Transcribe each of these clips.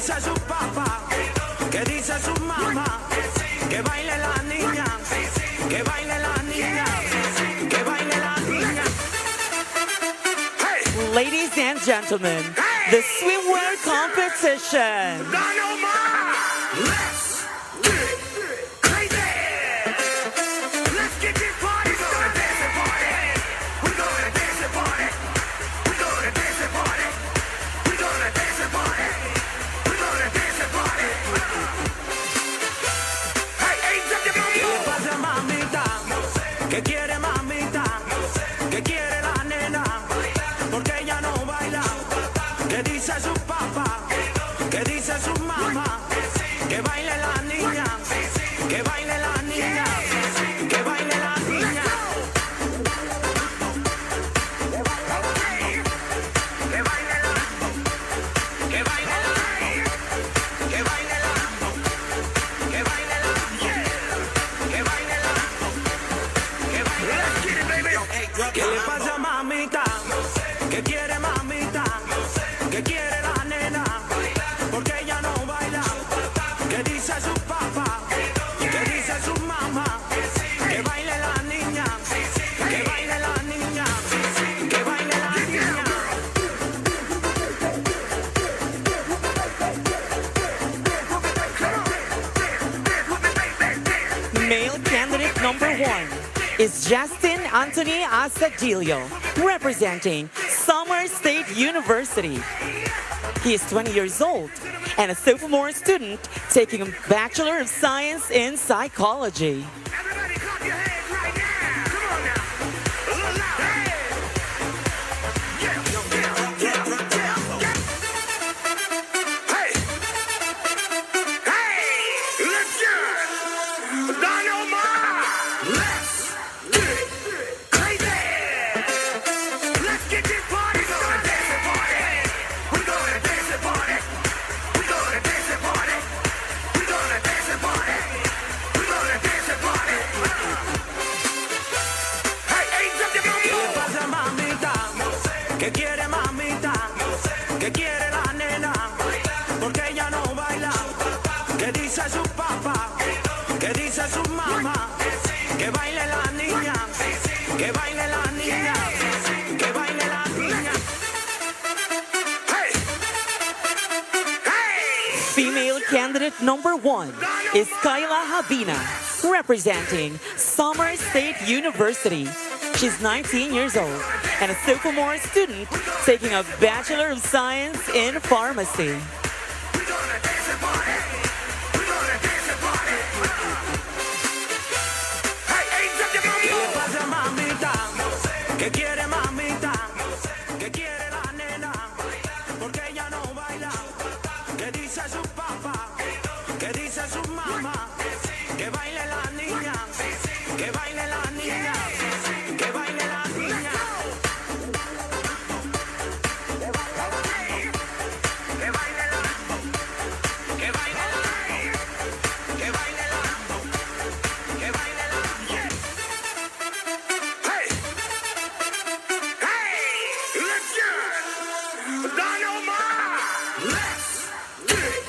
dice su papá? ¿Qué dice su mamá? Que baile la niña, que baile la niña, que baile la niña. Ladies and gentlemen, the swimwear competition. Let's get crazy. Let's get this party started. We're gonna dance and party. We're gonna dance and party. We're gonna dance and party. We're gonna dance and party. Hey, hey, drop your mambo. ¿Qué le pasa, mamita? ¿Qué quiere, mamita? ¿Qué quiere la nena? Porque ella no baila. ¿Qué dice su papá? ¿Qué dice su mamá? Que baile la niña, que baile la niña, que baile la niña. Que baile la, que baile la, que baile la, que baile la, que baile la, que baile la, que baile la. ¿Qué le pasa, mamita? ¿Qué quiere, mamita? ¿Qué quiere la nena? Porque ella no baila. ¿Qué dice su papá? ¿Qué dice su mamá? Que baile la niña, que baile la niña, que baile la niña. Male candidate number 1 is Justin Anthony Asadillo, representing Summer State University. He is 20 years old and a sophomore student taking a Bachelor of Science in Psychology. Everybody clap your hands right now. Come on now. A little louder. Yeah, yeah, yeah, yeah. Hey. Hey, let's go. Dynamite. Let's get crazy. Let's get this party started. We're gonna dance and party. We're gonna dance and party. We're gonna dance and party. We're gonna dance and party. Hey, hey, drop your mambo. ¿Qué le pasa, mamita? ¿Qué quiere, mamita? ¿Qué quiere la nena? Porque ella no baila. ¿Qué dice su papá? ¿Qué dice su mamá? Que baile la niña, que baile la niña, que baile la niña. Hey, hey. Female candidate number 1 is Kayla Habina, representing Summer State University. She's 19 years old and a sophomore student taking a Bachelor of Science in Pharmacy. We're gonna dance and party. We're gonna dance and party. Hey, hey, drop your mambo. ¿Qué le pasa, mamita? ¿Qué quiere, mamita? ¿Qué quiere la nena? Porque ella no baila. ¿Qué dice su papá? ¿Qué dice su mamá? Que baile la niña, que baile la niña, que baile la niña. Que baile la, que baile la, que baile la, que baile la, que baile la. Hey, hey, let's go. Dynamite. Let's get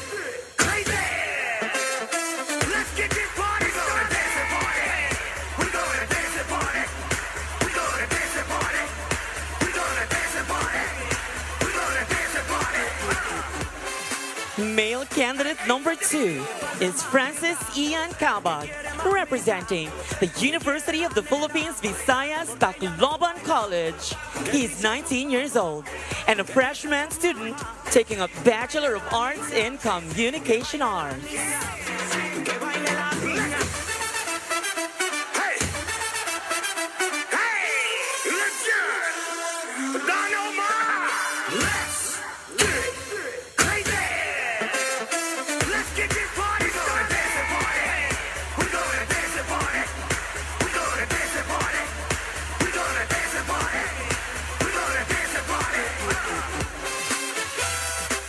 crazy. Let's get this party started. We're gonna dance and party. We're gonna dance and party. We're gonna dance and party. We're gonna dance and party. Male candidate number 2 is Francis Ian Cabag, representing the University of the Philippines Visayas Tacloban College. He is 19 years old and a freshman student taking a Bachelor of Arts in Communication Arts. Que baile la niña. Hey, hey, let's go. Dynamite. Let's get crazy. Let's get this party started. We're gonna dance and party. We're gonna dance and party. We're gonna dance and party. We're gonna dance and party.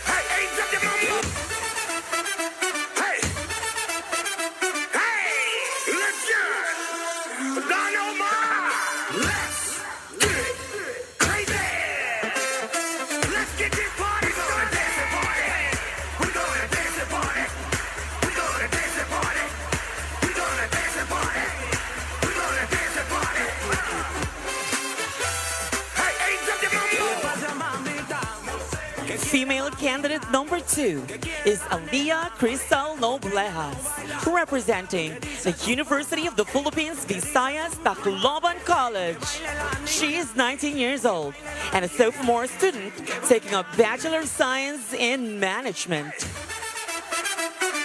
Hey, hey, drop your mambo. Hey, hey, let's go. Dynamite. Let's get crazy. Let's get Female candidate number 2 is Alia Cristal Noblejas, representing the University of the Philippines Visayas Tacloban College. She is 19 years old and a sophomore student taking a Bachelor of Science in Management.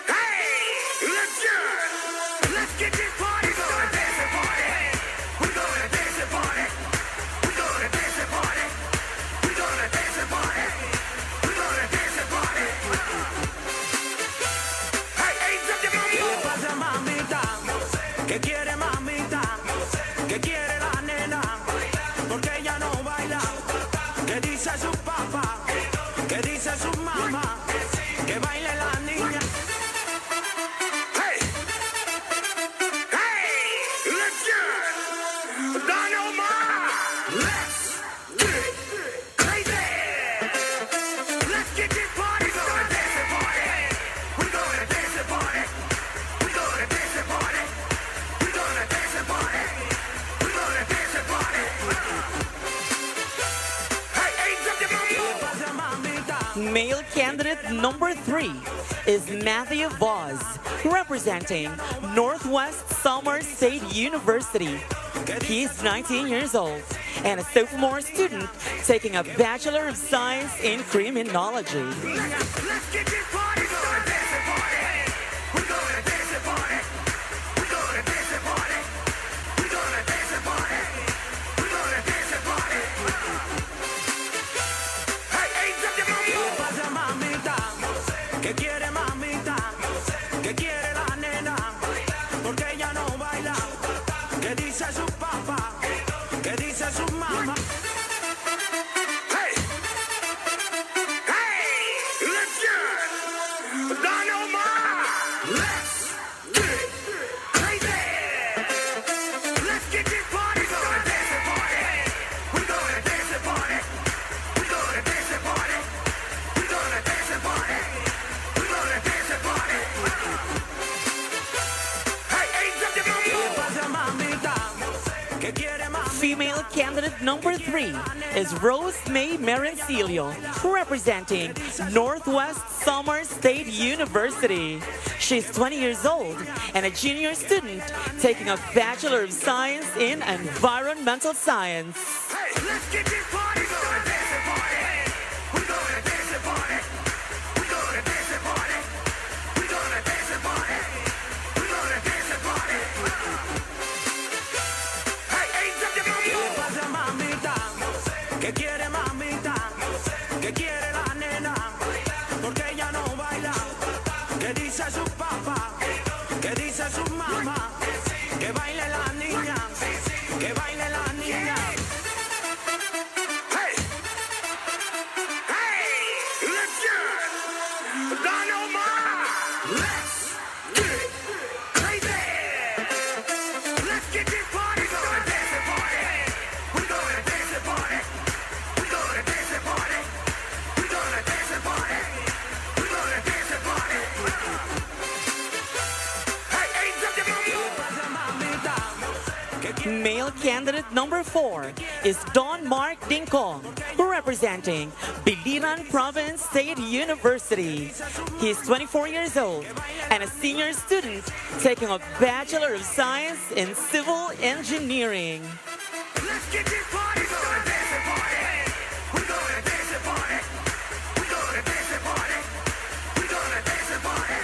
Hey, let's go. Let's get this party started. We're gonna dance and party. We're gonna dance and party. We're gonna dance and party. We're gonna dance and party. Hey, ain't up your mamita. ¿Qué pasa, mamita? ¿Qué quiere, mamita? ¿Qué quiere la nena? Porque ella no baila. ¿Qué dice su papá? ¿Qué dice su mamá? Que baile la niña. Hey! Hey! Let's go! Dynamite! Let's get crazy! Let's get this party going. Dance and party. We're gonna dance and party. We're gonna dance and party. We're gonna dance and party. We're gonna dance and party. Hey, ain't up your mamita. Male candidate number 3 is Matthew Voz, representing Northwest Summer State University. He is 19 years old and a sophomore student taking a Bachelor of Science in Criminology. Let's get this party going. Dance and party. We're gonna dance and party. We're gonna dance and party. We're gonna dance and party. We're gonna dance and party. Hey, ain't up your mamita. ¿Qué quiere, mamita? ¿Qué quiere la nena? Porque ella no baila. ¿Qué dice su papá? ¿Qué dice su mamá? Hey! Hey! Let's go! Dynamite! Let's get crazy! Let's get this party going. Dance and party. We're gonna dance and party. We're gonna dance and party. We're gonna dance and party. We're gonna dance and party. Hey, ain't up your mamita. ¿Qué quiere, mamita? Female candidate number 3 is Rose May Merencilio, representing Northwest Summer State University. She's 20 years old and a junior student taking a Bachelor of Science in Environmental Science. Hey, let's get this party going. Dance and party. We're gonna dance and party. We're gonna dance and party. We're gonna dance and party. We're gonna dance and party. Hey, ain't up your mamita. ¿Qué quiere, mamita? ¿Qué quiere la nena? Porque ella no baila. ¿Qué dice su papá? ¿Qué dice su mamá? Que baile la niña. Que baile la niña. Hey! Hey! Let's go! Dynamite! Let's get crazy! Let's get this party going. Dance and party. We're gonna dance and party. We're gonna dance and party. We're gonna dance and party. We're gonna dance and party. Hey, ain't up your mamita. Male candidate number 4 is Don Mark Dincon, representing Biliran Province State University. He is 24 years old and a senior student taking a Bachelor of Science in Civil Engineering. Let's get this party going. Dance and party. We're gonna dance and party. We're gonna dance and party. We're gonna dance and party.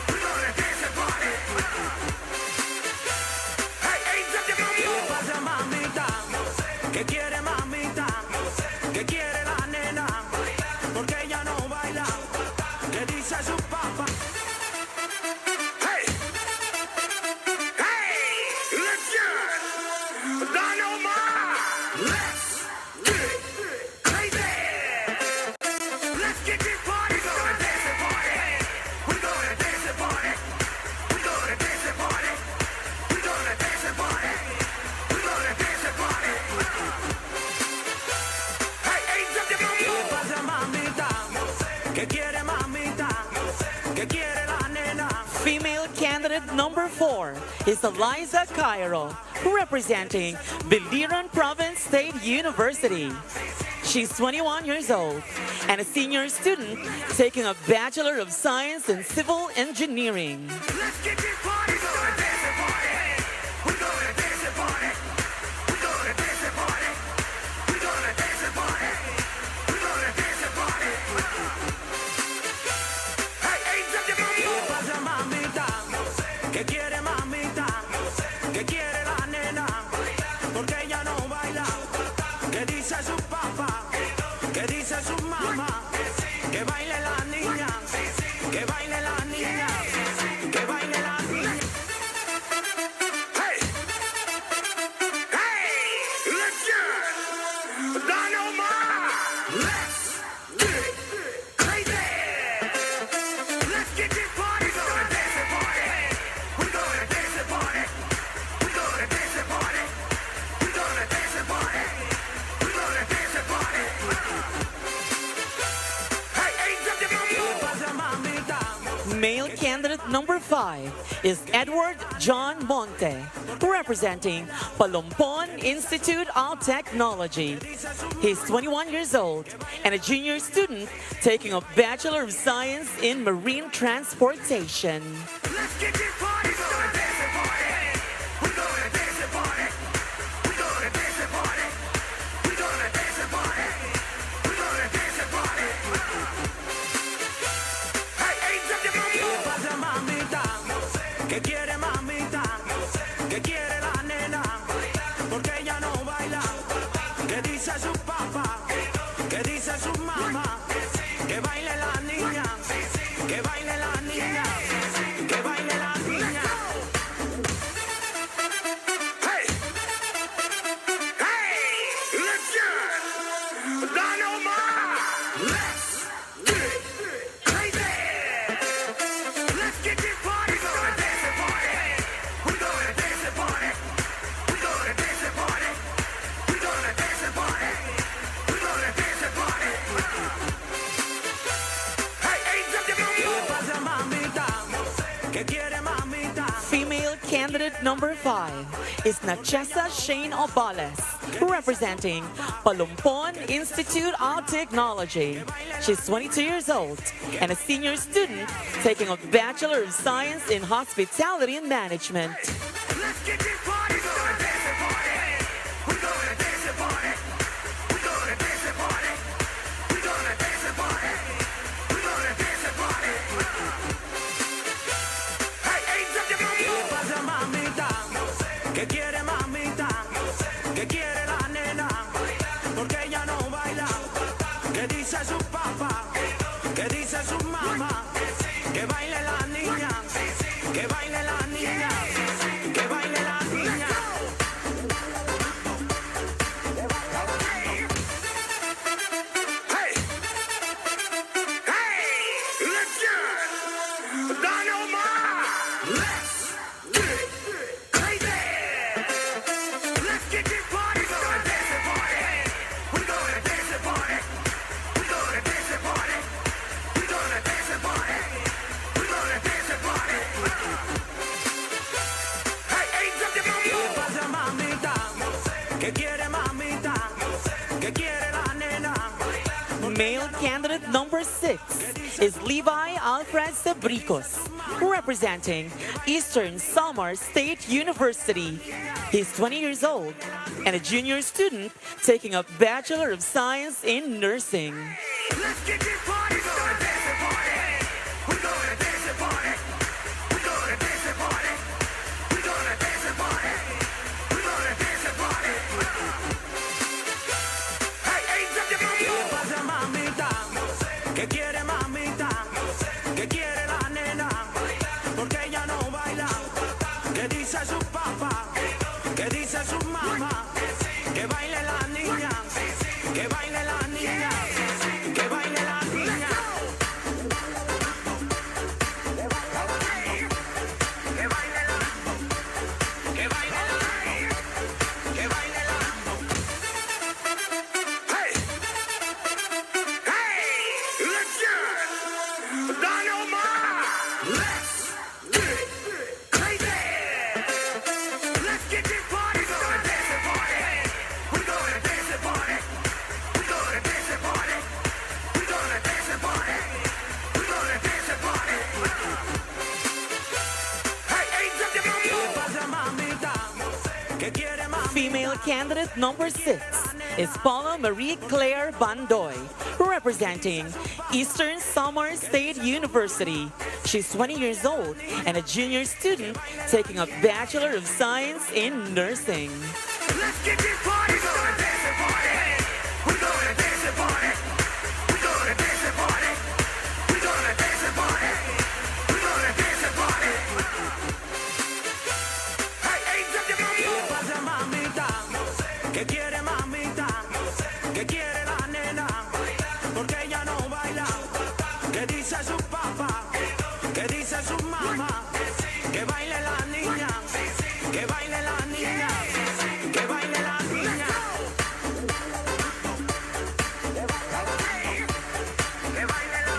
We're gonna dance and party. Hey, ain't up your mamita. ¿Qué quiere, mamita? ¿Qué quiere la nena? Porque ella no baila. ¿Qué dice su papá? Hey! Hey! Let's go! Dynamite! Let's get crazy! Let's get this party going. Dance and party. We're gonna dance and party. We're gonna dance and party. We're gonna dance and party. We're gonna dance and party. Hey, ain't up your mamita. ¿Qué quiere, mamita? ¿Qué quiere la nena? Female candidate number 4 is Eliza Cairo, representing Biliran Province State University. She's 21 years old and a senior student taking a Bachelor of Science in Civil Engineering. Let's get this party going. Dance and party. We're gonna dance and party. We're gonna dance and party. We're gonna dance and party. We're gonna dance and party. Hey, ain't up your mama. ¿Qué pasa, mamita? ¿Qué quiere, mamita? ¿Qué quiere la nena? Porque ella no baila. ¿Qué dice su papá? ¿Qué dice su mamá? Que baile la niña. Que baile la niña. Que baile la niña. Hey! Hey! Let's get Dynamite! Let's get crazy! Let's get this party going. Dance and party. We're gonna dance and party. We're gonna dance and party. We're gonna dance and party. We're gonna dance and party. Hey, ain't up your mama. ¿Qué pasa, mamita? Male candidate number 5 is Edward John Monte, representing Palumpon Institute of Technology. He's 21 years old and a junior student taking a Bachelor of Science in Marine Transportation. Let's get this party going. Dance and party. We're gonna dance and party. We're gonna dance and party. We're gonna dance and party. We're gonna dance and party. Hey, ain't up your mama. ¿Qué pasa, mamita? ¿Qué quiere, mamita? ¿Qué quiere la nena? Porque ella no baila. ¿Qué dice su papá? ¿Qué dice su mamá? Que baile la niña. Que baile la niña. Que baile la niña. Hey! Hey! Let's get Dynamite! Let's get crazy! Let's get this party going. Dance and party. We're gonna dance and party. We're gonna dance and party. We're gonna dance and party. We're gonna dance and party. Hey, ain't up your mama. ¿Qué pasa, mamita? ¿Qué quiere, mamita? Female candidate number 5 is Nachessa Shane Obales, representing Palumpon Institute of Technology. She's 22 years old and a senior student taking a Bachelor of Science in Hospitality and Management. Let's get this party going. Dance and party. We're gonna dance and party. We're gonna dance and party. We're gonna dance and party. We're gonna dance and party. Hey, ain't up your mama. ¿Qué pasa, mamita? ¿Qué quiere, mamita? ¿Qué quiere la nena? Porque ella no baila. ¿Qué dice su papá? ¿Qué dice su mamá? Que baile la niña. Que baile la niña. Que baile la niña. Hey! Hey! Let's get Dynamite! Let's get crazy! Let's get this party going. Dance and party. We're gonna dance and party. We're gonna dance and party. We're gonna dance and party. We're gonna dance and party. Hey, ain't up your mama. ¿Qué pasa, mamita? ¿Qué quiere, mamita? ¿Qué quiere la nena? Male candidate number 6 is Levi Alfred Sebricos, representing Eastern Samar State University. He's 20 years old and a junior student taking a Bachelor of Science in Nursing. Let's get this party going. Dance and party. We're gonna dance and party. We're gonna dance and party. We're gonna dance and party. We're gonna dance and party. Hey, ain't up your mama. ¿Qué pasa, mamita? ¿Qué quiere, mamita? ¿Qué quiere la nena? Porque ella no baila. ¿Qué dice su papá? ¿Qué dice su mamá? Que baile la niña. Que baile la niña. Que baile la niña. Male candidate number 6 is Paula Marie Claire Bandoy, representing Eastern Samar State University. She's 20 years old and a junior student taking a Bachelor of Science in Nursing. Let's get this party going. Dance and party. We're gonna dance and party. We're gonna dance and party. We're gonna dance and party. We're gonna dance and party. Hey, hey, jump your mambo. ¿Qué le pasa, mamita? ¿Qué quiere, mamita? ¿Qué quiere la nena? Porque ella no baila. ¿Qué dice su papá? ¿Qué dice su mamá? Que baile la niña. Que baile la niña. Que baile la niña. Que baile la.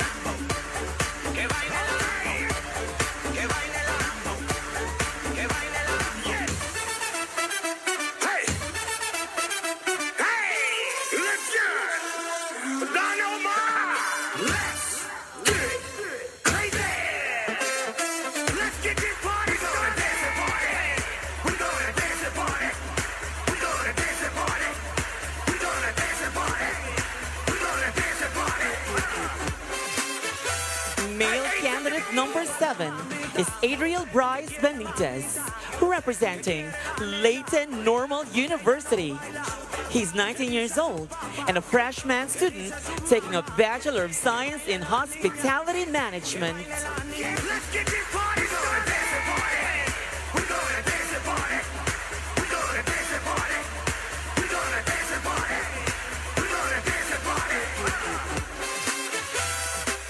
Que baile la. Que baile la. Que baile la. Yeah. Hey. Hey. Let's get it. Dynamite. Let's get it crazy. Let's get this party going. Dance and party. We're gonna dance and party. We're gonna dance and party. We're gonna dance and party. We're gonna dance and party. Male candidate number 7 is Adriel Bryce Benitez, representing Layton Normal University. He's 19 years old and a freshman student taking a Bachelor of Science in Hospitality Management. Let's get this party going. Dance and party. We're gonna dance and party. We're gonna dance and party. We're gonna dance and party. We're gonna dance and party.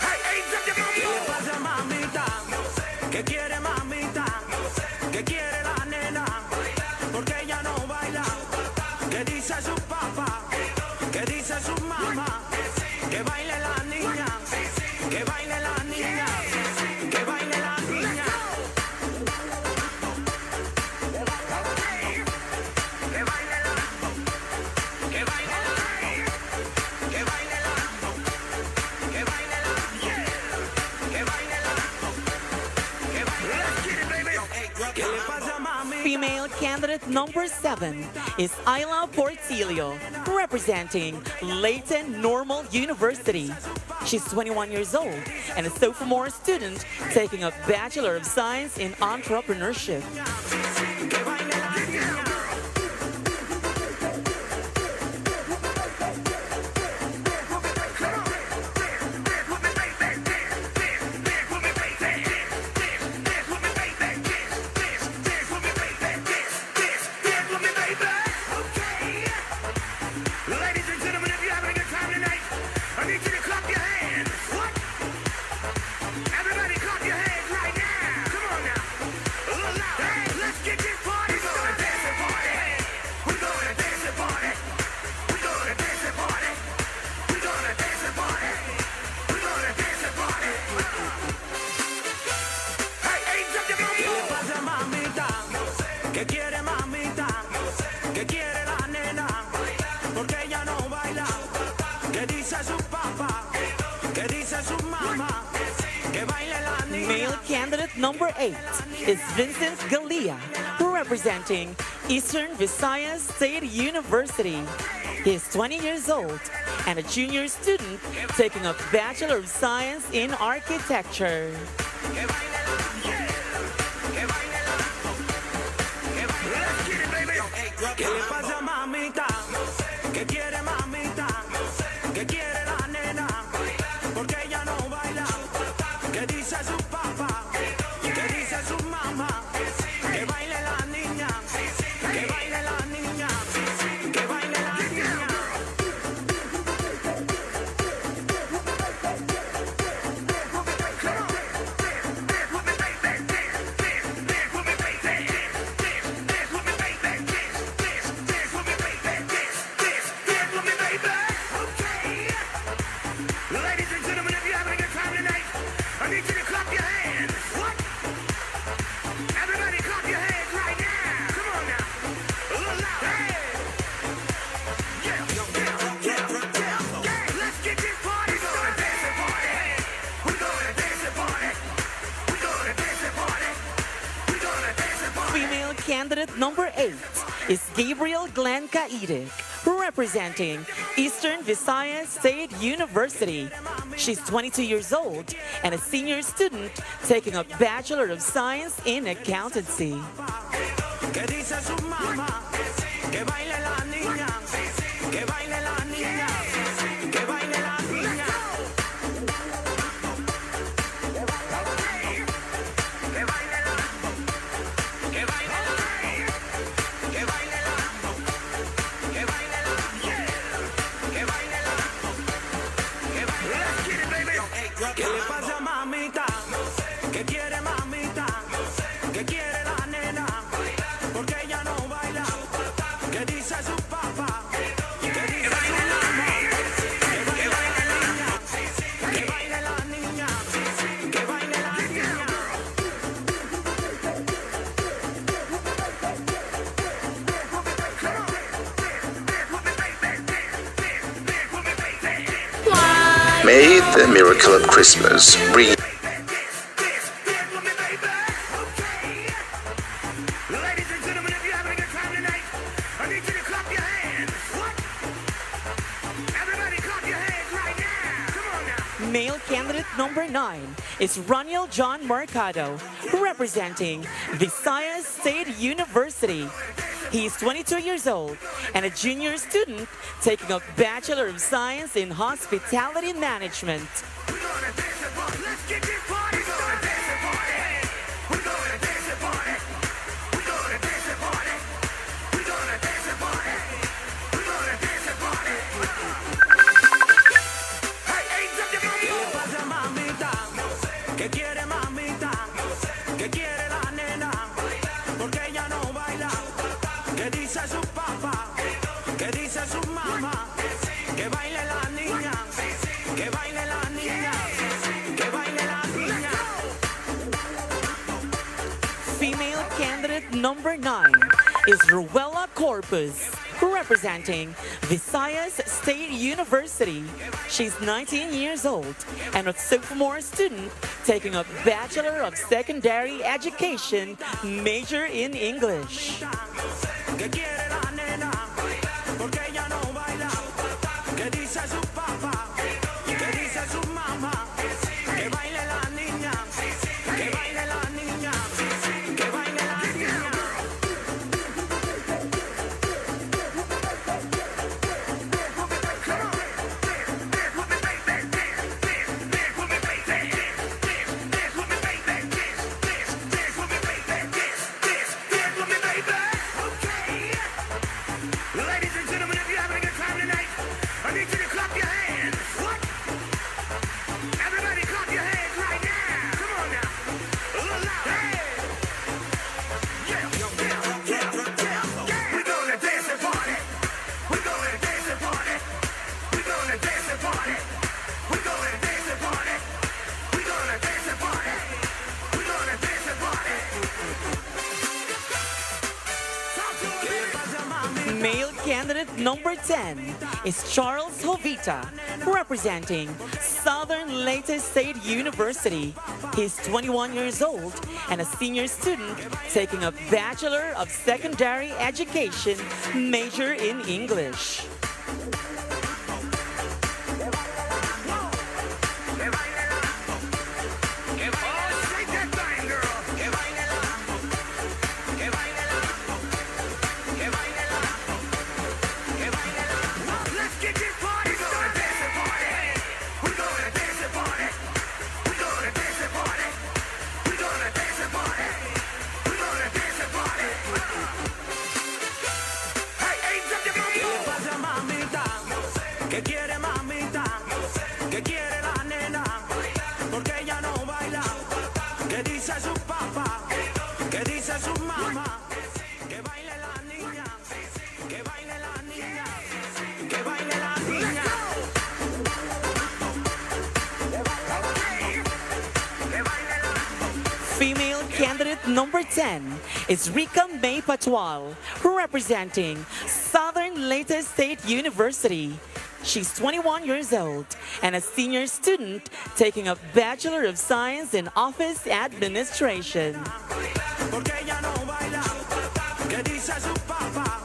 Hey, hey, jump your ¿Qué le mambo. pasa, mamita? ¿Qué quiere, mamita? ¿Qué quiere la nena? Porque ella no baila. ¿Qué dice su papá? ¿Qué dice su mamá? Que baile la niña. Que baile la niña. Que baile la niña. Que baile la. Que baile la. Que baile la. Que baile la. Yeah. Que baile la. Que baile la. Let's get it, baby. ¿Qué le pasa, mami? Female candidate number 7 is Isla Portillo, representing Layton Normal University. She's 21 years old and a sophomore student taking a Bachelor of Science in Entrepreneurship. Que baile la niña. Ladies and gentlemen, if you're having a good time tonight, I need you to clap your hands. What? Everybody clap your hands right now. Come on now. A little louder. Hey, let's get this party going. Dance and party. We're gonna dance and party. We're gonna dance and party. We're gonna dance and party. We're gonna dance and party. Hey, hey, jump your ¿Qué le mambo. pasa, mamita? ¿Qué quiere, mamita? ¿Qué quiere la nena? Porque ella no baila. ¿Qué dice su papá? ¿Qué dice su mamá? Que baile la niña. Male candidate number 8 is Vincent Galia, representing Eastern Visayas State University. He is 20 years old and a junior student taking a Bachelor of Science in Architecture. Que baile la. Yeah. Que baile la. Que baile la. Let's get it, baby. ¿Qué le pasa, mamita? ¿Qué quiere, mamita? ¿Qué quiere la nena? Porque ella no baila. ¿Qué dice su papá? ¿Qué dice su mamá? Que baile la niña. Que baile la niña. Que baile la niña. Ladies and gentlemen, if you're having a good time tonight, I need you to clap your hands. What? Everybody clap your hands right now. Come on now. A little louder. Hey. Yeah, yeah, yeah, yeah. Let's get this party going. Dance and party. We're gonna dance and party. We're gonna dance and party. We're gonna dance and party. Female candidate number 8 is Gabriel Glenn Kaidik, representing Eastern Visayas State University. She's 22 years old and a senior student taking a Bachelor of Science in Accountancy. ¿Qué dice su mamá? Que baile la niña, que baile la niña, que baile la niña. ¿Qué le pasa, mamita? ¿Qué quiere, mamita? ¿Qué quiere la nena? Porque ella no baila. ¿Qué dice su papá? ¿Qué dice su mamá? Que baile la niña, que baile la niña, que baile la niña. May the miracle of Christmas bring Ladies and gentlemen, if you're having a good time tonight, I need you to clap your hands. What? Everybody clap your hands right now. Come on now. Male candidate number 9 is Raniel John Mercado, representing Visayas State University. He is 22 years old and a junior student taking a Bachelor of Science in Hospitality Management. We're gonna dance and party. Let's get this party started. Dance and party. We're gonna dance and party. We're gonna dance and party. We're gonna dance and party. We're gonna dance and party. Hey, hands up your mambo. ¿Qué le pasa, mamita? ¿Qué quiere, mamita? ¿Qué quiere la nena? Porque ella no baila. ¿Qué dice su papá? ¿Qué dice su mamá? Que baile la niña, que baile la niña, que baile la niña. Female candidate number 9 is Ruela Corpus, representing Visayas State University. She's 19 years old and a sophomore student taking a Bachelor of Secondary Education, major in English. ¿Qué quiere la nena? Porque ella no baila. ¿Qué dice su papá? ¿Qué dice su mamá? Que baile la niña, que baile la niña, que baile la niña. Ladies and gentlemen, if you're having a good time tonight, I need you to clap your hands. What? Everybody clap your hands right now. Come on now. A little louder. Hey. Yeah, yeah, yeah, yeah. We're gonna dance and party. We're gonna dance and party. We're gonna dance and party. We're gonna dance and party. We're gonna dance and party. We're gonna dance and party. Talk to me. ¿Qué le pasa, mami? Male candidate number 10 is Charles Jovita, representing Southern Leyte State University. He's 21 years old and a senior student taking a Bachelor of Secondary Education, major in English. Shake that thing, girl. Let's get this party started. We're gonna dance and party. We're gonna dance and party. We're gonna dance and party. We're gonna dance and party. Hey, hands up your mambo. ¿Qué le pasa, mamita? ¿Qué quiere, mamita? ¿Qué quiere la nena? Porque ella no baila. ¿Qué dice su papá? ¿Qué dice su mamá? Que baile la niña. Que baile la niña. Que baile la niña. Female candidate number 10 is Rika May Patual, representing Southern Leyte State University. She's 21 years old and a senior student taking a Bachelor of Science in Office Administration. Porque ella no baila. ¿Qué dice su papá?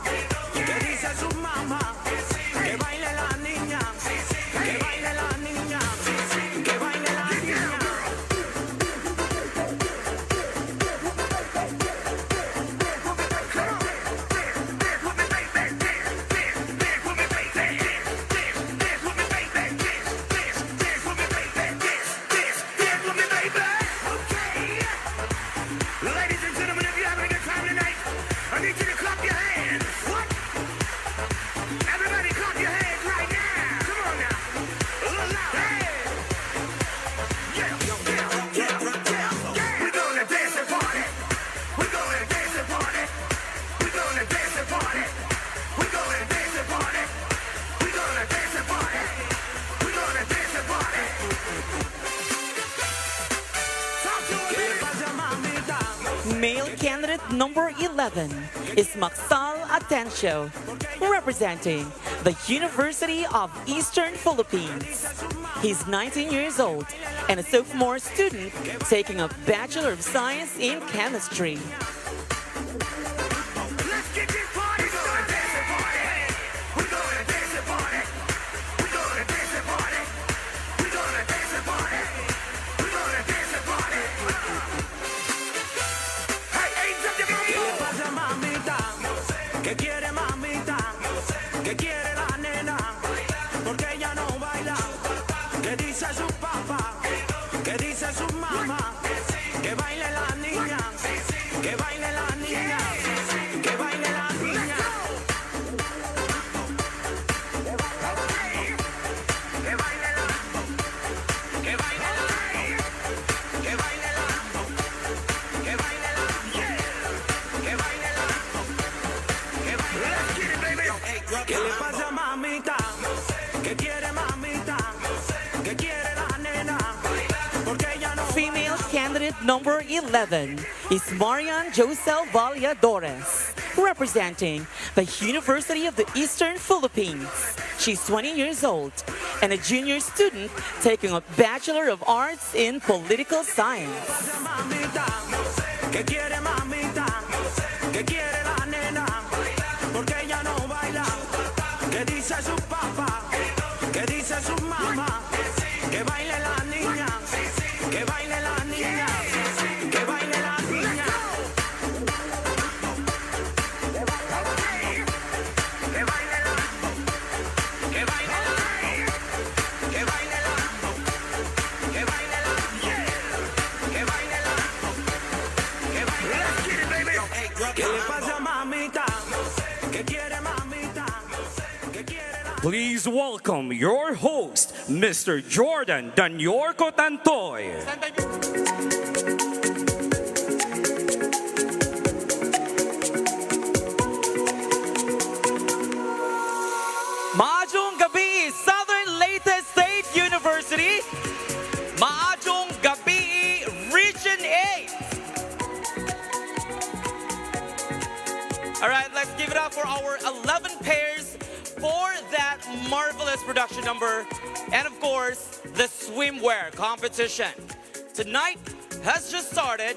male candidate number 11 is Maxal Atencio, representing the University of Eastern Philippines. He's 19 years old and a sophomore student taking a Bachelor of Science in Chemistry. Let's get this party started. We're gonna dance and party. We're gonna dance and party. We're gonna dance and party. We're gonna dance and party. Hey, hands up your ¿Qué le bum. pasa, mamita? ¿Qué quiere, mamita? ¿Qué quiere la nena? Porque ella no baila. ¿Qué dice su papá? ¿Qué dice su mamá? Que baile la niña. Que baile la niña. Que baile la niña. Que baile la. Que baile la. Que baile la. Que baile la. Yeah. Que baile la. Que baile la. Let's get it, baby. ¿Qué le pasa, mamita? ¿Qué quiere, mamita? ¿Qué quiere la nena? Porque ella no Female candidate number 11 is Marian Josel Valladores, representing the University of the Eastern Philippines. She's 20 years old and a junior student taking a Bachelor of Arts in Political Science. pasa, mamita. ¿Qué quiere, mamita? ¿Qué quiere la nena? Porque ella no baila. ¿Qué dice su papá? ¿Qué dice su mamá? Que baile la niña. Que baile la niña. Que baile la niña. Que baile la. Que baile la. Que baile la. Que baile la. Yeah. Que baile la. Que baile la. Let's get it, baby. ¿Qué le pasa, mamita? ¿Qué quiere, mamita? ¿Qué quiere la Please welcome your host, Mr. Jordan Danyorco Tantoy. Maajong gabi, Southern Leyte State University. Maajong gabi, Region 8. All right, let's give it up for our 11 pairs for that marvelous production number. And of course, the swimwear competition. Tonight has just started.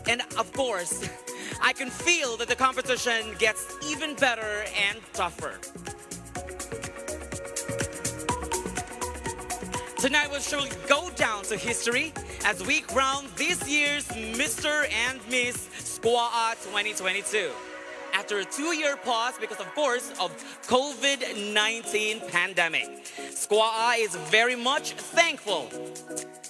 And of course, I can feel that the competition gets even better and tougher. Tonight will surely go down to history as we crown this year's Mr. and Miss SCUAA 2022. After a 2-year pause because of course of COVID-19 pandemic, SCUAA is very much thankful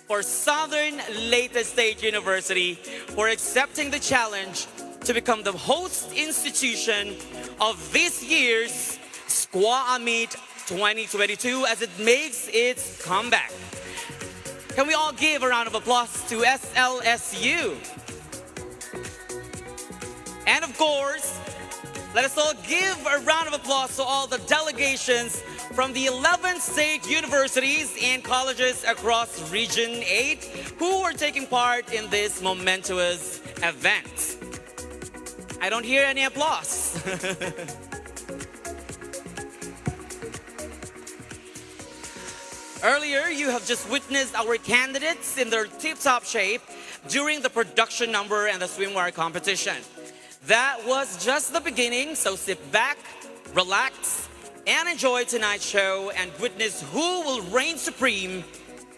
for Southern Leyte State University for accepting the challenge to become the host institution of this year's SCUAA Meet 2022 as it makes its comeback. Can we all give a round of applause to SLSU? And of course, let us all give a round of applause to all the delegations from the 11 state universities and colleges across Region 8 who are taking part in this momentous event. I don't hear any applause. Earlier, you have just witnessed our candidates in their tip-top shape during the production number and the swimwear competition. That was just the beginning, so sit back, relax, and enjoy tonight's show and witness who will reign supreme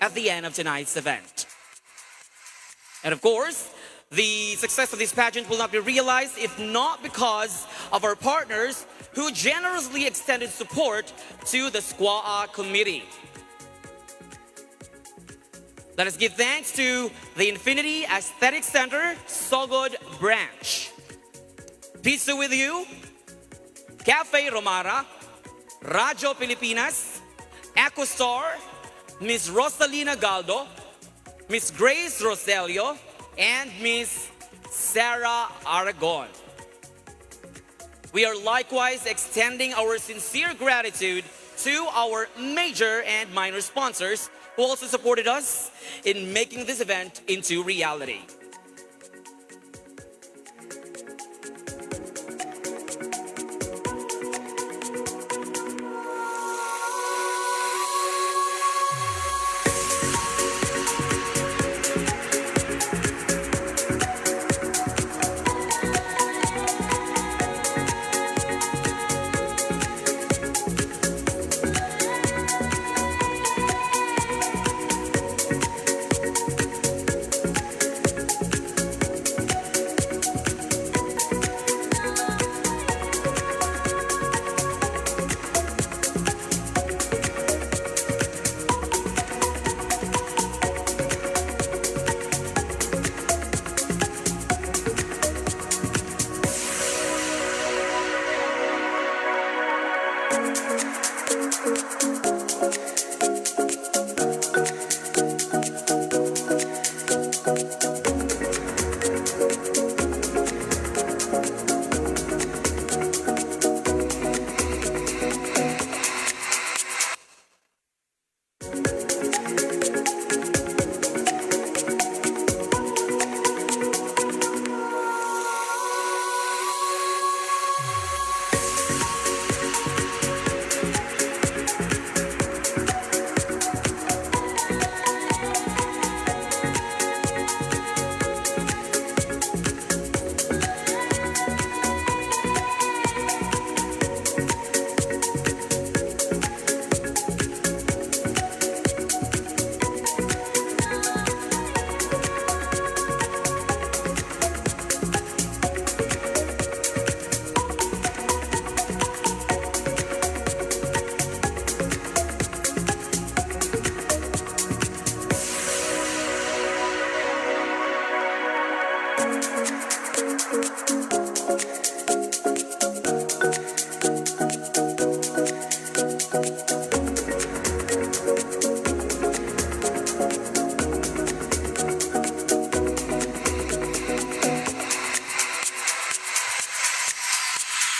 at the end of tonight's event. And of course, the success of this pageant will not be realized if not because of our partners who generously extended support to the SCUAA committee. Let us give thanks to the Infinity Aesthetic Center, Sogod Branch. Pizza with You, Cafe Romara, Radyo Pilipinas, EcoStar, Miss Rosalina Galdo, Miss Grace Roselio, and Miss Sarah Aragon. We are likewise extending our sincere gratitude to our major and minor sponsors who also supported us in making this event into reality.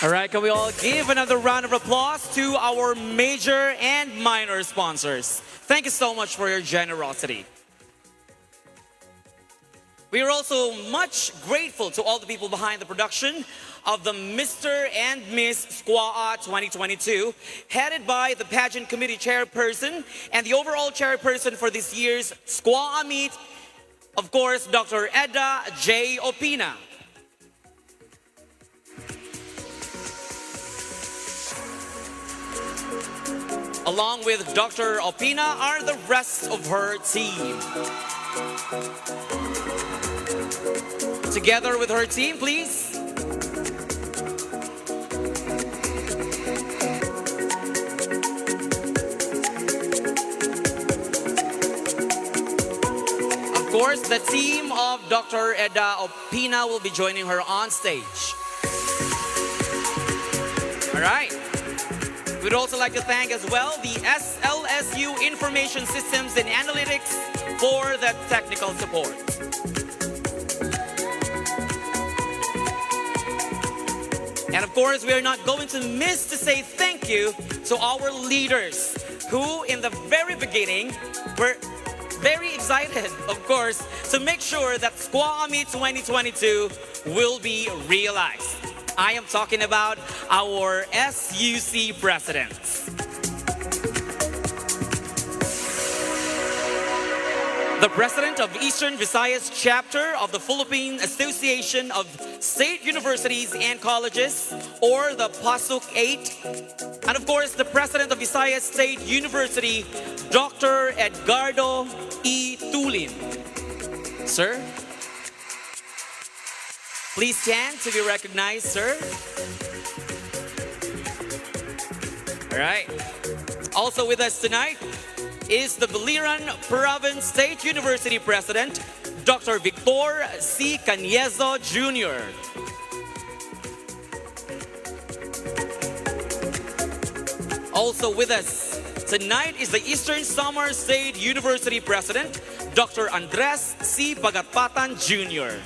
All right, can we all give another round of applause to our major and minor sponsors? Thank you so much for your generosity. We are also much grateful to all the people behind the production of the Mr. and Miss SCUAA 2022, headed by the pageant committee chairperson and the overall chairperson for this year's SCUAA meet, of course, Dr. Edda J. Opina. Along with Dr. Opina are the rest of her team. Together with her team, please. Of course, the team of Dr. Edda Opina will be joining her on stage. All right. We'd also like to thank as well the SLSU Information Systems and Analytics for the technical support. And of course, we are not going to miss to say thank you to our leaders who in the very beginning were very excited, of course, to make sure that SCUAA Meet 2022 will be realized. I am talking about our SUC presidents. The president of Eastern Visayas chapter of the Philippine Association of State Universities and Colleges, or the PASUC 8. And of course, the president of Visayas State University, Dr. Edgardo E. Tulin. Sir, please stand to be recognized, sir. All right. Also with us tonight is the Biliran Province State University President, Dr. Victor C. Caniezo Jr. Also with us tonight is the Eastern Samar State University President, Dr. Andres C. Bagatpatan Jr.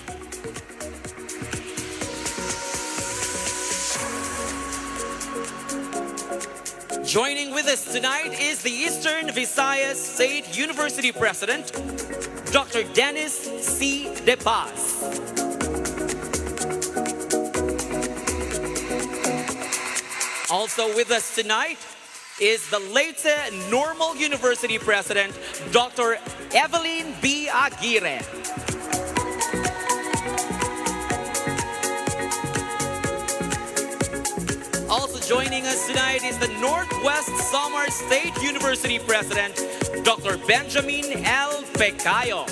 Joining with us tonight is the Eastern Visayas State University President, Dr. Dennis C. De Paz. Also with us tonight is the Leyte Normal University President, Dr. Evelyn B. Aguirre. Also joining us tonight is the Northwest Samar State University President, Dr. Benjamin L. Pecayo.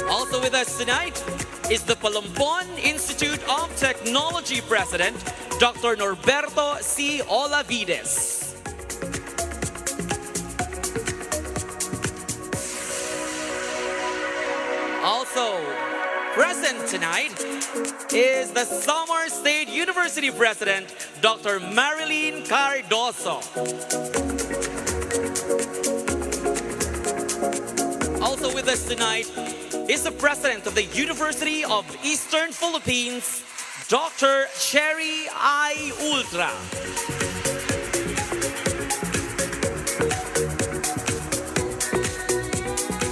Also with us tonight is the Palampon Institute of Technology President, Dr. Norberto C. Olavides. Also present tonight is the Samar State University President, Dr. Marilyn Cardoso. Also with us tonight is the President of the University of Eastern Philippines, Dr. Cherry I. Ultra.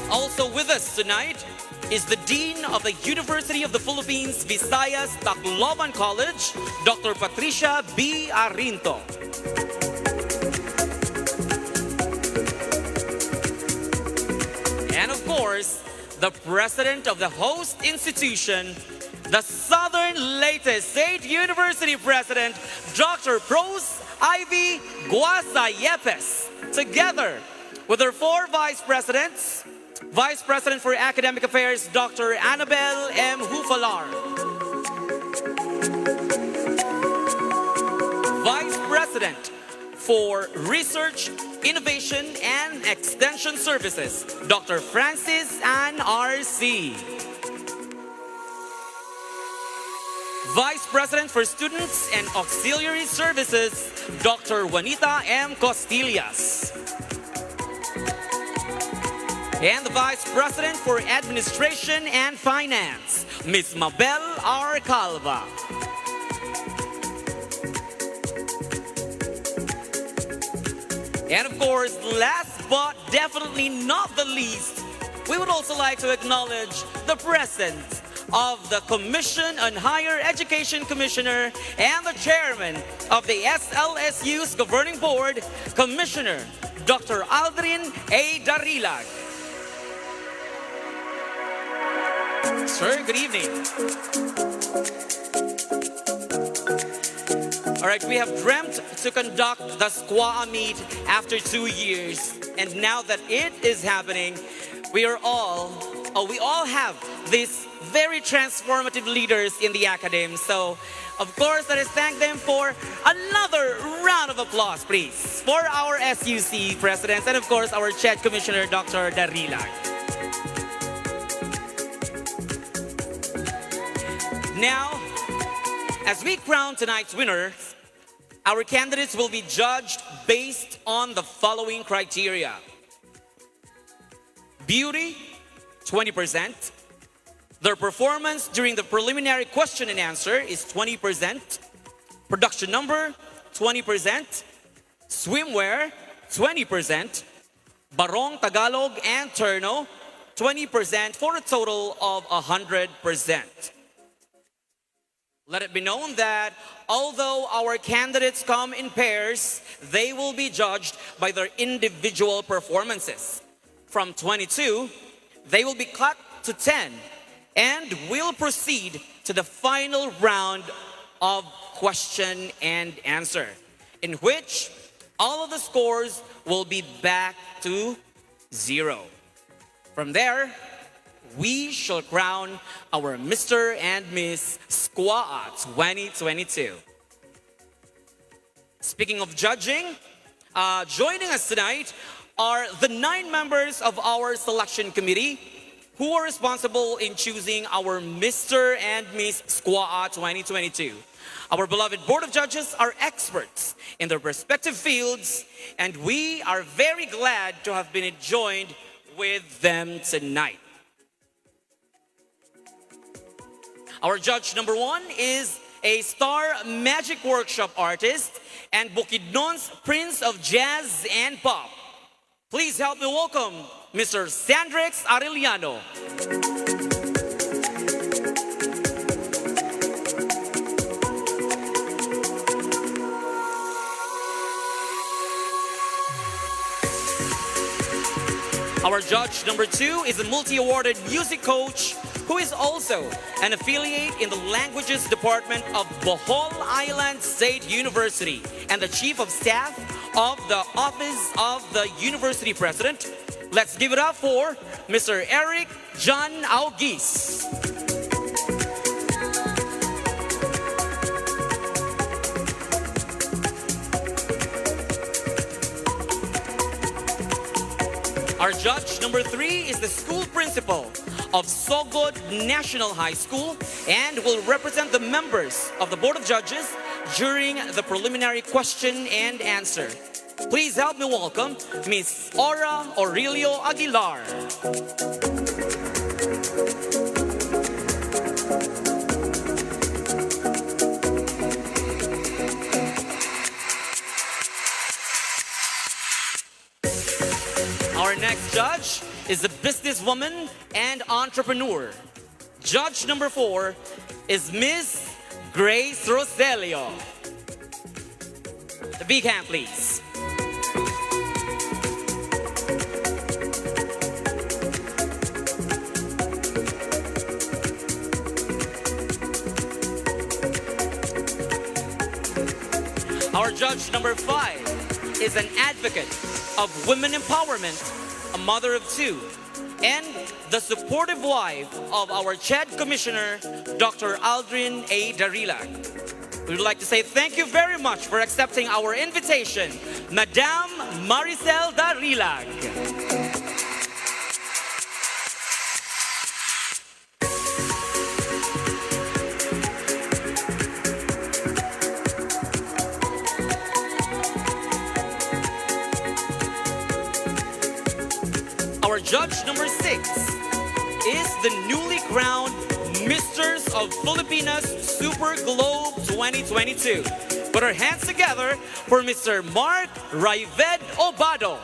Also with us tonight is the Dean of the University of the Philippines, Visayas Tacloban College, Dr. Patricia B. Arinto. And of course, the President of the host institution, the Southern Leyte State University President, Dr. Pros Ivy Guasa Yepes, together with her 4 Vice Presidents, Vice President for Academic Affairs, Dr. Annabel M. Hufalar. Vice President for Research, Innovation, and Extension Services, Dr. Francis Ann R.C. Vice President for Students and Auxiliary Services, Dr. Juanita M. Costillas. And the Vice President for Administration and Finance, Ms. Mabel R. Calva. And of course, last but definitely not the least, we would also like to acknowledge the presence of the Commission on Higher Education Commissioner and the Chairman of the SLSU's Governing Board, Commissioner Dr. Aldrin A. Darilag. Sir, good evening. All right, we have dreamt to conduct the SCUAA meet after 2 years, and now that it is happening, we all have these very transformative leaders in the academy. So, of course, let us thank them for another round of applause, please, for our SUC presidents and, of course, our CHED Commissioner, Dr. Darilag. Now, as we crown tonight's winner, our candidates will be judged based on the following criteria. Beauty, 20%. Their performance during the preliminary question and answer is 20%. Production number, 20%. Swimwear, 20%. Barong, Tagalog, and Turno, 20% for a total of 100%. Let it be known that although our candidates come in pairs, they will be judged by their individual performances. From 22, they will be cut to 10 and will proceed to the final round of question and answer, in which all of the scores will be back to 0. From there, we shall crown our Mr. and Miss SCUAA 2022. Speaking of judging, joining us tonight are the 9 members of our selection committee who are responsible in choosing our Mr. and Miss SCUAA 2022. Our beloved Board of Judges are experts in their respective fields, and we are very glad to have been joined with them tonight. Our judge number 1 is a Star Magic Workshop artist and Bukidnon's Prince of Jazz and Pop. Please help me welcome Mr. Sandrex Arellano. Our judge number 2 is a multi-awarded music coach who is also an affiliate in the Languages Department of Bohol Island State University and the Chief of Staff of the Office of the University President. Let's give it up for Mr. Eric John Augis. Our judge number 3 is the school principal of Sogod National High School and will represent the members of the Board of Judges during the preliminary question and answer. Please help me welcome Miss Aura Aurelio Aguilar. Our next judge is a businesswoman and entrepreneur. Judge number 4 is Miss Grace Roselio. The big hand, please. Our judge number 5 is an advocate of women empowerment, a mother of 2, and the supportive wife of our CHED Commissioner, Dr. Aldrin A. Darilag. We would like to say thank you very much for accepting our invitation, Madame Maricel Darilag. Our Our judge number 6 is the newly crowned Misters of Filipinas Super Globe 2022. Put our hands together for Mr. Mark Raived Obado.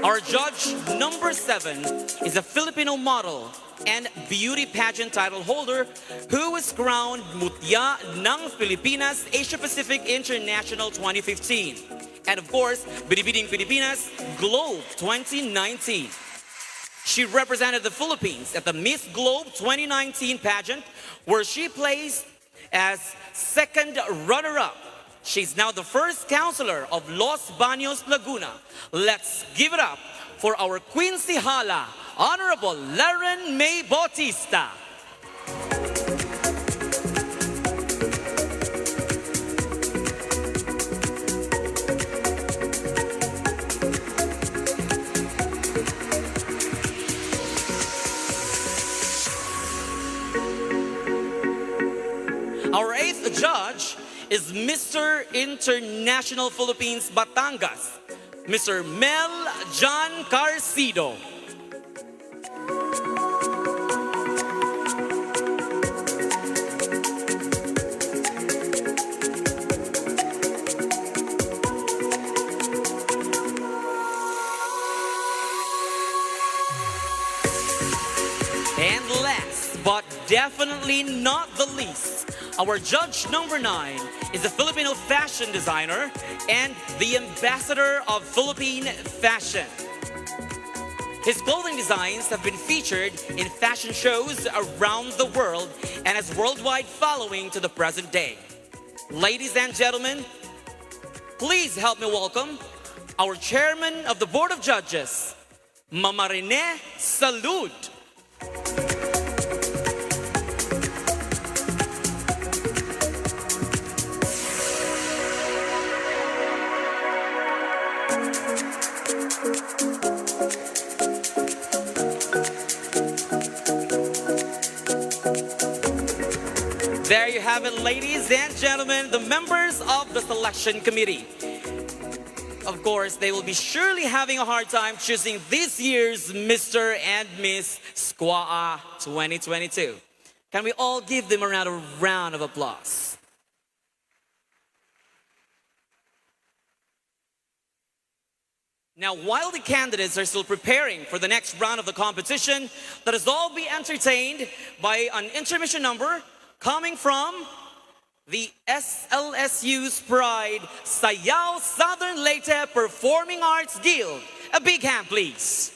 Our judge number 7 is a Filipino model and beauty pageant title holder who was crowned Mutya ng Pilipinas Asia Pacific International 2015. And of course, Binibining Pilipinas Globe 2019. She represented the Philippines at the Miss Globe 2019 pageant where she placed as second runner-up. She's now the first counselor of Los Baños, Laguna. Let's give it up for our Quincy Hala, Honorable Laren May Bautista. Our 8th judge is Mr. International Philippines Batangas, Mr. Mel John Carcido. And last, but definitely not the least, our judge number 9 is a Filipino fashion designer and the ambassador of Philippine fashion. His clothing designs have been featured in fashion shows around the world and has worldwide following to the present day. Ladies and gentlemen, please help me welcome our chairman of the Board of Judges, Mama Rene Salud. There you have it, ladies and gentlemen, the members of the selection committee. Of course, they will be surely having a hard time choosing this year's Mr. and Miss SCUAA 2022. Can we all give them a round of applause? Now, while the candidates are still preparing for the next round of the competition, let us all be entertained by an intermission number coming from the SLSU's pride, Sayaw Southern Leyte Performing Arts Guild. A big hand, please.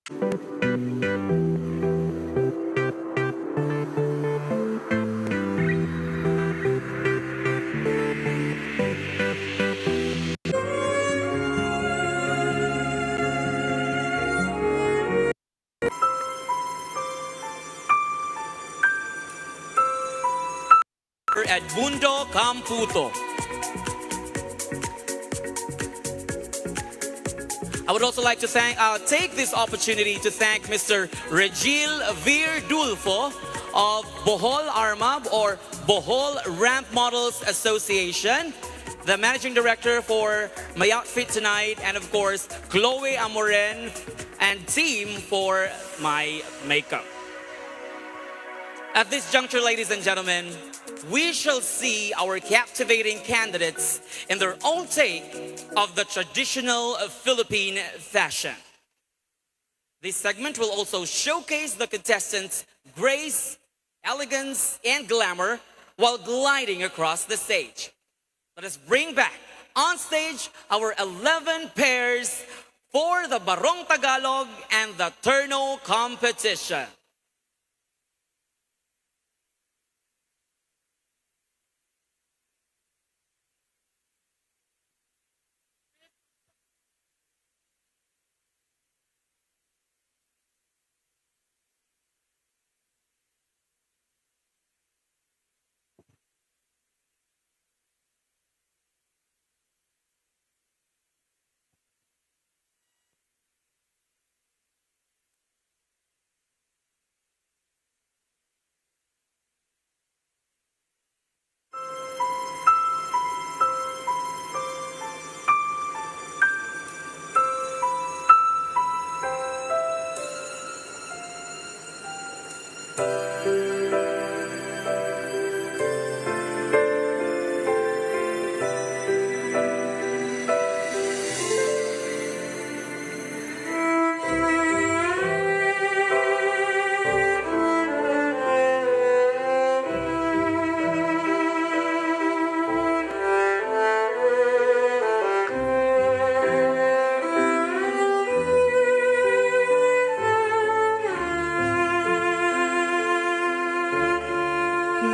Edmundo Camputo. I would also like to take this opportunity to thank Mr. Regil Virdulfo of Bohol Armab or Bohol Ramp Models Association, the Managing Director for my outfit tonight, and of course, Chloe Amoren and team for my makeup. At this juncture, ladies and gentlemen, we shall see our captivating candidates in their own take of the traditional Philippine fashion. This segment will also showcase the contestants' grace, elegance, and glamour while gliding across the stage. Let us bring back on stage our 11 pairs for the Barong Tagalog and the Turno competition.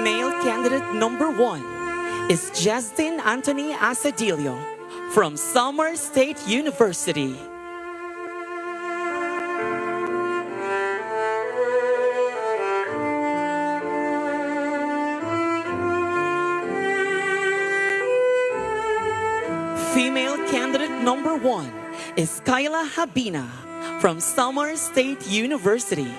Male candidate number 1 is Justin Anthony Asadillo from Summer State University. Female candidate number 1 is Kyla Habina from Summer State University.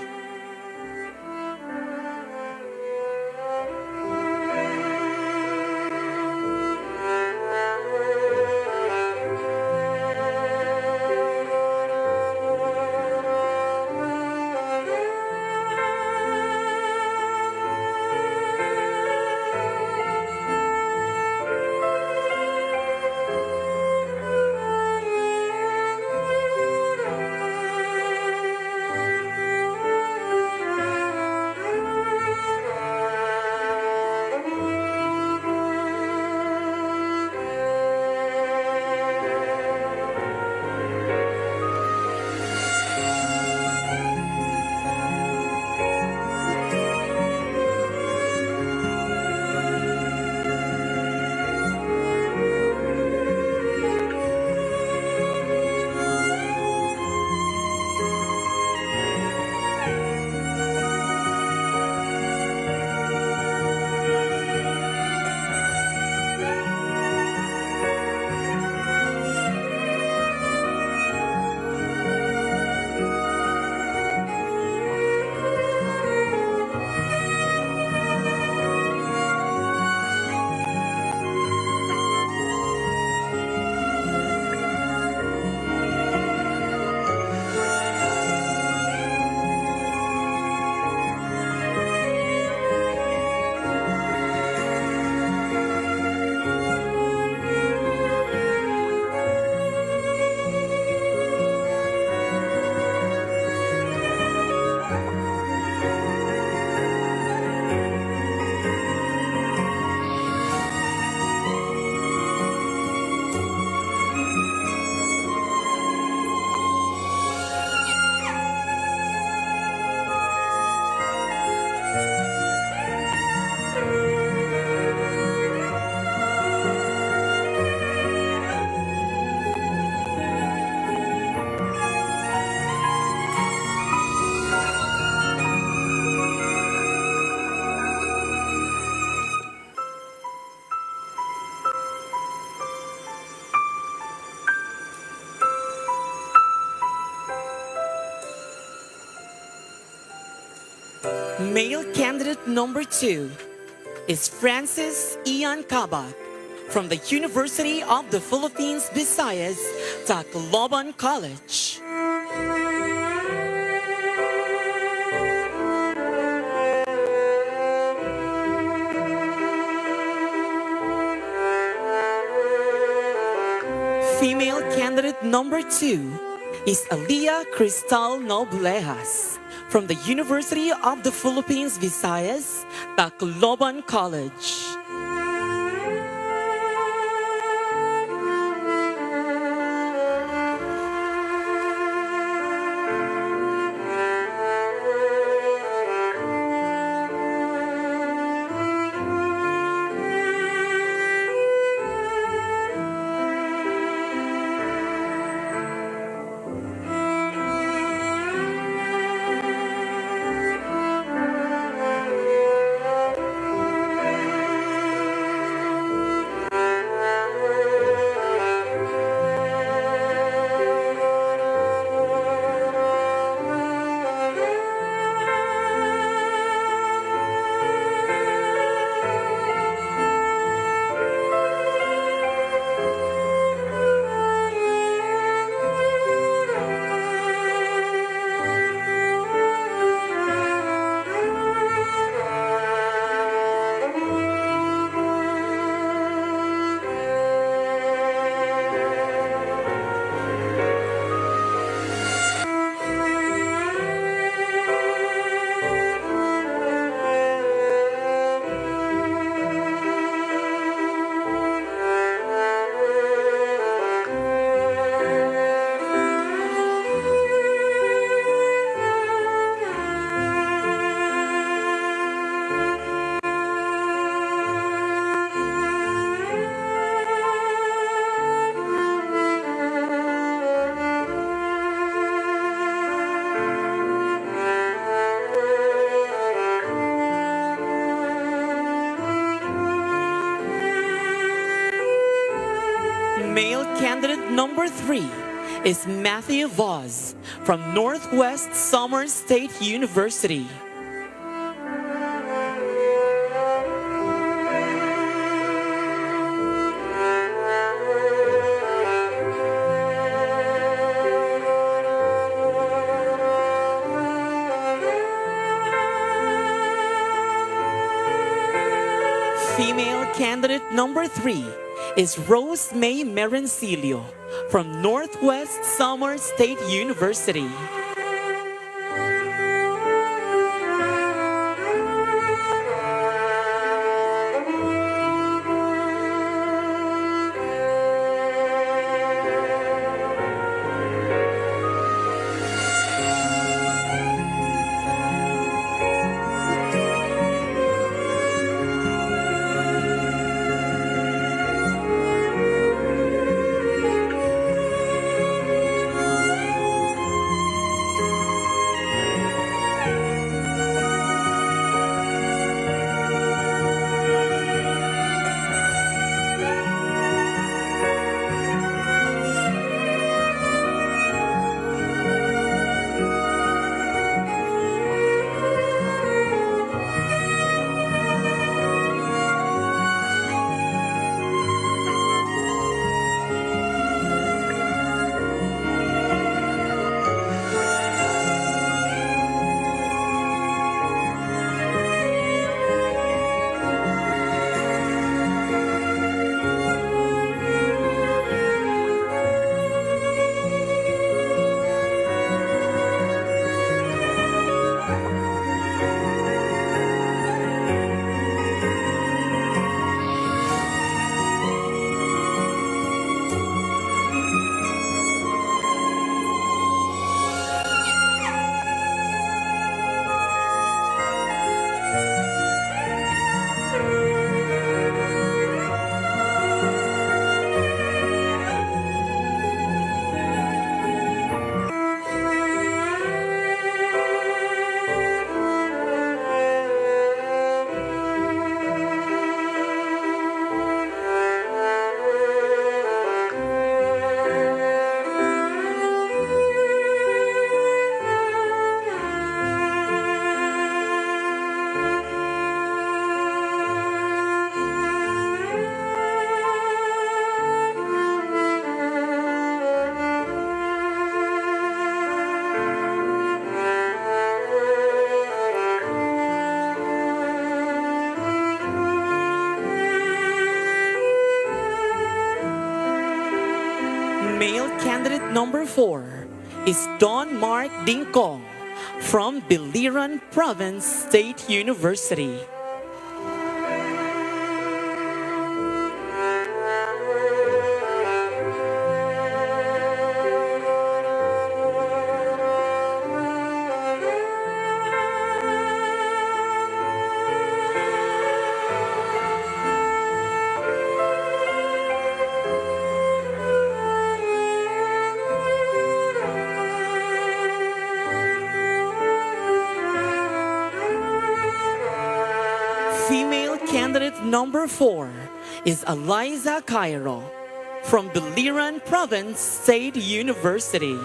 Male candidate number 2 is Francis Ian Cabag from the University of the Philippines, Visayas, Tacloban College. Female candidate number 2 is Aliyah Cristal Noblejas from the University of the Philippines, Visayas, Tacloban College. Male candidate number 3 is Matthew Voz from Northwest Summer State University. Female candidate number 3 is Rose May Merencillo from Northwest Summer State University. number 4 is Don Mark Dingkong from Biliran Province State University. Female candidate number 4 is Eliza Cairo from Biliran Province State University.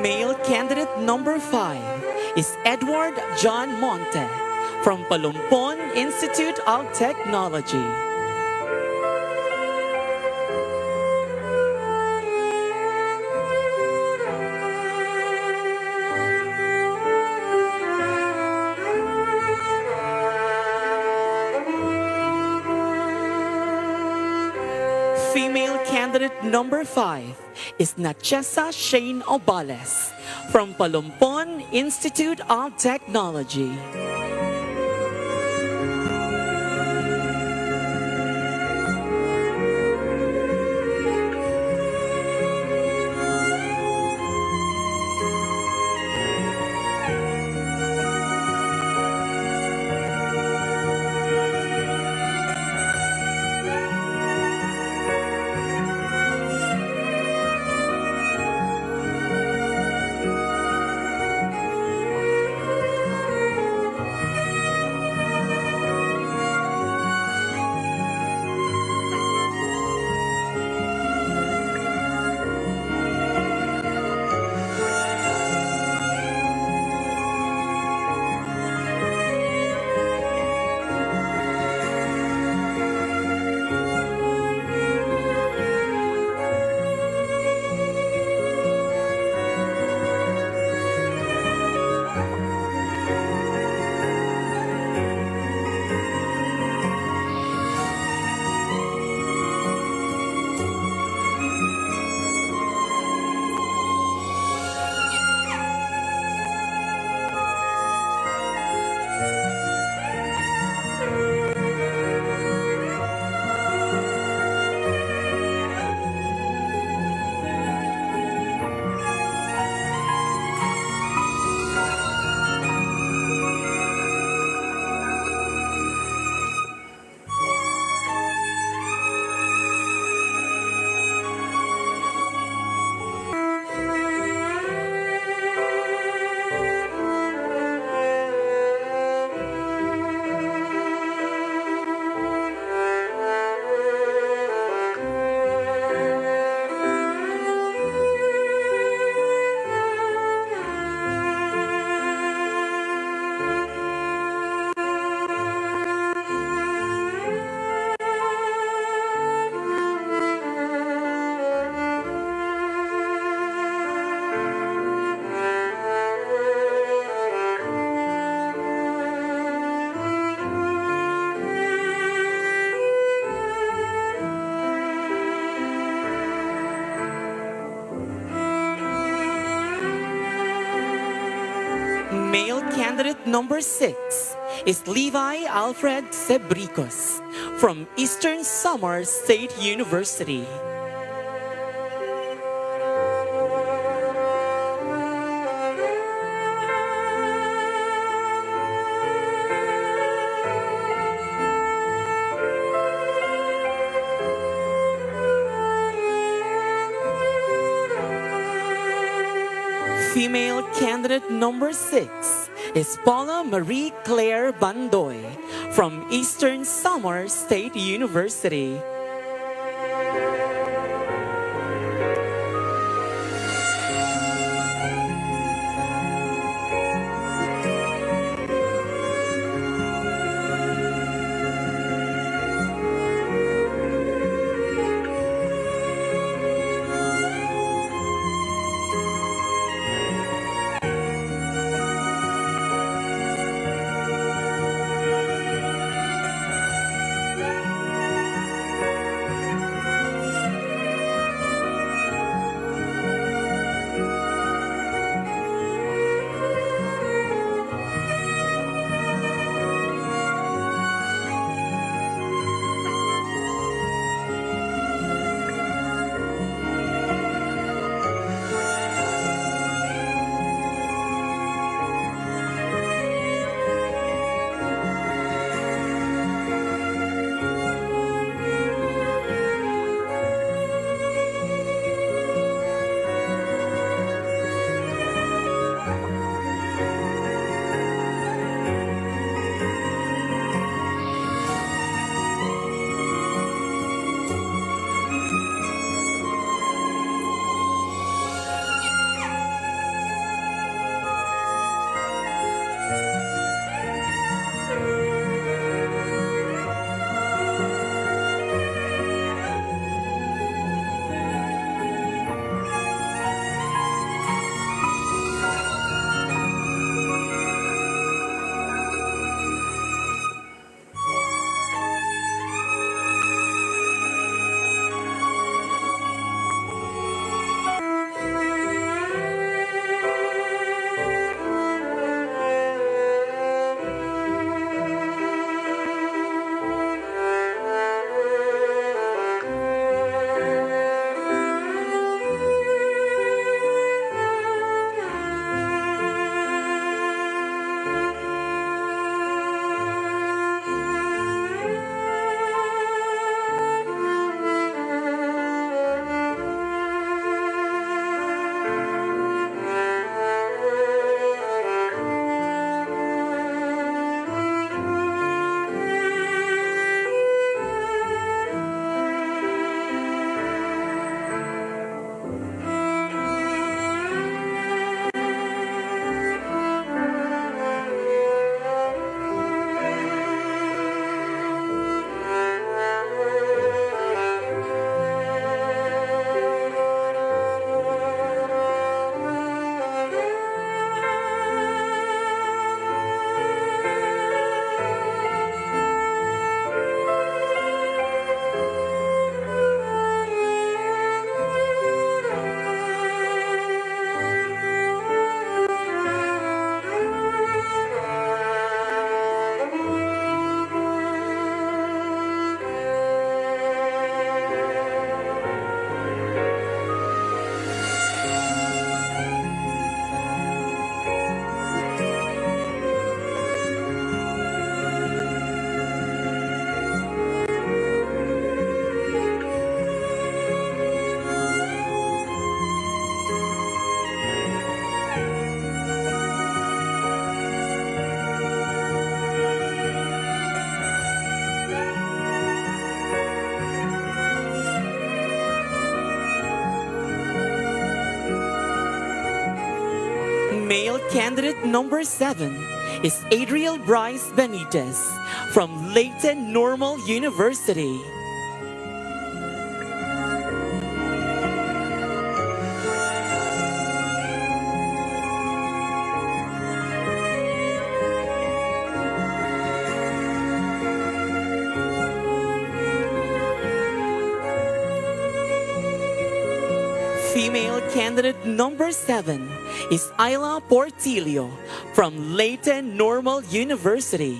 Male candidate number 5 is Edward John Monte from Palumpon Institute of Technology. Female candidate number 5 is Nachessa Shane Obales from Palumpon Institute of Technology. Male candidate number 6 is Levi Alfred Sebricos from Eastern Samar State University. Female candidate number 6 is Paula Marie Claire Bandoy from Eastern Samar State University. Male candidate number 7 is Adriel Bryce Benitez from Layton Normal University. Female candidate candidate number 7 is Ayla Portillo from Leyte Normal University.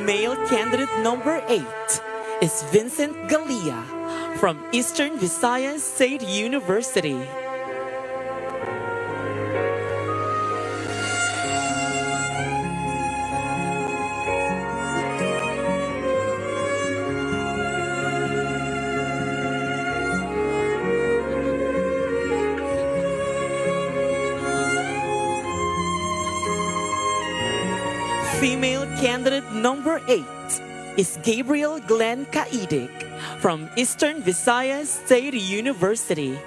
Male candidate number 8 is Vincent Galia from Eastern Visayas State University. Female candidate number 8 is Gabriel Glenn Kaidik from Eastern Visayas State University.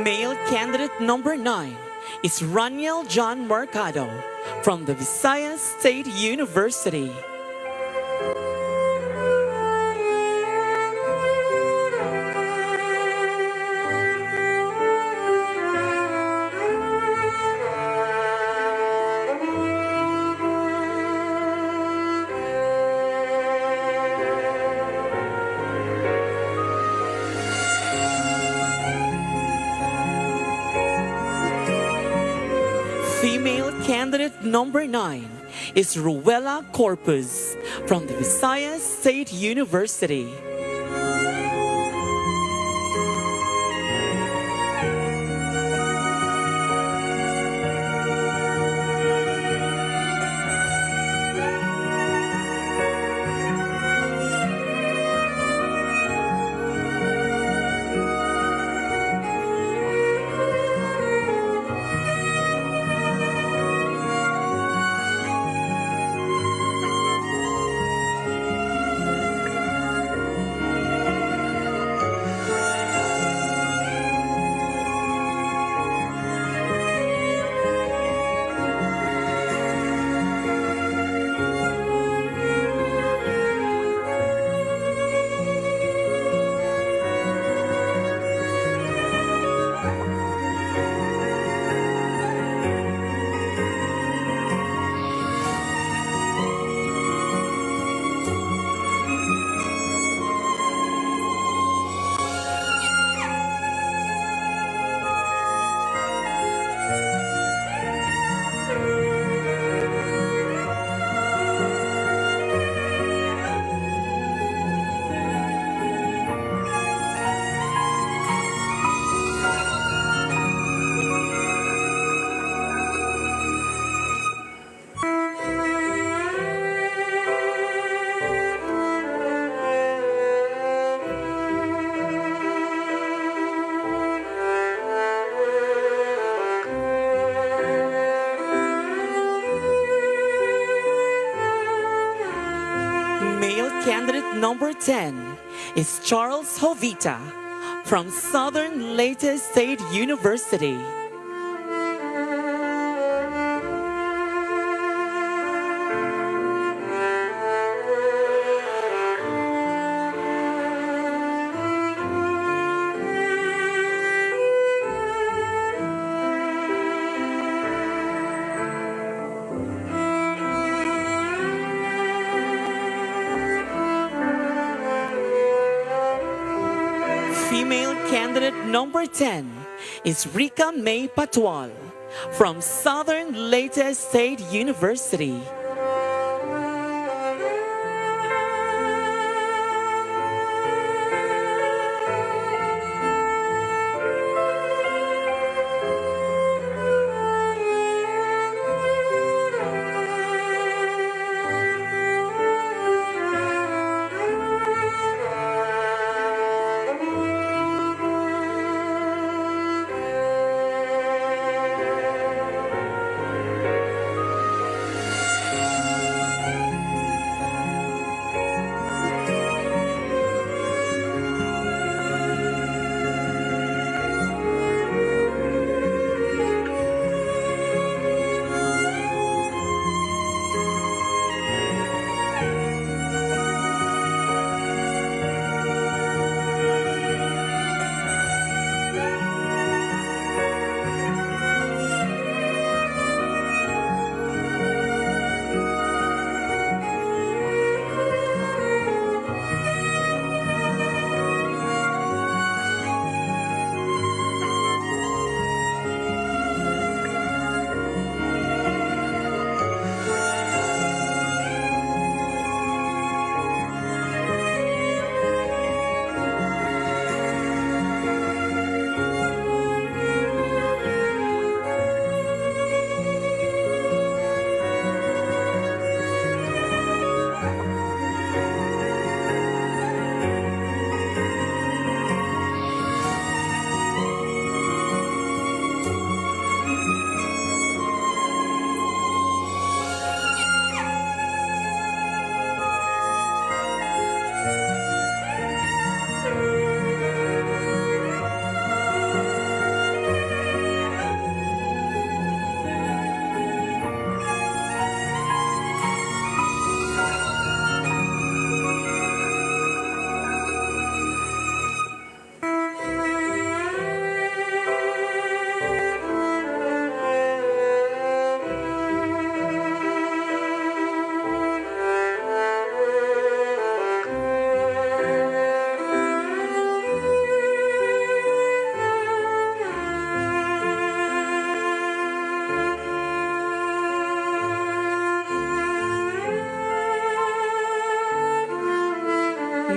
Male candidate number 9 is Raniel John Mercado from the Visayas State University. Female candidate number 9 is Ruela Corpus from the Visayas State University. Male candidate number 10 is Charles Jovita from Southern Leyte State University. Female candidate number 10 is Rica May Patual from Southern Leyte State University.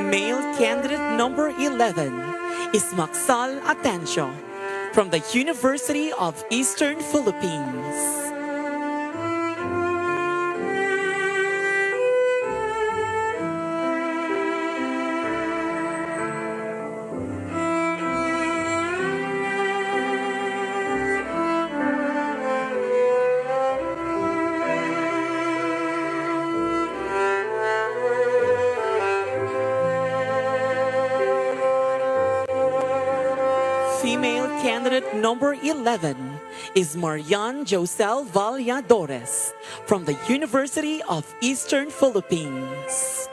Male candidate number 11 is Maxal Atencio from the University of Eastern Philippines. Female candidate number 11 is Marian Josel Valladores from the University of Eastern Philippines.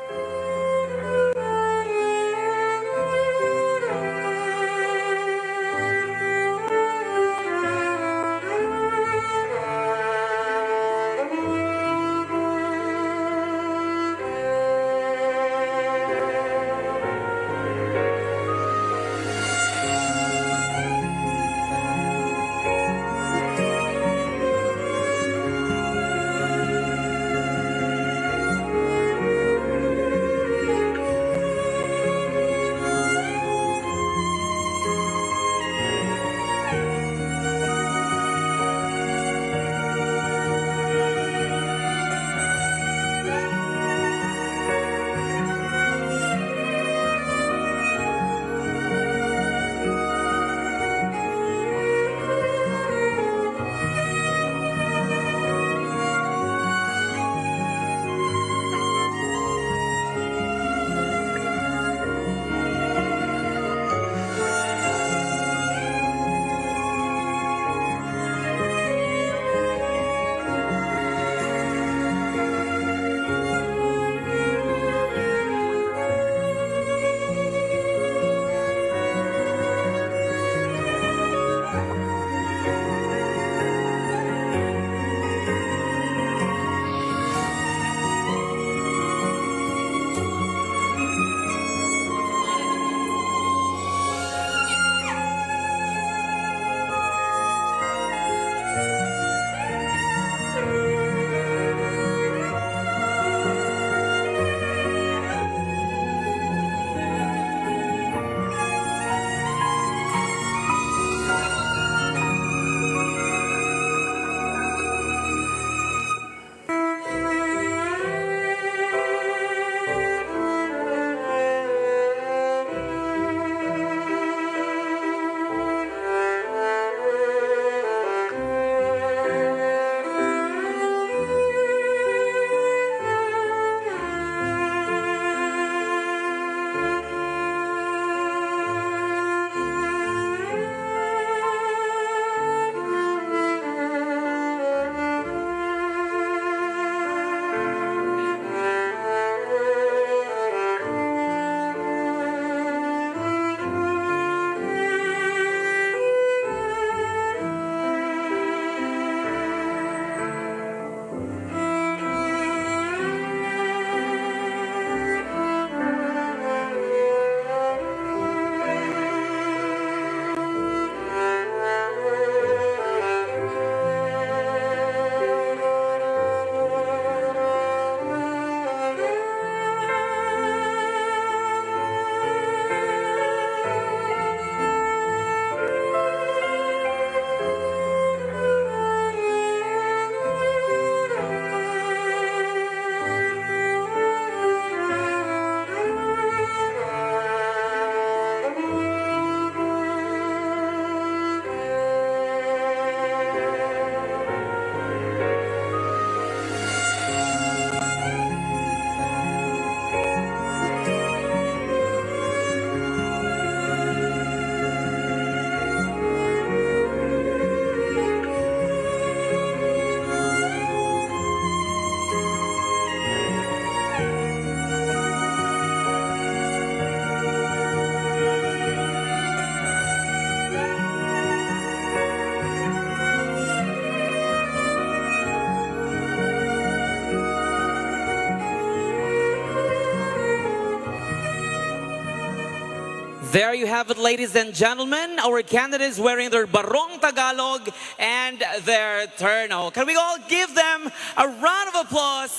There you have it, ladies and gentlemen. Our candidates wearing their Barong Tagalog and their terno. Can we all give them a round of applause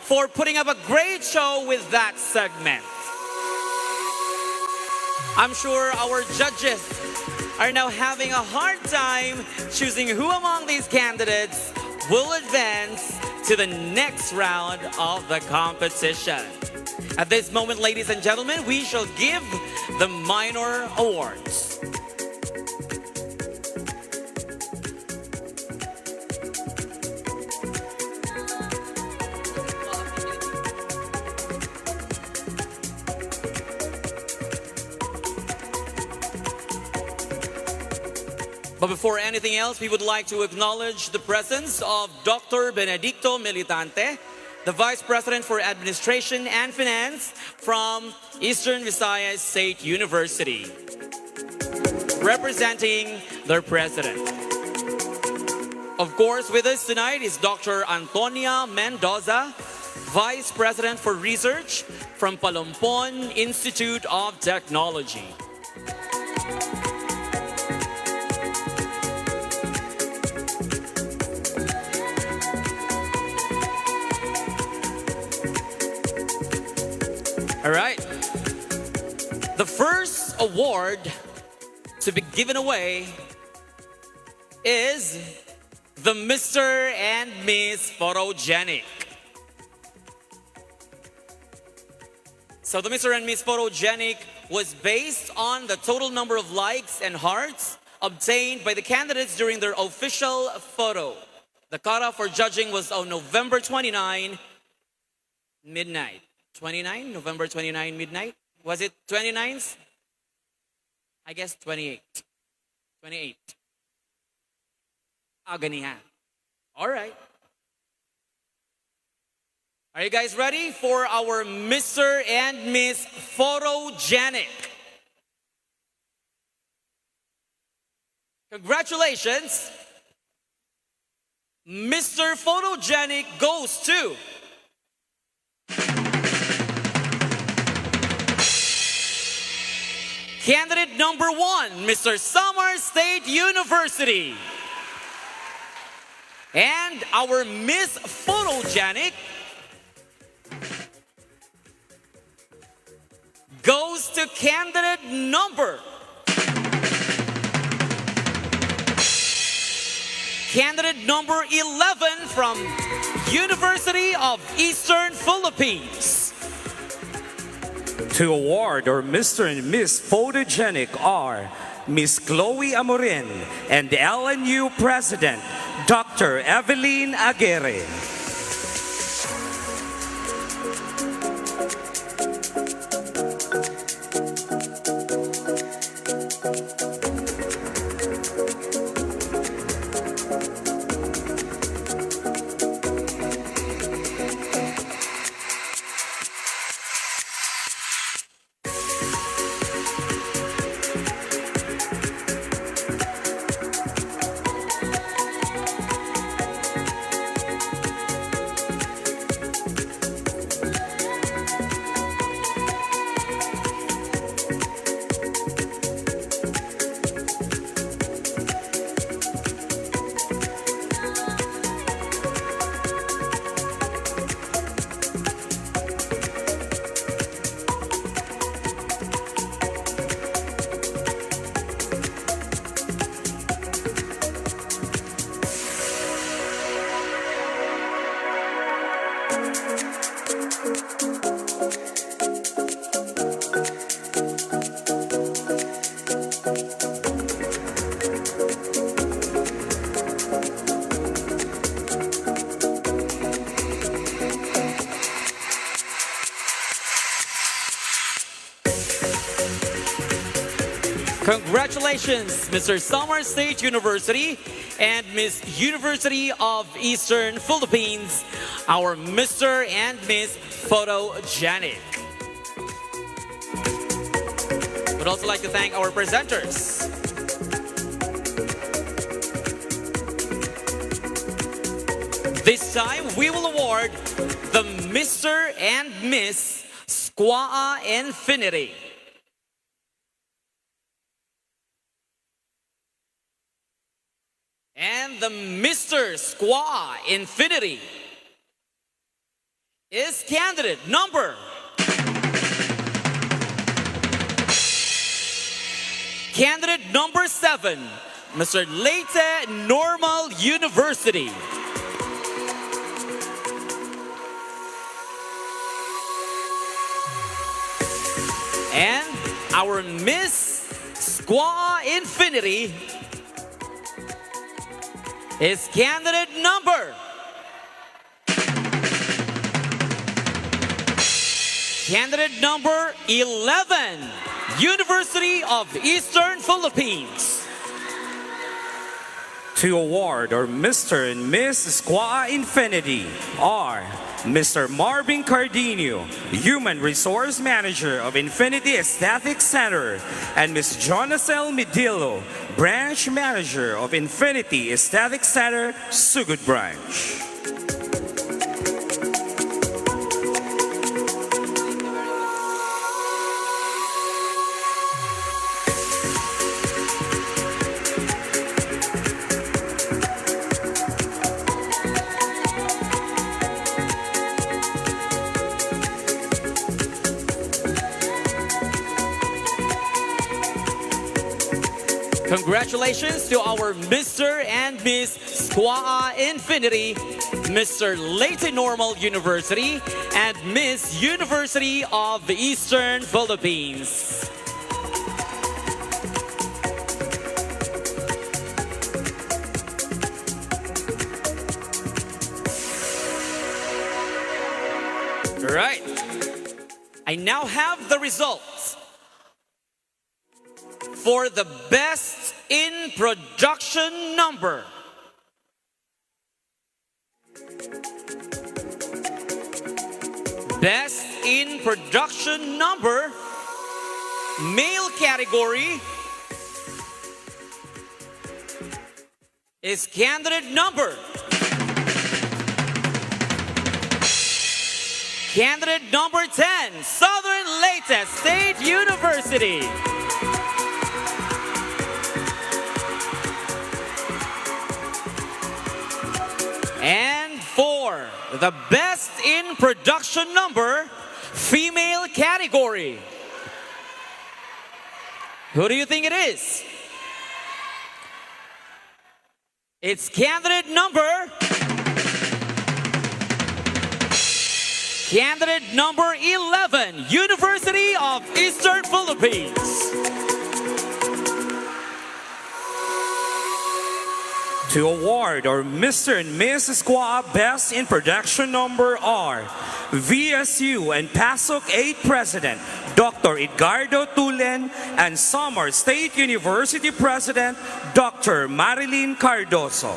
for putting up a great show with that segment? I'm sure our judges are now having a hard time choosing who among these candidates will advance to the next round of the competition. At this moment, ladies and gentlemen, we shall give the minor awards. But before anything else, we would like to acknowledge the presence of Dr. Benedicto Militante, the Vice President for Administration and Finance from Eastern Visayas State University, representing their president. Of course, with us tonight is Dr. Antonia Mendoza, Vice President for Research from Palompon Institute of Technology. All right. The first award to be given away is the Mr. and Miss Photogenic. So the Mr. and Miss Photogenic was based on the total number of likes and hearts obtained by the candidates during their official photo. The cutoff for judging was on November 29, midnight. 29? November 29, midnight? Was it 29th? I guess 28. 28. Ganihan. All right. Are you guys ready for our Mr. and Miss Photogenic? Congratulations. Mr. Photogenic goes to candidate number 1, Mr. Summer State University. And our Miss Photogenic goes to candidate number 11 from University of Eastern Philippines. To award our Mr. and Miss Photogenic are Miss Chloe Amorin and LNU President Dr. Evelyn Aguirre. Congratulations, Mr. Summer State University and Miss University of Eastern Philippines, our Mr. and Miss Photogenic. We'd also like to thank our presenters. This time, we will award the Mr. and Miss SCUAA Infinity. And the Mr. SCUAA Infinity is candidate number candidate number 7, Mr. Leyte Normal University. And our Miss SCUAA Infinity is candidate number 11, University of Eastern Philippines. To award our Mr. and Miss SCUAA Infinity are Mr. Marvin Cardino, Human Resource Manager of Infinity Aesthetic Center, and Ms. Jonacel Medillo, Branch Manager of Infinity Aesthetic Center, Sugod Branch. Congratulations to our Mr. and Miss SCUAA Infinity, Mr. Leyte Normal University, and Miss University of the Eastern Philippines. Right. I now have the results for the best in production number. Best in production number, male category, is candidate number 10, Southern Leyte State University. And for the best in production number, female category, who do you think it is? It's candidate number 11, University of Eastern Philippines. To award our Mr. and Miss SCUAA Best in Production Number are VSU and PASOK 8 President Dr. Edgardo Tulen and Samar State University President Dr. Marilyn Cardoso.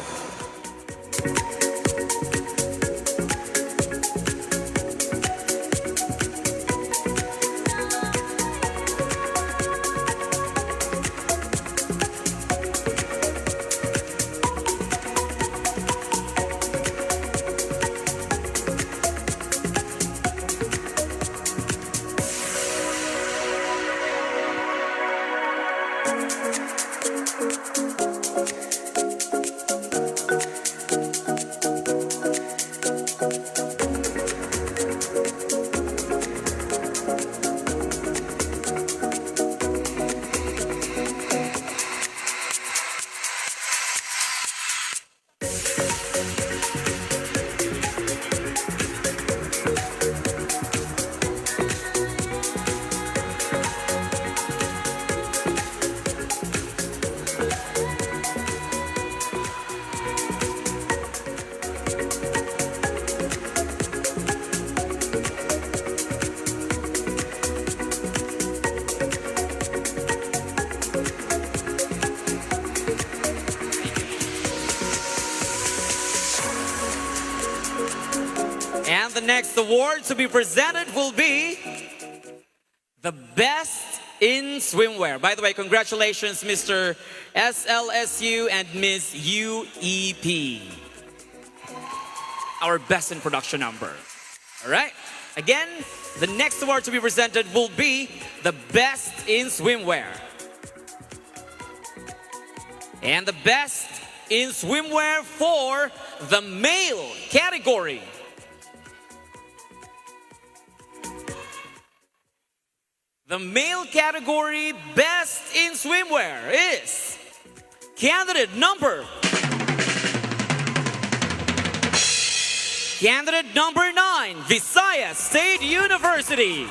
And the next award to be presented will be the Best in Swimwear. By the way, congratulations, Mr. SLSU and Miss UEP. Our Best in Production number. All right. Again, the next award to be presented will be the Best in Swimwear. And the Best in Swimwear for the male category. The The male category Best in Swimwear is candidate number 9, Visayas State University.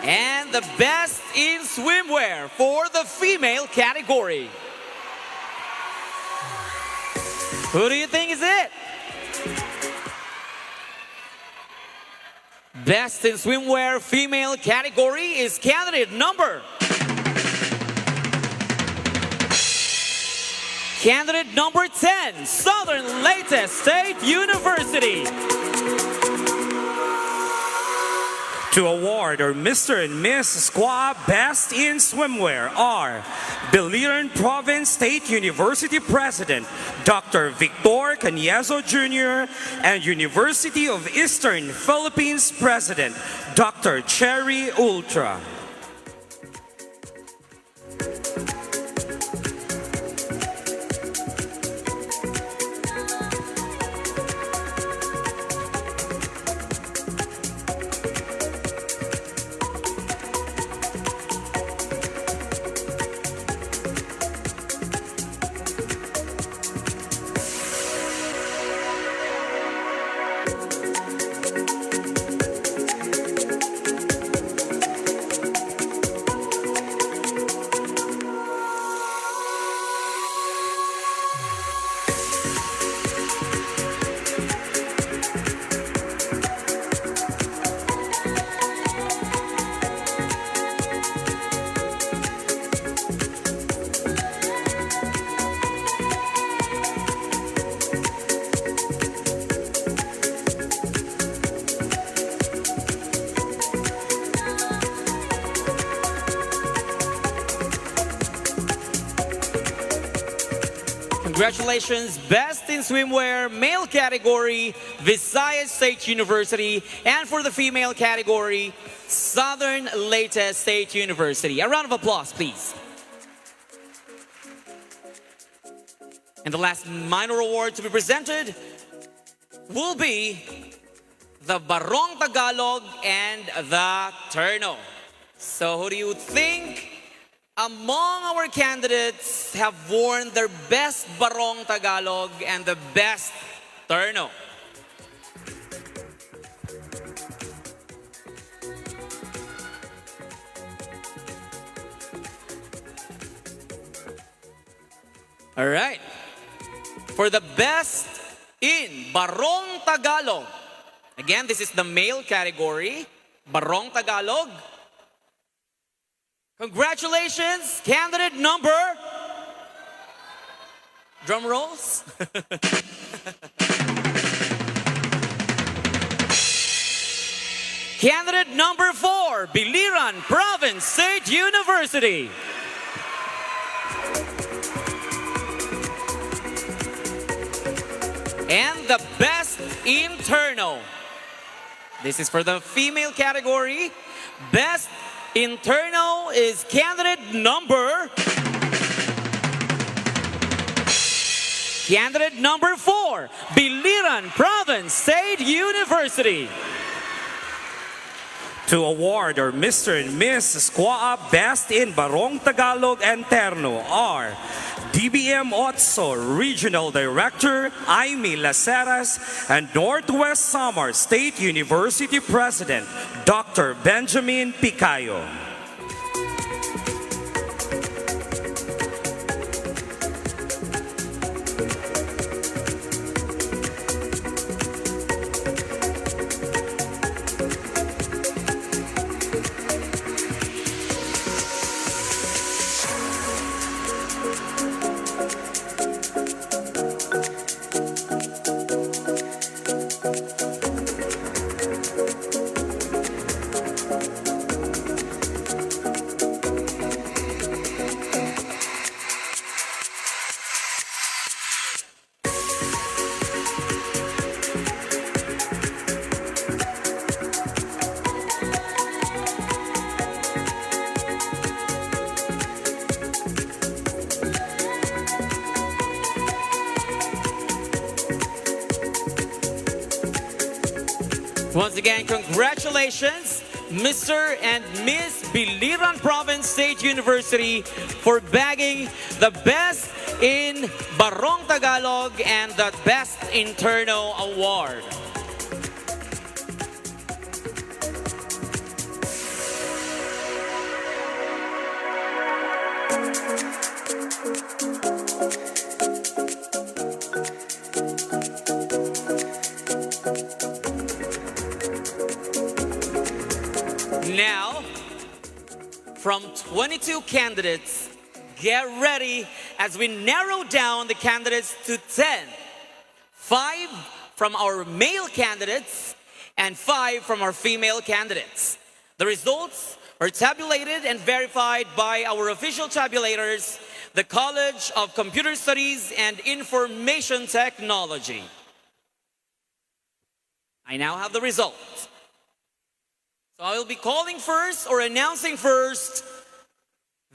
And the Best in Swimwear for the female category. Who do you think is it? Best in Swimwear female category is candidate number Candidate number 10, Southern Leyte State University. To award our Mr. and Miss SCUAA Best in Swimwear are Biliran Province State University President Dr. Victor Caniezo Jr. and University of Eastern Philippines President Dr. Cherry Ultra. Congratulations, Best in Swimwear, male category, Visayas State University, and for the female category, Southern Leyte State University. A round of applause, please. And the last minor award to be presented will be the Barong Tagalog and the Terno. So who do you think among our candidates have worn their best Barong Tagalog and the best Terno? All right. For the best in Barong Tagalog, again, this is the male category, Barong Tagalog. Congratulations, candidate number, drum rolls. Candidate number 4, Biliran Province State University. And the best interno. This is for the female category. Best interno is candidate number 4, Biliran Province State University. To award our Mr. and Miss SCUAA Best in Barong Tagalog and Terno are DBM Otso Regional Director Aimee Laceras and Northwest Samar State University President Dr. Benjamin Picayo. Once again, congratulations, Mr. and Miss Biliran Province State University for bagging the Best in Barong Tagalog and the Best Interno Award. Now, from 22 candidates, get ready as we narrow down the candidates to 10. 5 from our male candidates and 5 from our female candidates. The results are tabulated and verified by our official tabulators, the College of Computer Studies and Information Technology. I now have the results. So I will be calling first or announcing first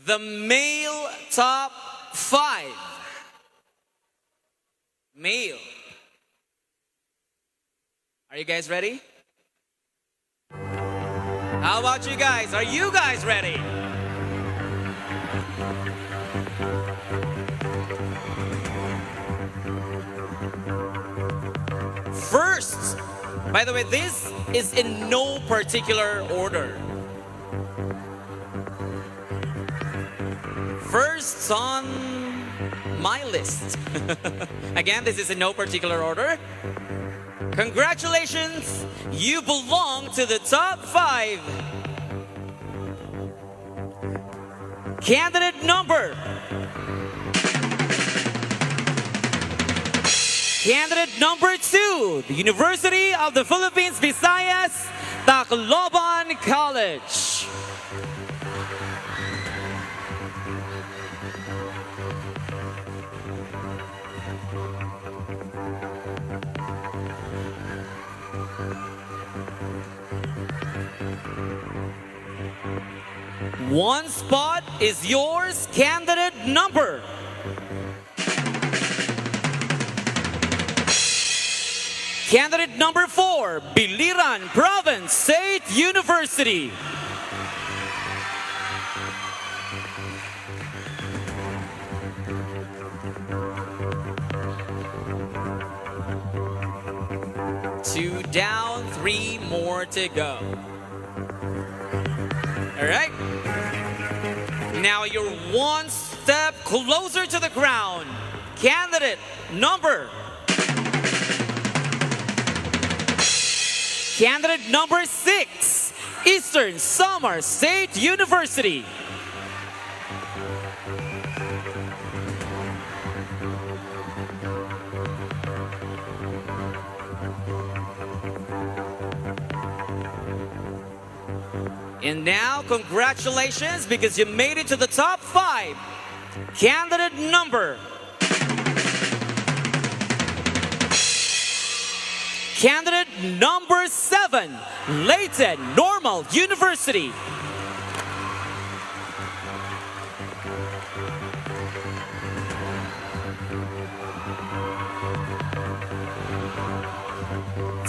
the male top 5. Male. Are you guys ready? How about you guys? Are you guys ready? First, by the way, this is in no particular order. First on my list. Again, this is in no particular order. Congratulations, you belong to the top 5. Candidate number. Candidate number 2, the University of the Philippines, Visayas, Tacloban College. One spot is yours, candidate number. Candidate number 4, Biliran Province State University. Two down, 3 more to go. All right. Now you're one step closer to the crown. Candidate number. Candidate number 6, Eastern Samar State University. And now, congratulations, because you made it to the top 5. Candidate number. Candidate number 7, Leyte Normal University.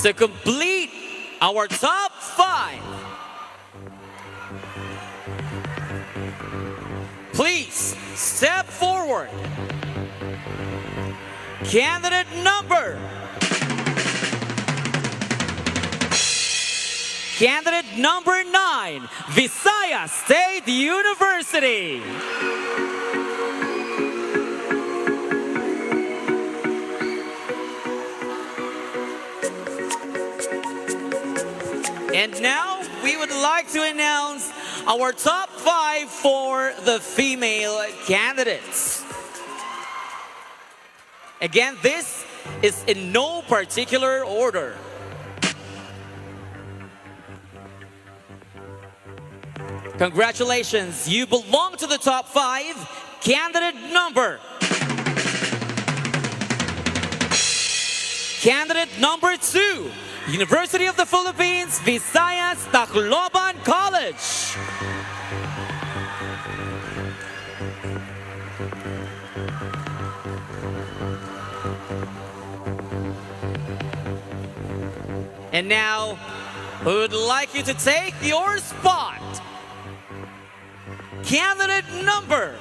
To complete our top 5, please step forward. Candidate number. Candidate number 9, Visayas State University. And now we would like to announce our top 5 for the female candidates. Again, this is in no particular order. Congratulations, you belong to the top 5. Candidate number. Candidate number 2, University of the Philippines, Visayas, Tacloban College. And now, who would like you to take your spot. Candidate number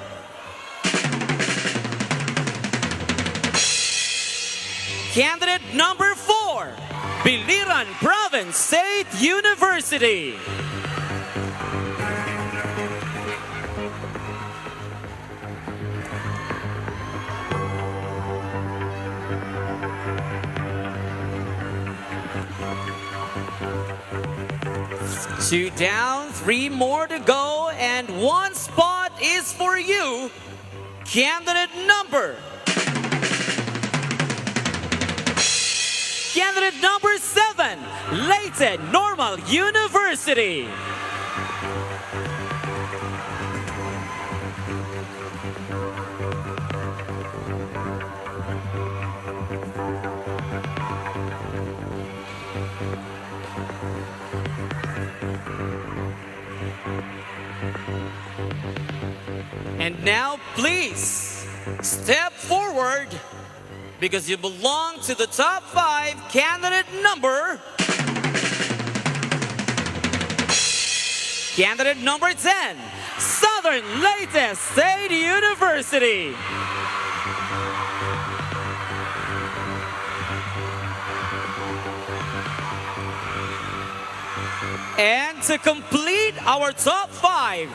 Candidate number 4, Biliran Province State University. Two down, 3 more to go, and 1 spot is for you. Candidate number 7, Leyte Normal University. And now, please step forward because you belong to the top 5. Candidate number 10, Southern Leyte State University. And to complete our top 5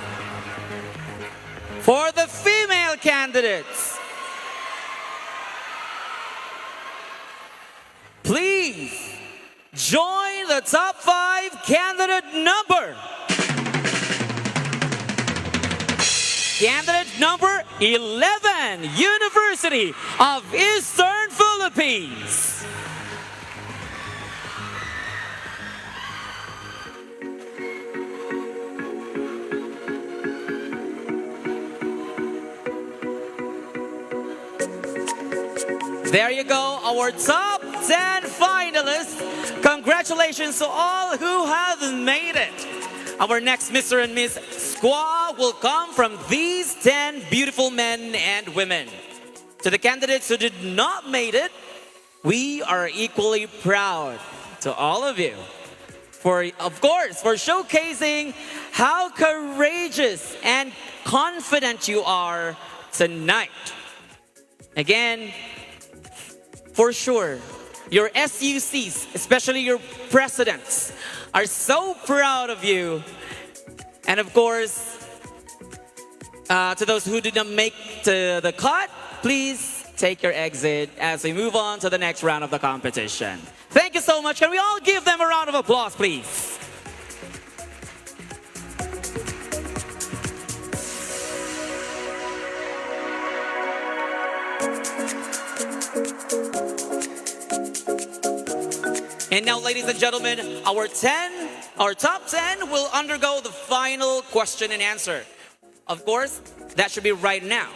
for the female candidates, please join the top 5. Candidate number 11, University of Eastern Philippines. There you go, our top 10 finalists. Congratulations to all who have made it. Our next Mr. and Miss SCUAA will come from these 10 beautiful men and women. To the candidates who did not make it, we are equally proud to all of you for showcasing how courageous and confident you are tonight. Again, for sure, your SUCs, especially your presidents, are so proud of you. And of course, to those who did not make the cut, please take your exit as we move on to the next round of the competition. Thank you so much. Can we all give them a round of applause, please? And now, ladies and gentlemen, our top 10 will undergo the final question and answer. Of course, that should be right now.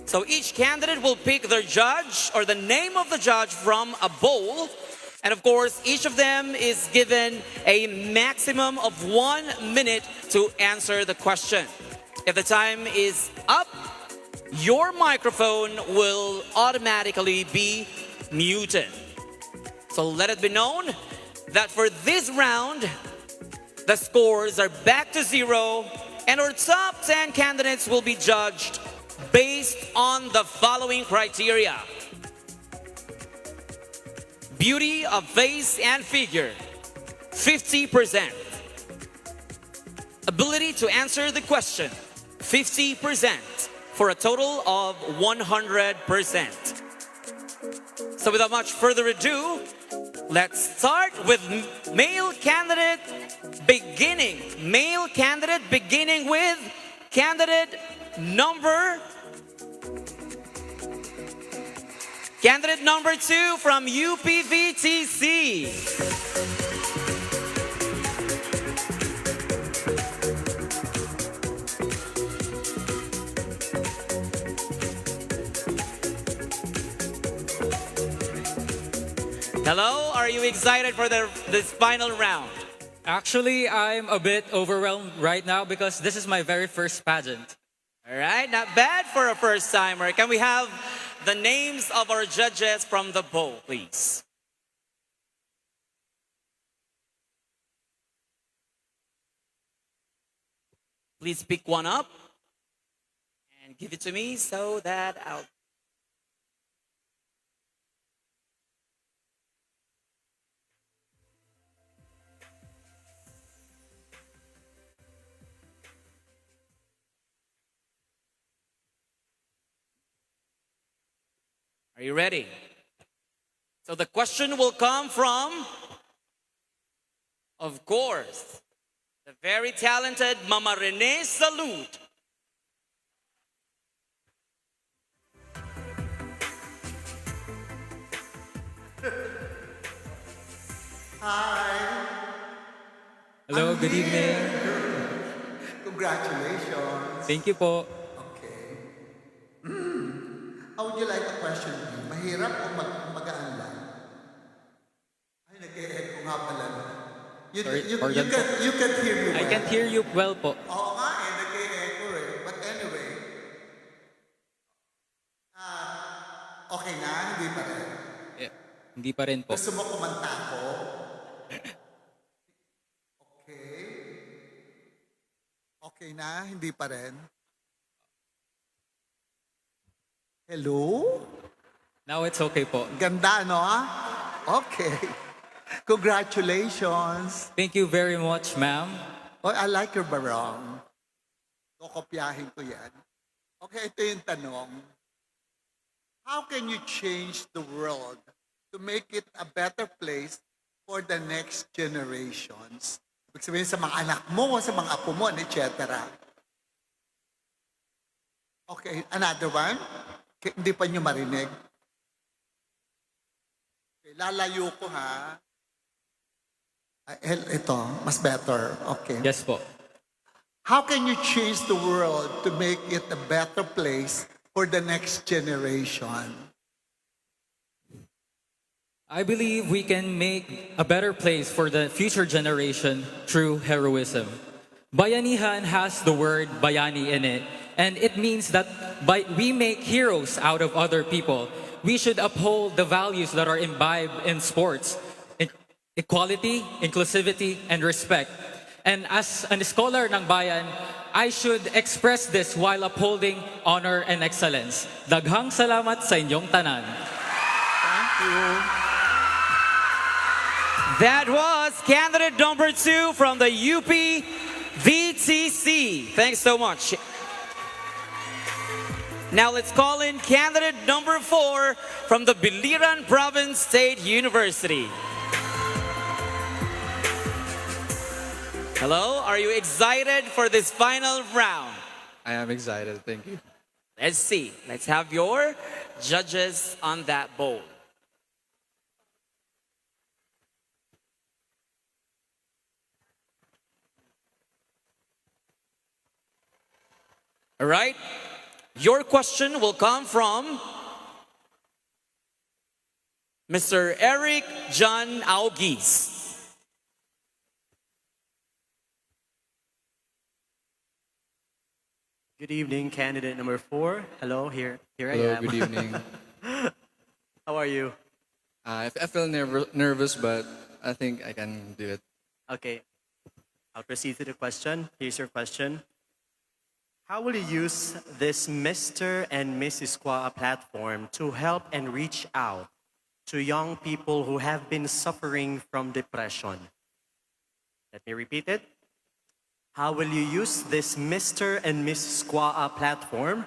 So each candidate will pick their judge or the name of the judge from a bowl. And of course, each of them is given a maximum of 1 minute to answer the question. If the time is up, your microphone will automatically be muted. So let it be known that for this round, the scores are back to 0, and our top 10 candidates will be judged based on the following criteria: beauty of face and figure, 50%. Ability to answer the question, 50%, for a total of 100%. So without much further ado, let's start with male candidate beginning. Male candidate beginning with candidate number 2 from UPVTC. Hello, are you excited for this final round? Actually, I'm a bit overwhelmed right now because this is my very first pageant. All right, not bad for a first timer. Can we have the names of our judges from the bowl, please? Please pick one up and give it to me so that I'll. Are you ready? So the question will come from, of course, the very talented Mama Rene Salud. Hello, good evening. Congratulations. Thank you po. Okay. How would you like the question to be? Mahirap o magaan lang? Ay, nag-e-echo nga pala. No? Pardon po. You can hear me well. I can hear you well po. Oo nga eh, nag-e-echo eh. But anyway, okay na, hindi pa rin. Eh, hindi pa rin po. Gusto mo kumanta ako? Okay. Okay na, hindi pa rin. Hello? Now it's okay po. Ganda, no? Okay. Congratulations. Thank you very much, ma'am. Oh, I like your barong. Kokopyahin ko yan. Okay, ito yung tanong. How can you change the world to make it a better place for the next generations? Ibig sabihin sa mga anak mo, sa mga apo mo, etc. Okay, another one? Hindi pa nyo marinig. Okay, lalayo ko ha. Ito, mas better. Okay. Yes po. How can you change the world to make it a better place for the next generation? I believe we can make a better place for the future generation through heroism. Bayanihan has the word bayani in it, and it means that we make heroes out of other people. We should uphold the values that are imbibed in sports: equality, inclusivity, and respect. And as a scholar ng bayan, I should express this while upholding honor and excellence. Daghang salamat sa inyong tanan. Thank you. That was candidate number 2 from the UP VTC. Thanks so much. Now let's call in candidate number 4 from the Biliran Province State University. Hello, are you excited for this final round? I am excited, thank you. Let's see. Let's have your judges on that bowl. All right. Your question will come from Mr. Eric John Augis. Good evening, candidate number 4. Hello, here I Hello, am. good evening. How are you? I feel nervous, but I think I can do it. Okay, I'll proceed to the question. Here's your question. How will you use this Mr. and Mrs. SCUAA platform to help and reach out to young people who have been suffering from depression? Let me repeat it. How will you use this Mr. and Mrs. SCUAA platform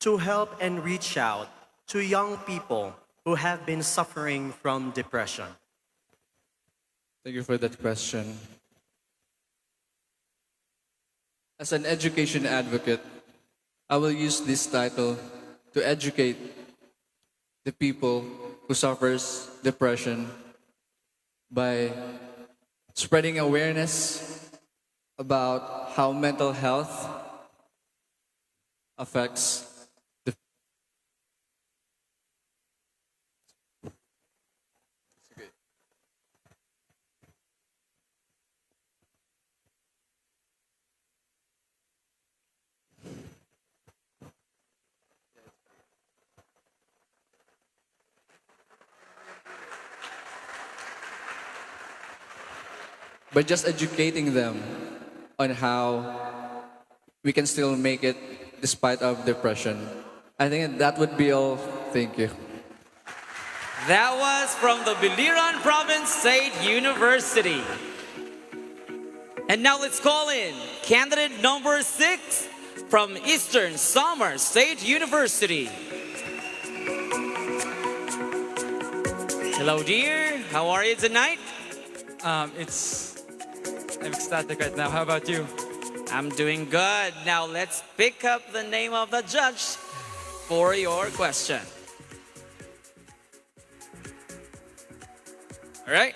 to help and reach out to young people who have been suffering from depression? Thank you for that question. As an education advocate, I will use this title to educate the people who suffers depression by spreading awareness about how mental health affects the by just educating them on how we can still make it despite of depression. I think that would be all. Thank you. That was from the Biliran Province State University. And now let's call in candidate number 6 from Eastern Samar State University. Hello, dear. How are you tonight? I'm ecstatic right now. How about you? I'm doing good. Now let's pick up the name of the judge for your question. All right.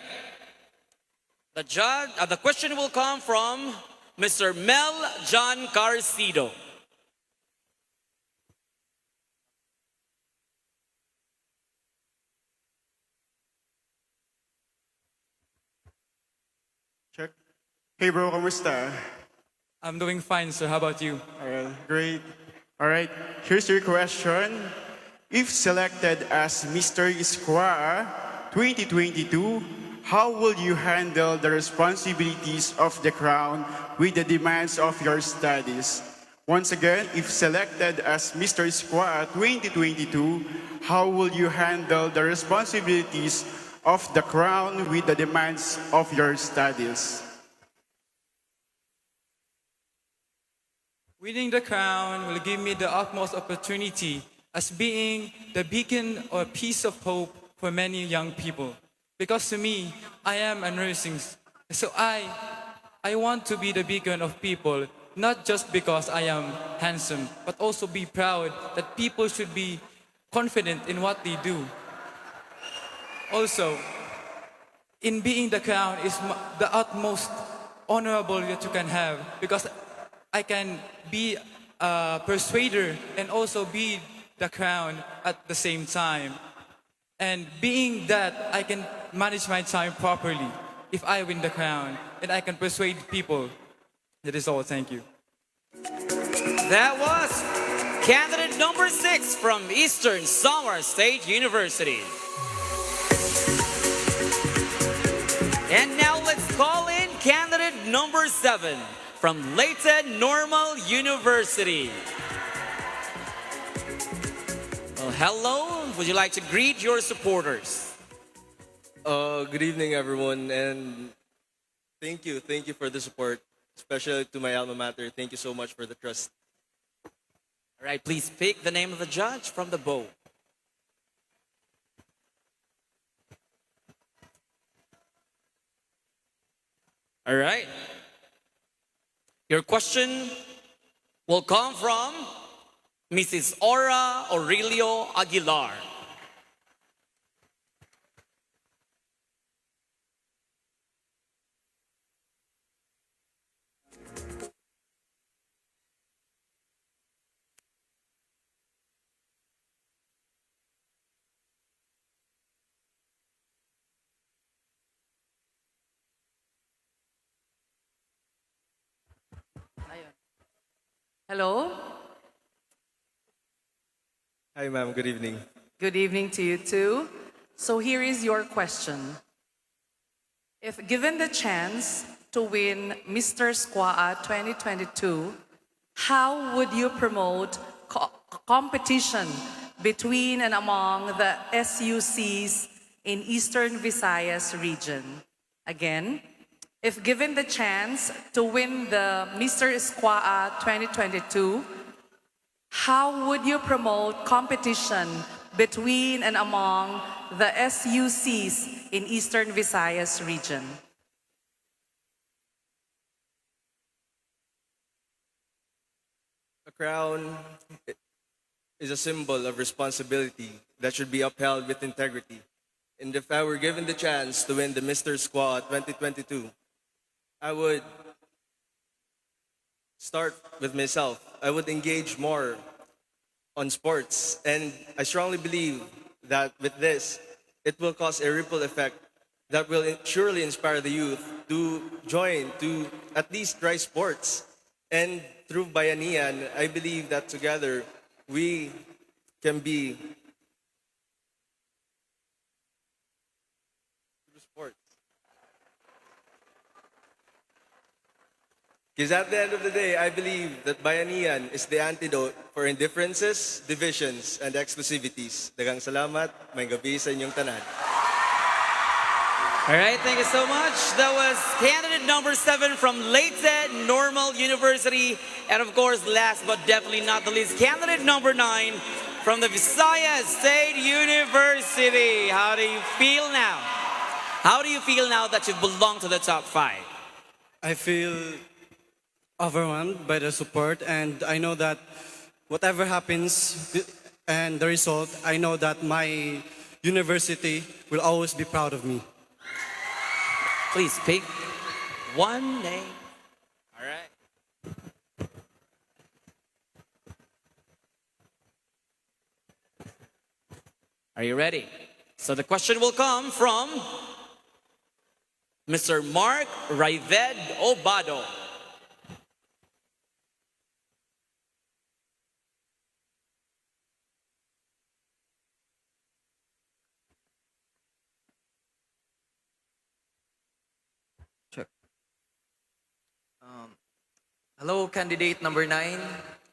The question will come from Mr. Mel John Carcido. Check. Hey bro, kamusta? I'm doing fine, sir. How about you? Alright, great. Alright, here's your question. If selected as Mr. SCUAA 2022, how will you handle the responsibilities of the crown with the demands of your studies? Once again, if selected as Mr. SCUAA 2022, how will you handle the responsibilities of the crown with the demands of your studies? Winning the crown will give me the utmost opportunity as being the beacon or piece of hope for many young people. Because to me, I am a nursing, so I want to be the beacon of people, not just because I am handsome, but also be proud that people should be confident in what they do. Also, in being the crown is the utmost honorable that you can have, because I can be a persuader and also be the crown at the same time. And being that, I can manage my time properly if I win the crown, and I can persuade people. That is all. Thank you. That was candidate number 6 from Eastern Samar State University. And now let's call in candidate number 7 from Leyte Normal University. Well, hello. Would you like to greet your supporters? Good evening, everyone, and thank you for the support, especially to my alma mater. Thank you so much for the trust. All right, please pick the name of the judge from the bow. All right. Your question will come from Mrs. Aura Aurelio Aguilar. Hello. Hi, ma'am. Good evening. Good evening to you too. So here is your question. If given the chance to win Mr. SCUAA 2022, how would you promote competition between and among the SUCs in Eastern Visayas region? Again, if given the chance to win the Mr. SCUAA 2022, how would you promote competition between and among the SUCs in Eastern Visayas region? A crown is a symbol of responsibility that should be upheld with integrity. And if I were given the chance to win the Mr. SCUAA 2022, I would start with myself. I would engage more on sports. And I strongly believe that with this, it will cause a ripple effect that will surely inspire the youth to join, to at least try sports. And through Bayanihan, I believe that together we can be Because at the end of the day, I believe that bayanihan is the antidote for indifferences, divisions, and exclusivities. Daghang salamat. May gabi sa inyong tanan. All right, thank you so much. That was candidate number 7 from Leyte Normal University. And of course, last but definitely not the least, candidate number 9 from the Visayas State University. How do you feel now? How do you feel now that you belong to the top 5? I feel overwhelmed by the support, and I know that whatever happens and the result, I know that my university will always be proud of me. Please pick one name. All right. Are you ready? So the question will come from Mr. Mark Raived Obado. Hello, candidate number 9.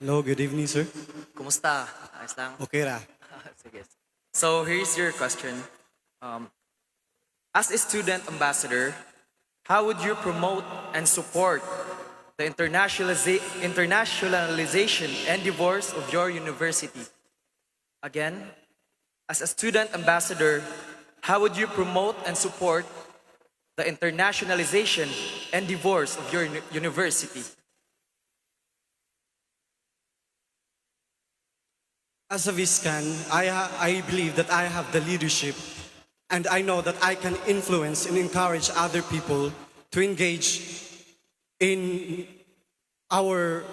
Hello, good evening, sir. Kumusta? Ayos lang? Okay ra. Sige. So here's your question. As a student ambassador, how would you promote and support the internationalization and divorce of your university? Again, as a student ambassador, how would you promote and support the internationalization and divorce of your university? As a Viscan, I believe that I have the leadership, and I know that I can influence and encourage other people to engage in our.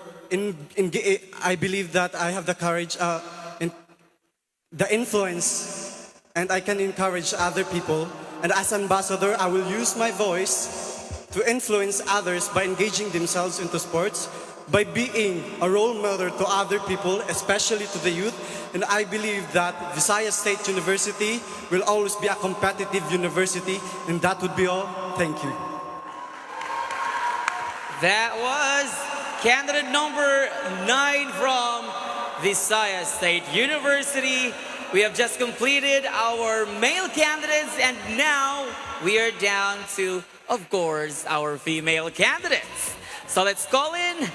I believe that I have the courage, the influence, and I can encourage other people. And as ambassador, I will use my voice to influence others by engaging themselves into sports, by being a role model to other people, especially to the youth. And I believe that Visayas State University will always be a competitive university, and that would be all. Thank you. That was candidate number 9 from Visayas State University. We have just completed our male candidates, and now we are down to, of course, our female candidates. So let's call in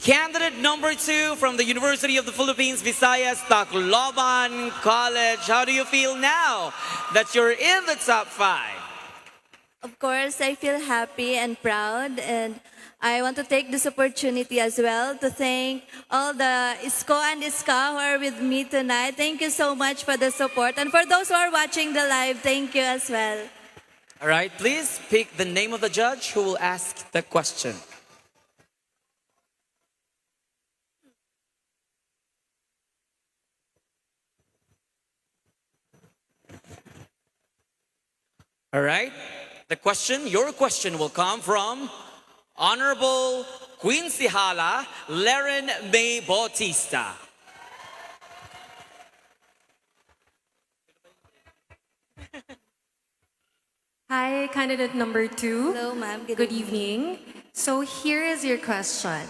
candidate number 2 from the University of the Philippines, Visayas, Tacloban College. How do you feel now that you're in the top 5? Of course, I feel happy and proud, and I want to take this opportunity as well to thank all the SCUAA and SCA who are with me tonight. Thank you so much for the support. And for those who are watching the live, thank you as well. All right, please pick the name of the judge who will ask the question. All right, your question will come from Honorable Queen Sihala Laren May Bautista. Hi, candidate number 2. Hello, ma'am. Good evening. So here is your question.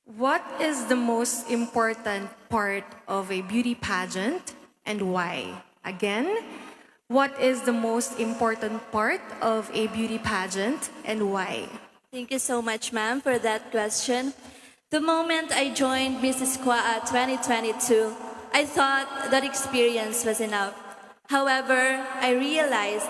What is the most important part of a beauty pageant and why? Again, what is the most important part of a beauty pageant and why? Thank you so much, ma'am, for that question. The moment I joined Mrs. SCUAA 2022, I thought that experience was enough. However, I realized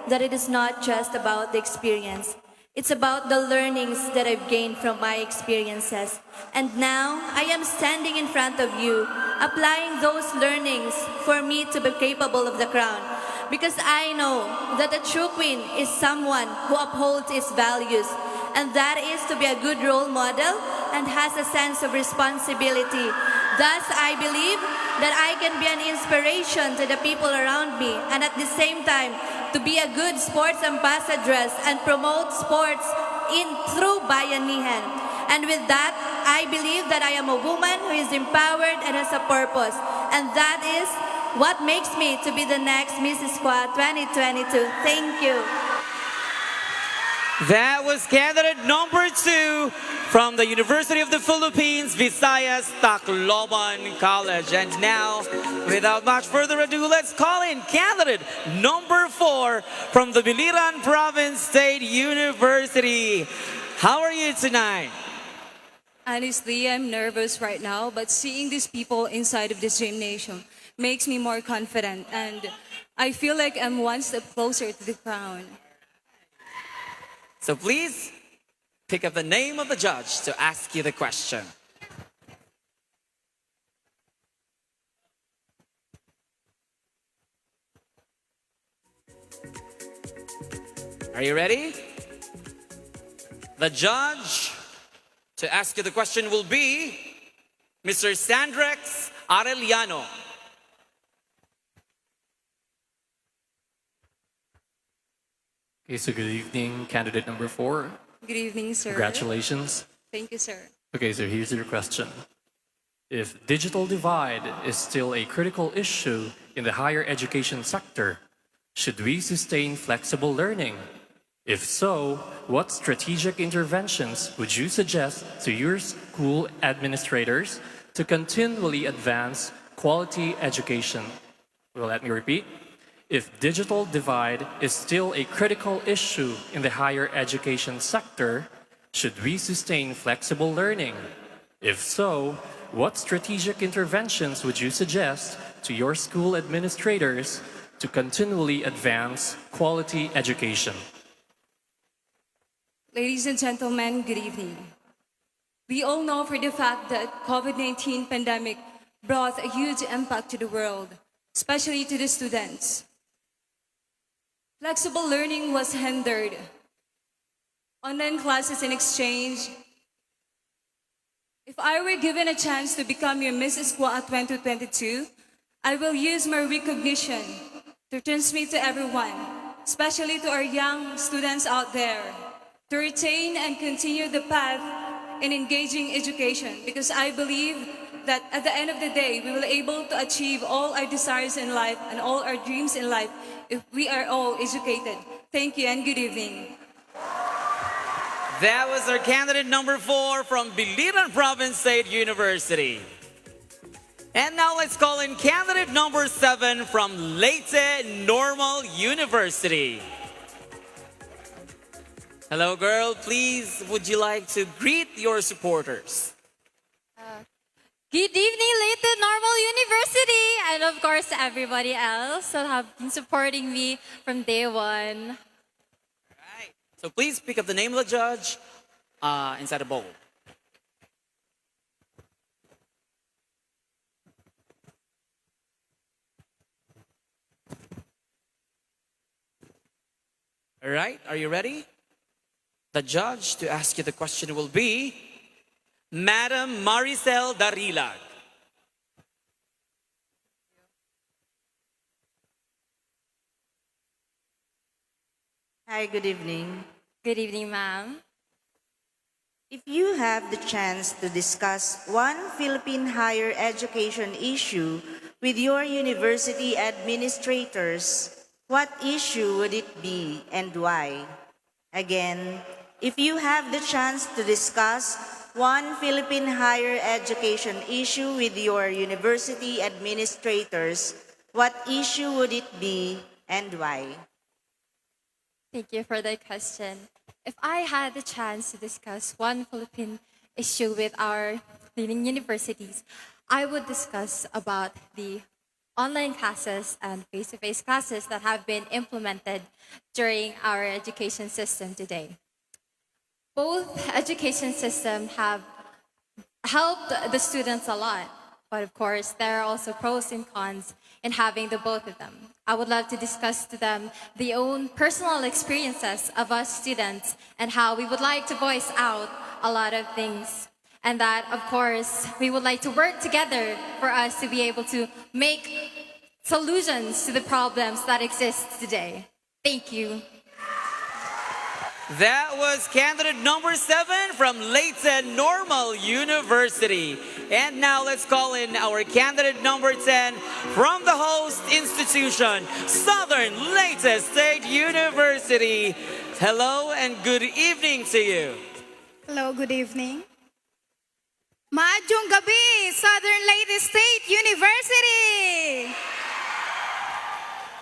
that it is not just about the experience. It's about the learnings that I've gained from my experiences. And now, I am standing in front of you, applying those learnings for me to be capable of the crown. Because I know that a true queen is someone who upholds its values, and that is to be a good role model and has a sense of responsibility. Thus, I believe that I can be an inspiration to the people around me, and at the same time, to be a good sports ambassadress and promote sports through bayanihan. And with that, I believe that I am a woman who is empowered and has a purpose. And that is what makes me to be the next Mrs. SCUAA 2022. Thank you. That was candidate number 2 from the University of the Philippines, Visayas Tacloban College. And now, without much further ado, let's call in candidate number 4 from the Biliran Province State University. How are you tonight? Honestly, I'm nervous right now, but seeing these people inside of this gymnasium makes me more confident, and I feel like I'm one step closer to the crown. So please pick up the name of the judge to ask you the question. Are you ready? The judge to ask you the question will be Mr. Sandrex Arellano. Okay, so good evening, candidate number 4. Good evening, sir. Congratulations. Thank you, sir. Okay, so here's your question. If digital divide is still a critical issue in the higher education sector, should we sustain flexible learning? If so, what strategic interventions would you suggest to your school administrators to continually advance quality education? Well, let me repeat. If digital divide is still a critical issue in the higher education sector, should we sustain flexible learning? If so, what strategic interventions would you suggest to your school administrators to continually advance quality education? Ladies and gentlemen, good evening. We all know for the fact that COVID-19 pandemic brought a huge impact to the world, especially to the students. Flexible learning was hindered. Online classes and exchange. If I were given a chance to become your Mrs. SCUAA 2022, I will use my recognition to transmit to everyone, especially to our young students out there, to retain and continue the path in engaging education, because I believe that at the end of the day, we will be able to achieve all our desires in life and all our dreams in life if we are all educated. Thank you and good evening. That was our candidate number 4 from Biliran Province State University. And now let's call in candidate number 7 from Leyte Normal University. Hello, girl. Please, would you like to greet your supporters? Good evening, Leyte Normal University, and of course, everybody else that have been supporting me from day one. So please pick up the name of the judge inside a bowl. All right, are you ready? The judge to ask you the question will be Madam Maricel Darilag. Hi, good evening. Good evening, ma'am. If you have the chance to discuss one Philippine higher education issue with your university administrators, what issue would it be and why? Again, if you have the chance to discuss one Philippine higher education issue with your university administrators, what issue would it be and why? Thank you for that question. If I had the chance to discuss one Philippine issue with our leading universities, I would discuss about the online classes and face-to-face classes that have been implemented during our education system today. Both education systems have helped the students a lot, but of course, there are also pros and cons in having the both of them. I would love to discuss to them the own personal experiences of us students and how we would like to voice out a lot of things. And that, of course, we would like to work together for us to be able to make solutions to the problems that exist today. Thank you. That was candidate number 7 from Leyte Normal University. And now let's call in our candidate number 10 from the host institution, Southern Leyte State University. Hello and good evening to you. Hello, good evening. Maadjong gabi, Southern Leyte State University.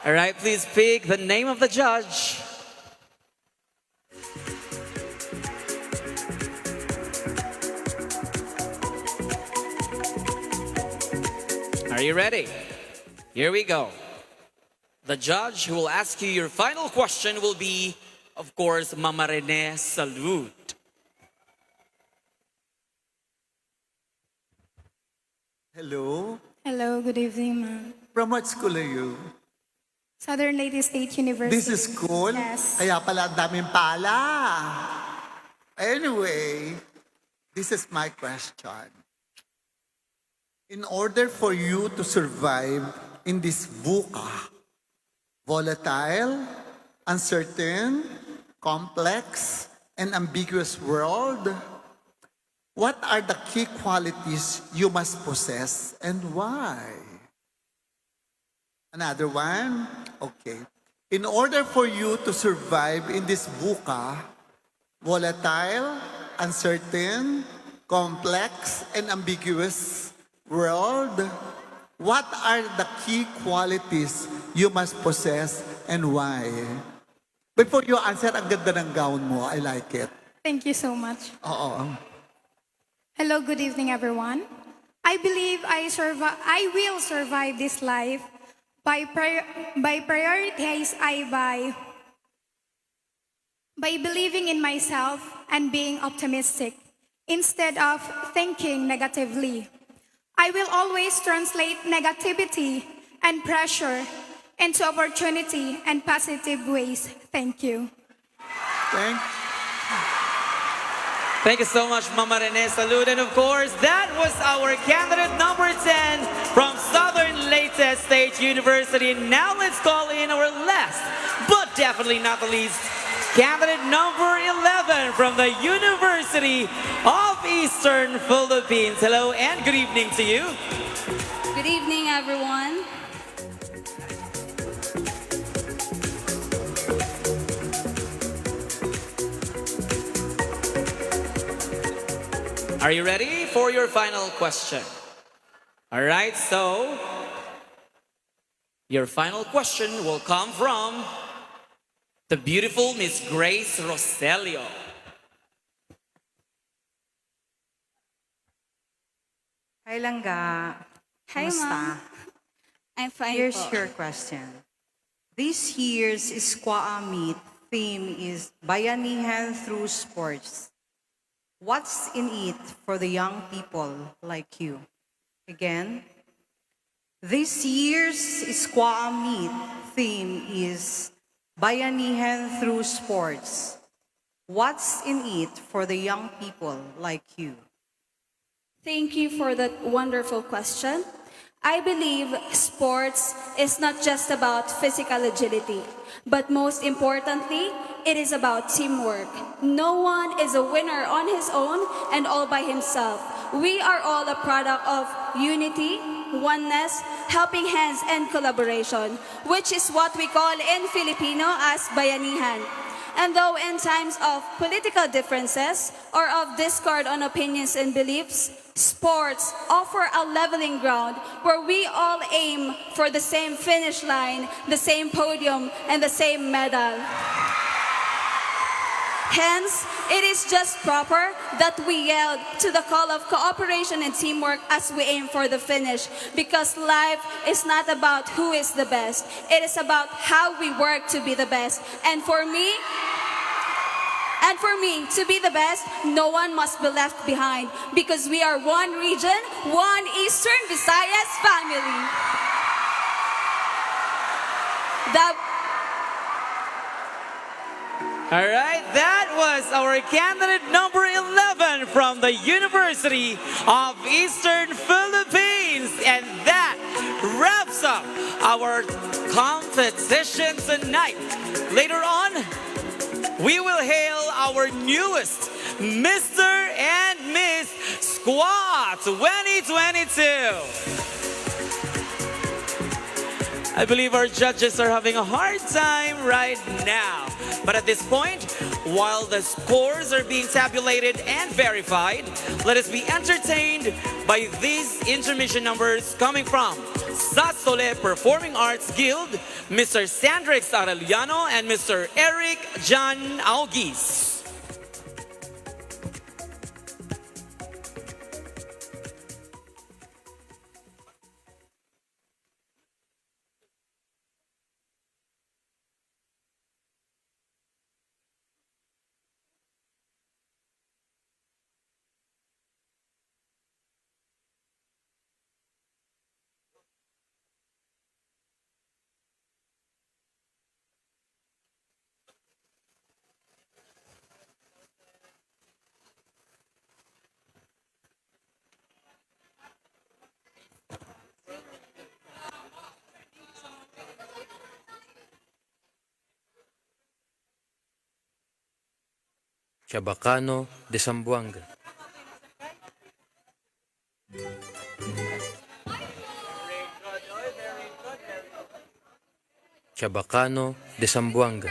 All right, please pick the name of the judge. Are you ready? Here we go. The judge who will ask you your final question will be, of course, Mama Rene Salud. Hello? Hello, good evening, ma'am. From what school are you? Southern Leyte State University. This is school? Yes. Kaya pala ang daming pala. Anyway, this is my question. In order for you to survive in this VUCA, volatile, uncertain, complex, and ambiguous world, what are the key qualities you must possess and why? Another one? Okay. In order for you to survive in this VUCA, volatile, uncertain, complex, and ambiguous world, what are the key qualities you must possess and why? Before you answer, ang ganda ng gown mo. I like it. Thank you so much. Oo. Hello, good evening, everyone. I believe I will survive this life by believing in myself and being optimistic instead of thinking negatively. I will always translate negativity and pressure into opportunity and positive ways. Thank you. Thank you so much, Mama Rene Salud. And of course, that was our candidate number 10 from Southern Leyte State University. Now let's call in our last, but definitely not the least, candidate number 11 from the University of Eastern Philippines. Hello and good evening to you. Good evening, everyone. Are you ready for your final question? All right, so your final question will come from the beautiful Miss Grace Roselio. Hi, Langga. Hi, Ma'am. I'm fine Here's po. your question. This year's SCUAA Meet theme is Bayanihan through sports. What's in it for the young people like you? Again, this year's SCUAA Meet theme is Bayanihan through sports. What's in it for the young people like you? Thank you for that wonderful question. I believe sports is not just about physical agility, but most importantly, it is about teamwork. No one is a winner on his own and all by himself. We are all a product of unity, oneness, helping hands, and collaboration, which is what we call in Filipino as bayanihan. And though in times of political differences or of discord on opinions and beliefs, sports offer a leveling ground where we all aim for the same finish line, the same podium, and the same medal. Hence, it is just proper that we yell to the call of cooperation and teamwork as we aim for the finish, because life is not about who is the best. It is about how we work to be the best. And for me, to be the best, no one must be left behind, because we are one region, one Eastern Visayas family. All right, that was our candidate number 11 from the University of Eastern Philippines. And that wraps up our competition tonight. Later on, we will hail our newest Mr. and Miss SCUAA 2022. I believe our judges are having a hard time right now. But at this point, while the scores are being tabulated and verified, let us be entertained by these intermission numbers coming from Sastole Performing Arts Guild, Mr. Sandrix Arellano and Mr. Eric Jan Augis. Chabacano de Zamboanga. Chabacano de Zamboanga.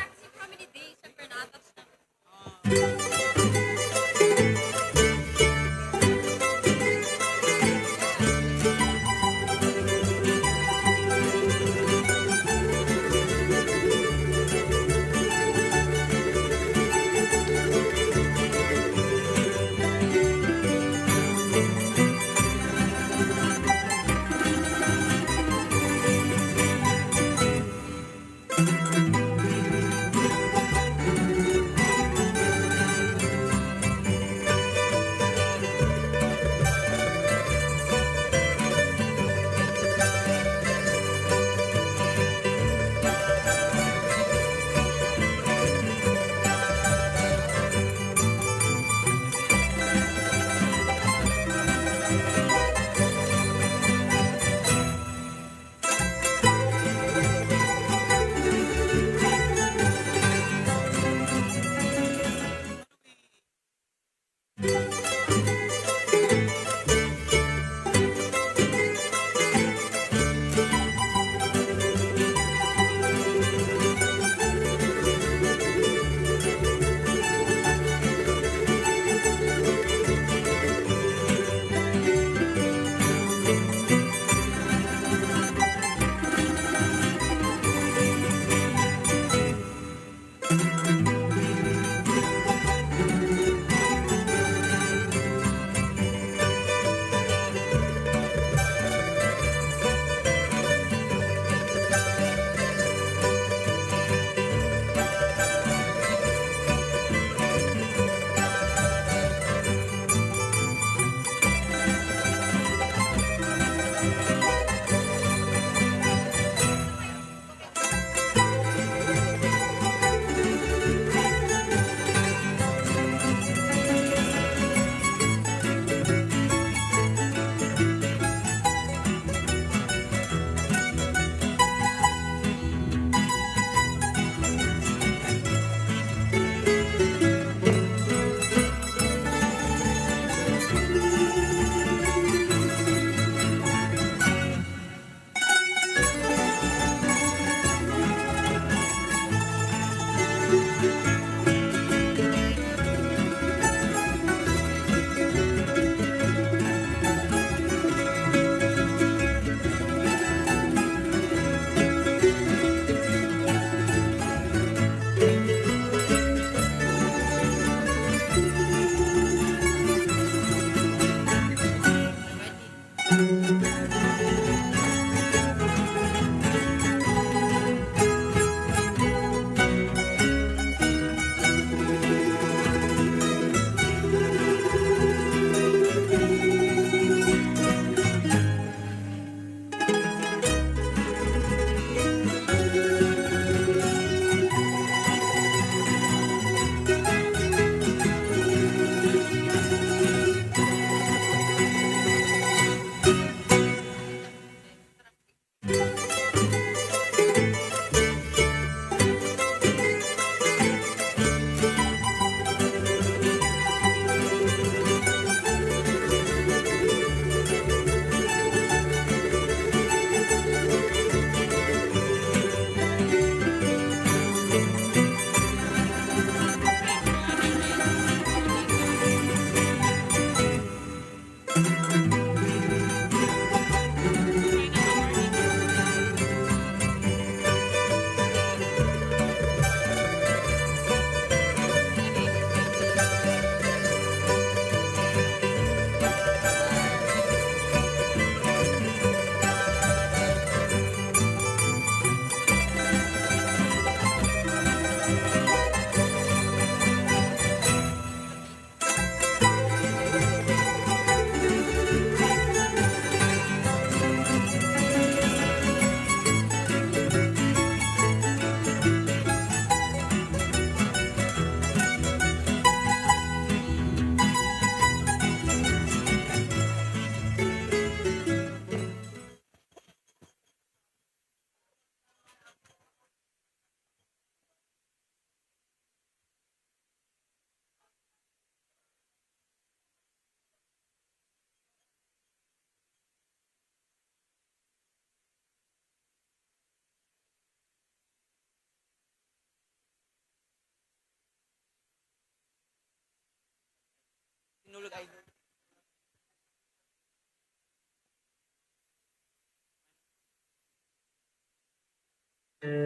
Good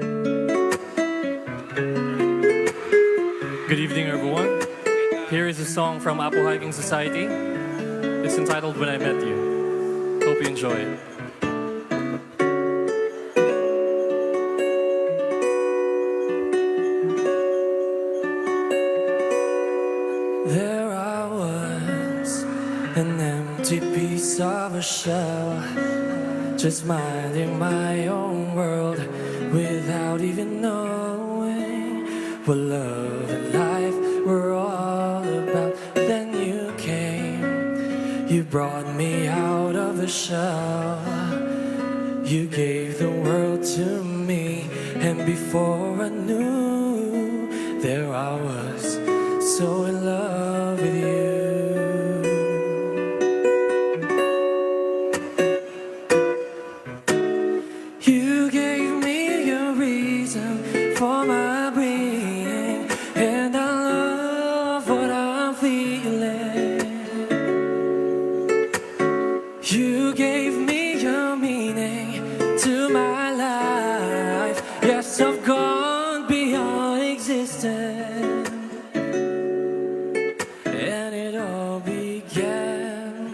evening, everyone. Here is a song from Apple Hiking Society. It's entitled When I Met You. Hope you enjoy it. There I was, an empty piece of a shell, just minding my own world without even knowing what love and life were all about. Then you came, you brought me out of the shell, you gave the world to me, and before I knew, there I was, so in love with you. You gave me a reason for my being, and I love what I'm feeling. You gave me a meaning to my life. Yes, I've gone beyond existence. And it all began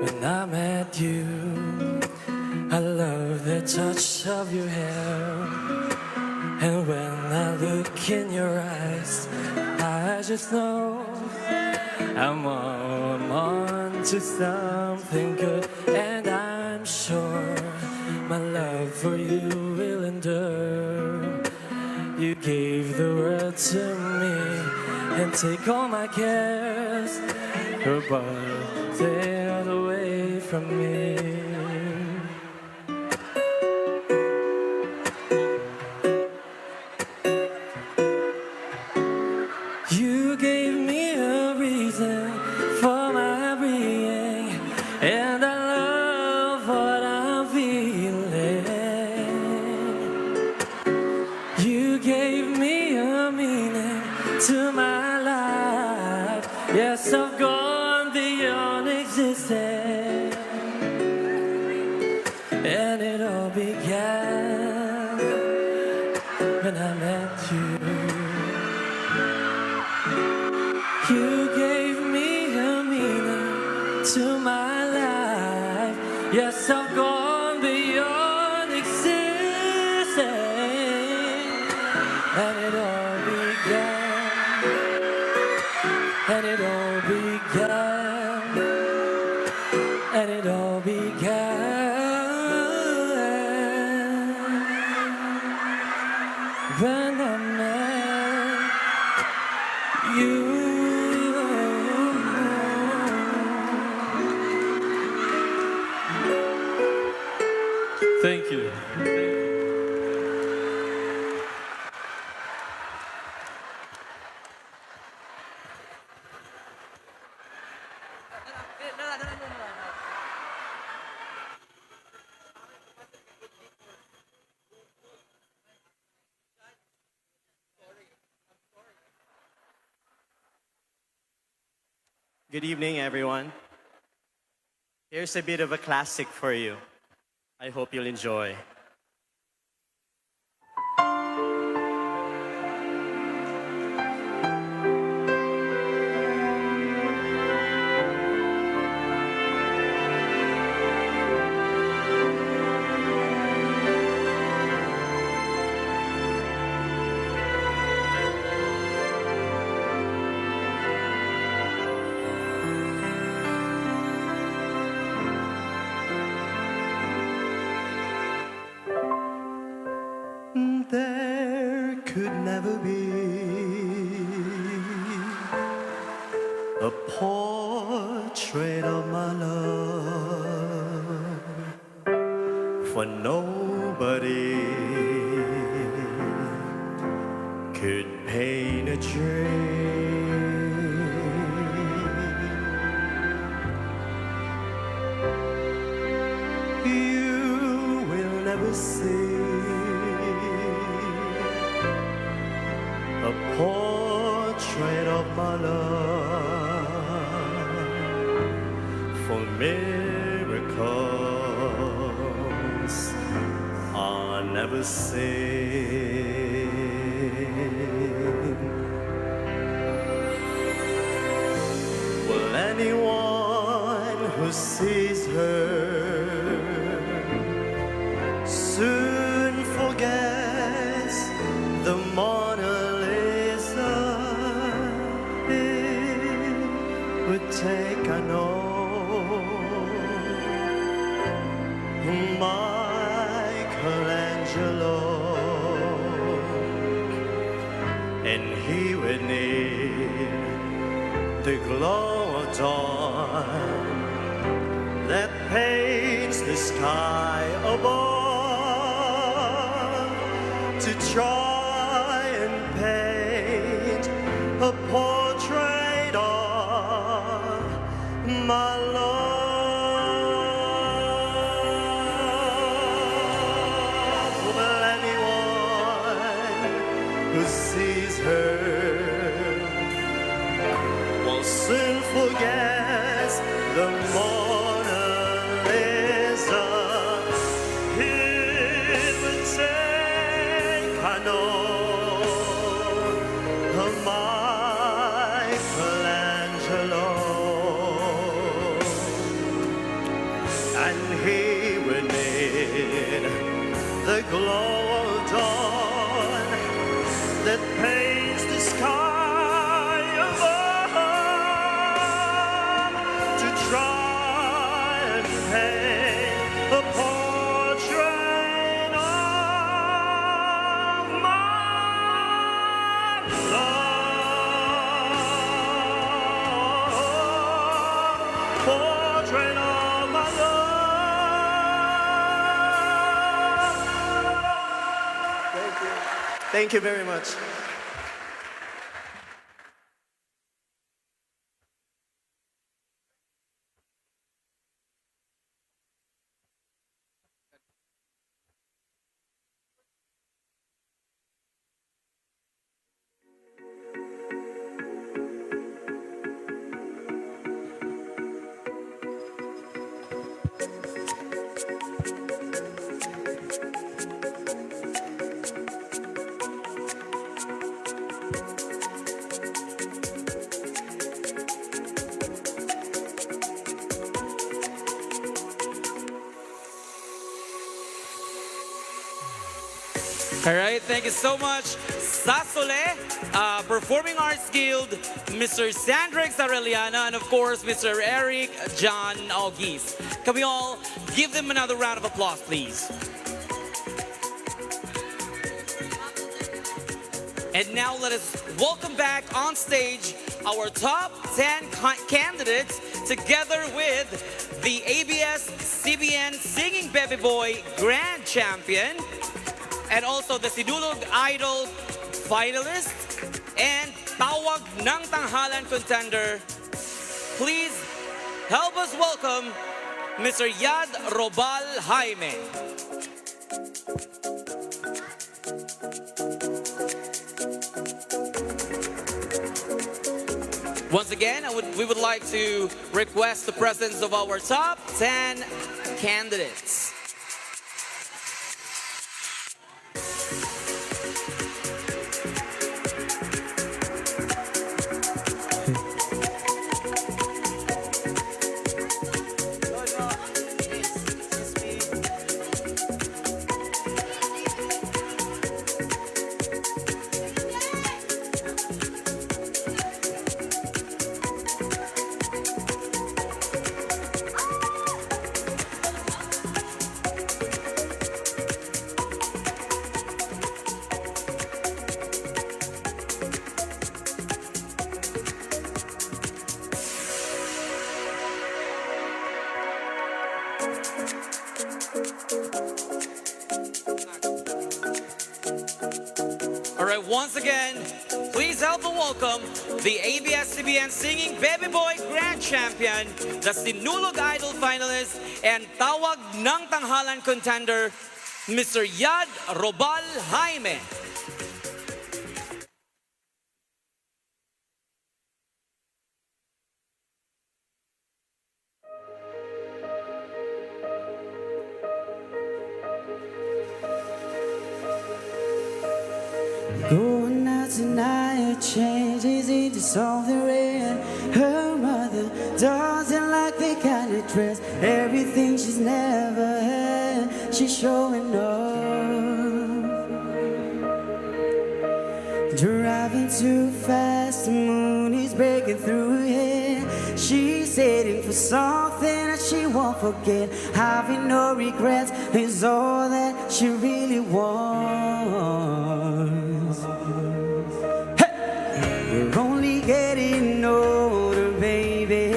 when I met you. I love the touch of your hair, and when I look in your eyes, I just know I'm on to something good. And I'm sure my love for you will endure. You gave the world to me, and take all my cares, but take it away from me. You gave me a reason for my being, and I love what I'm feeling. You gave me a meaning to my life. Yes, I've gone beyond existence. And it all began when I met you. You gave me a meaning to my life. Yes, I've gone beyond existence. And it all began. And it all began. And it all began when I met you. Thank you. Good evening, everyone. Here's a bit of a classic for you. I hope you'll enjoy. There could never be a portrait of my love, for nobody could paint a dream. You will never see a portrait of my love, for miracles are never never seen. Will anyone who sees her soon forgets the Mona Lisa? It would take an Michelangelo, and he would need the glow of dawn that paints the sky above to try and paint a portrait of my love. Will anyone who sees her will soon forget the Mona Lisa? It would take, I know, a Michelangelo, and he would need the glow of dawn that paints the sky above to try and paint a portrait of my love, portrait of my love. Thank you. Thank you very much. All right, thank you so much, Sasole, Performing Arts Guild, Mr. Sandrex Arellana, and of course, Mr. Eric John Augis. Can we all give them another round of applause, please? And now let us welcome back on stage our top 10 candidates together with the ABS-CBN Singing Baby Boy Grand Champion, and also the Sinulog Idol finalist and Tawag ng Tanghalan contender. Please help us welcome Mr. Yad Robal Jaime. Once again, we would like to request the presence of our top 10 candidates. All right, once again, please help and welcome the ABS-CBN Singing Baby Boy Grand Champion, the Sinulog Idol finalist, and Tawag ng Tanghalan contender, Mr. Yad Robal Jaime. tonight changes into something red. Her mother doesn't like the kind of dress. Everything she's never had, she's showing off. Driving too fast, the moon is breaking through her head. She's heading for something that she won't forget. Having no regrets is all that she really wants. Hey! We're only getting older, baby,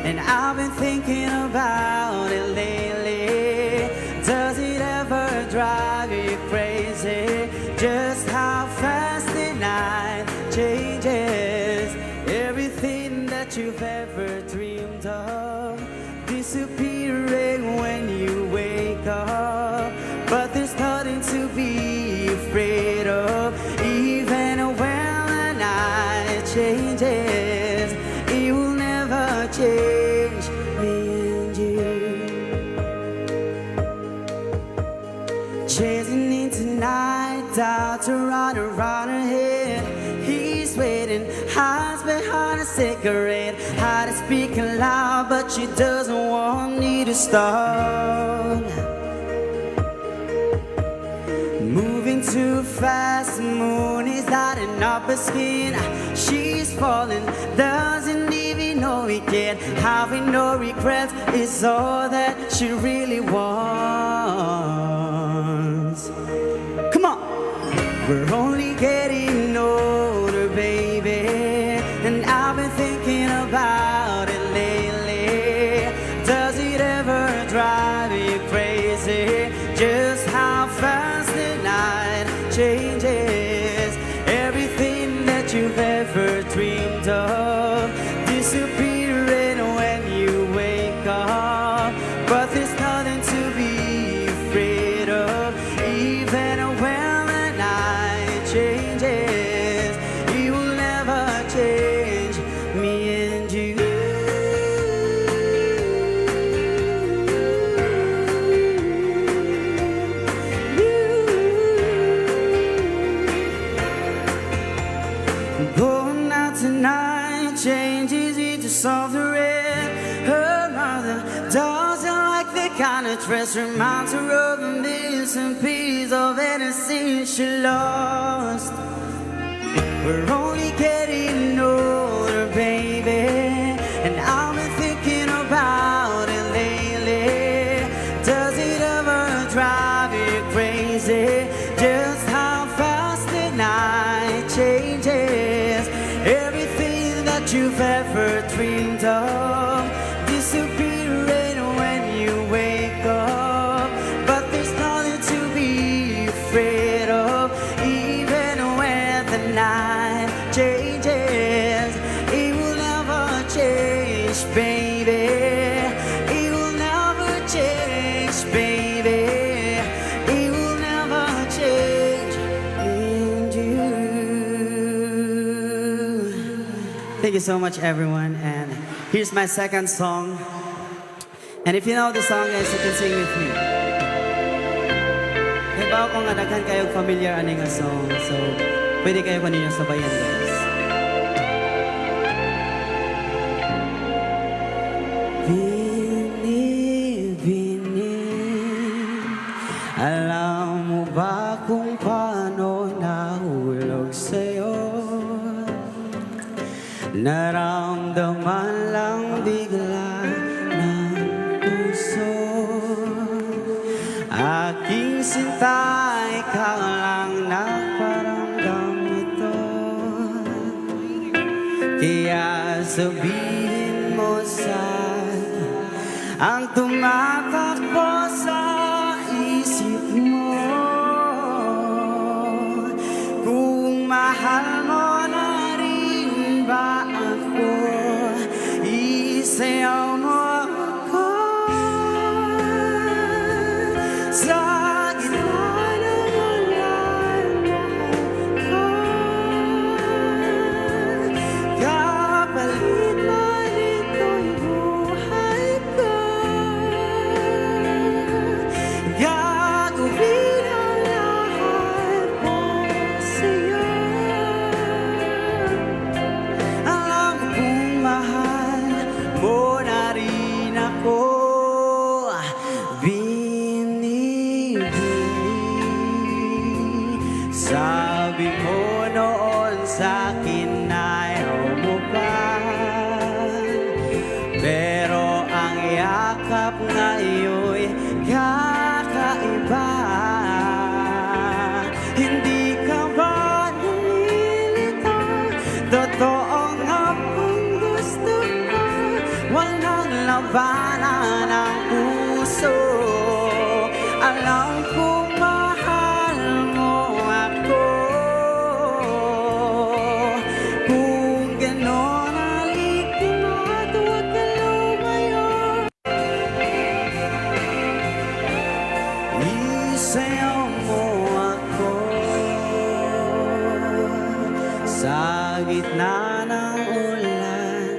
and I've been thinking about it lately. Does it ever drive you crazy just how fast the night changes? Everything that you've ever dreamed of disappearing when you wake up. But there's nothing to be afraid of. Even when the night changes, it will never change me and you. Chasing into night, doubts are running around her head. He's waiting, hides behind a cigarette. Had to speak loud, but she doesn't want me to stop. Moving too fast, the moon is lighting up her skin. She's falling, doesn't even know it yet. Having no regrets is all that she really wants. Come on! We're only getting older, baby, and I've been thinking about it lately. Does it ever drive you crazy just how fast the night changes? Everything that you've ever dreamed of disappearing when you wake up. But there's nothing to be afraid of. Even when the night changes, it will never change me and you. Going out tonight changes into something red. Her mother doesn't like the kind of dress. Reminds her of a missing piece of anything she lost. We're only getting older, baby, and I've been thinking about it lately. Does it ever drive you crazy just how fast the night changes? Everything that you've ever dreamed of disappearing when you wake up. But there's nothing to be afraid of. Even when the night changes, it will never change, baby. It will never change, baby. It will never change me and you. Thank you so much, everyone. And here's my second song. And if you know the song, guys, you can sing with me. Kaya kung daghan kayo familiar ani nga song, so pwede kayo kaninyo sabayan, guys. Bini, bini, alam mo ba kung paano nahulog sa'yo? Naramdaman lang bigla ng puso. Aking sinta, ikaw lang nagparamdam ito. Kaya sabihin mo sa'kin ang tumatakbo sa isip mo. Kung mahal mo na rin ba ako, isayaw mo ako sa gitna ng mga lahat ko. Kapalit man ito'y buhay ko. labanan ng puso. Alam kong mahal mo ako. Kung gano'n, halika na at huwag ka lumayo. Isayaw mo ako sa gitna ng ulan,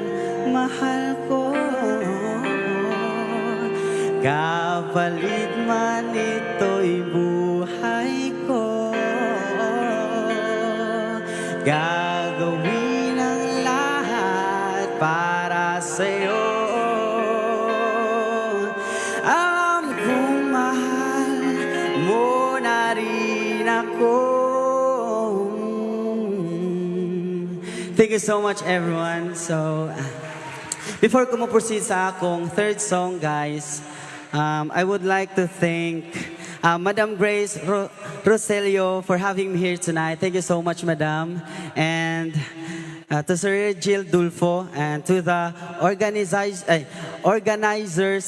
mahal ko. Kapalit man ito'y buhay ko, gagawin ang lahat para sa'yo. Alam kong mahal mo na rin ako. Thank you so much, everyone. So, before ko mo-proceed sa akong third song, guys, I would like to thank Madam Grace Roselio for having me here tonight. Thank you so much, Madam. And to Sir Jill Dulfo and to the organizers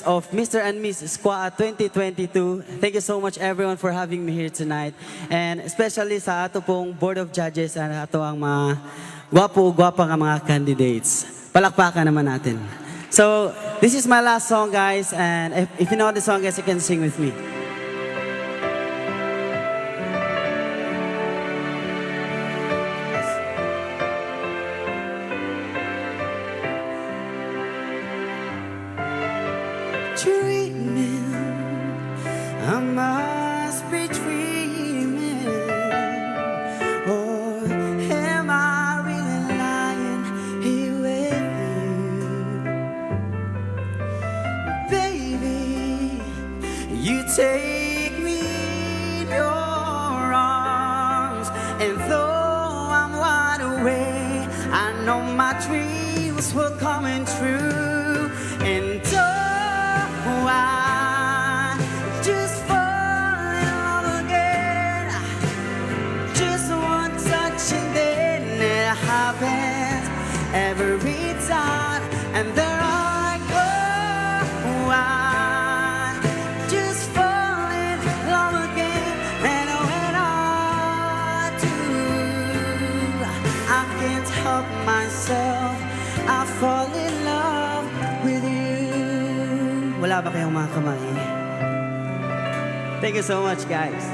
of Mr. and Miss SCUAA 2022. Thank you so much, everyone, for having me here tonight. And especially sa ato pong Board of Judges and ato ang mga gwapo-gwapa nga mga candidates. Palakpakan naman natin. So, this is my last song, guys, and if you know the song, guys, you can sing with me. Dreaming, I must be dreaming, or am I really lying here with you? Baby, you take me in your arms, and though I'm wide awake, I know my dreams will come true. And oh, I just fall in love again. Just one touch and then it happens every time. And there I go. I just fall in love again. And when I do, I can't help myself. I fall in love with you. Wala ba kayong mga kamay? Thank you so much, guys.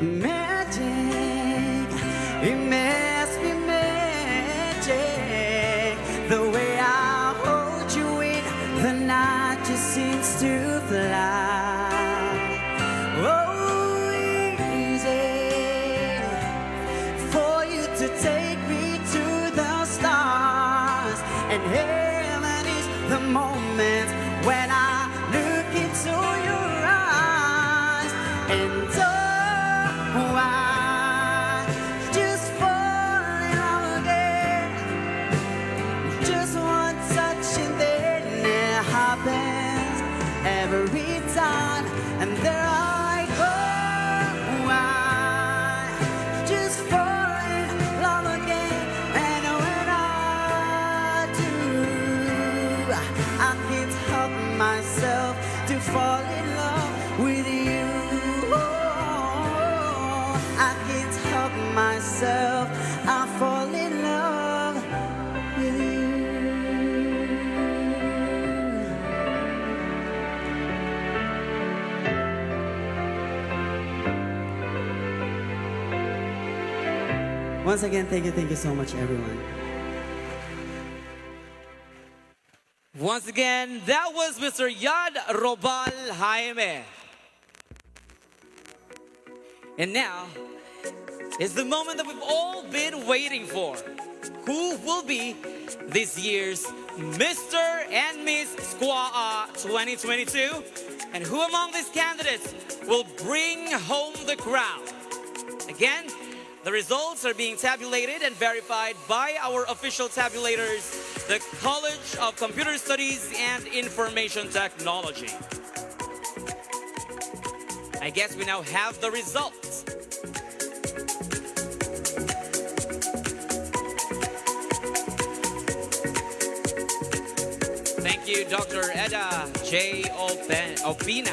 Magic, it must be magic. The way I hold you in the night just seems to fly. Oh, easy for you to take me to the stars. And heaven is the moment when I look into your eyes. And oh, I just fall in love again. Just one touch and then it happens every time. And there I go. I just fall in love again. And when I do, I can't help myself to fall in love with you. Oh, I can't help myself. I fall in love with you. Once again, thank you so much, everyone. Once again, that was Mr. Yad Robal Jaime. And now is the moment that we've all been waiting for. Who will be this year's Mr. and Miss SCUAA 2022? And who among these candidates will bring home the crown? Again, the results are being tabulated and verified by our official tabulators, the College of Computer Studies and Information Technology. I guess we now have the results. Thank you, Dr. Eda J. Opina.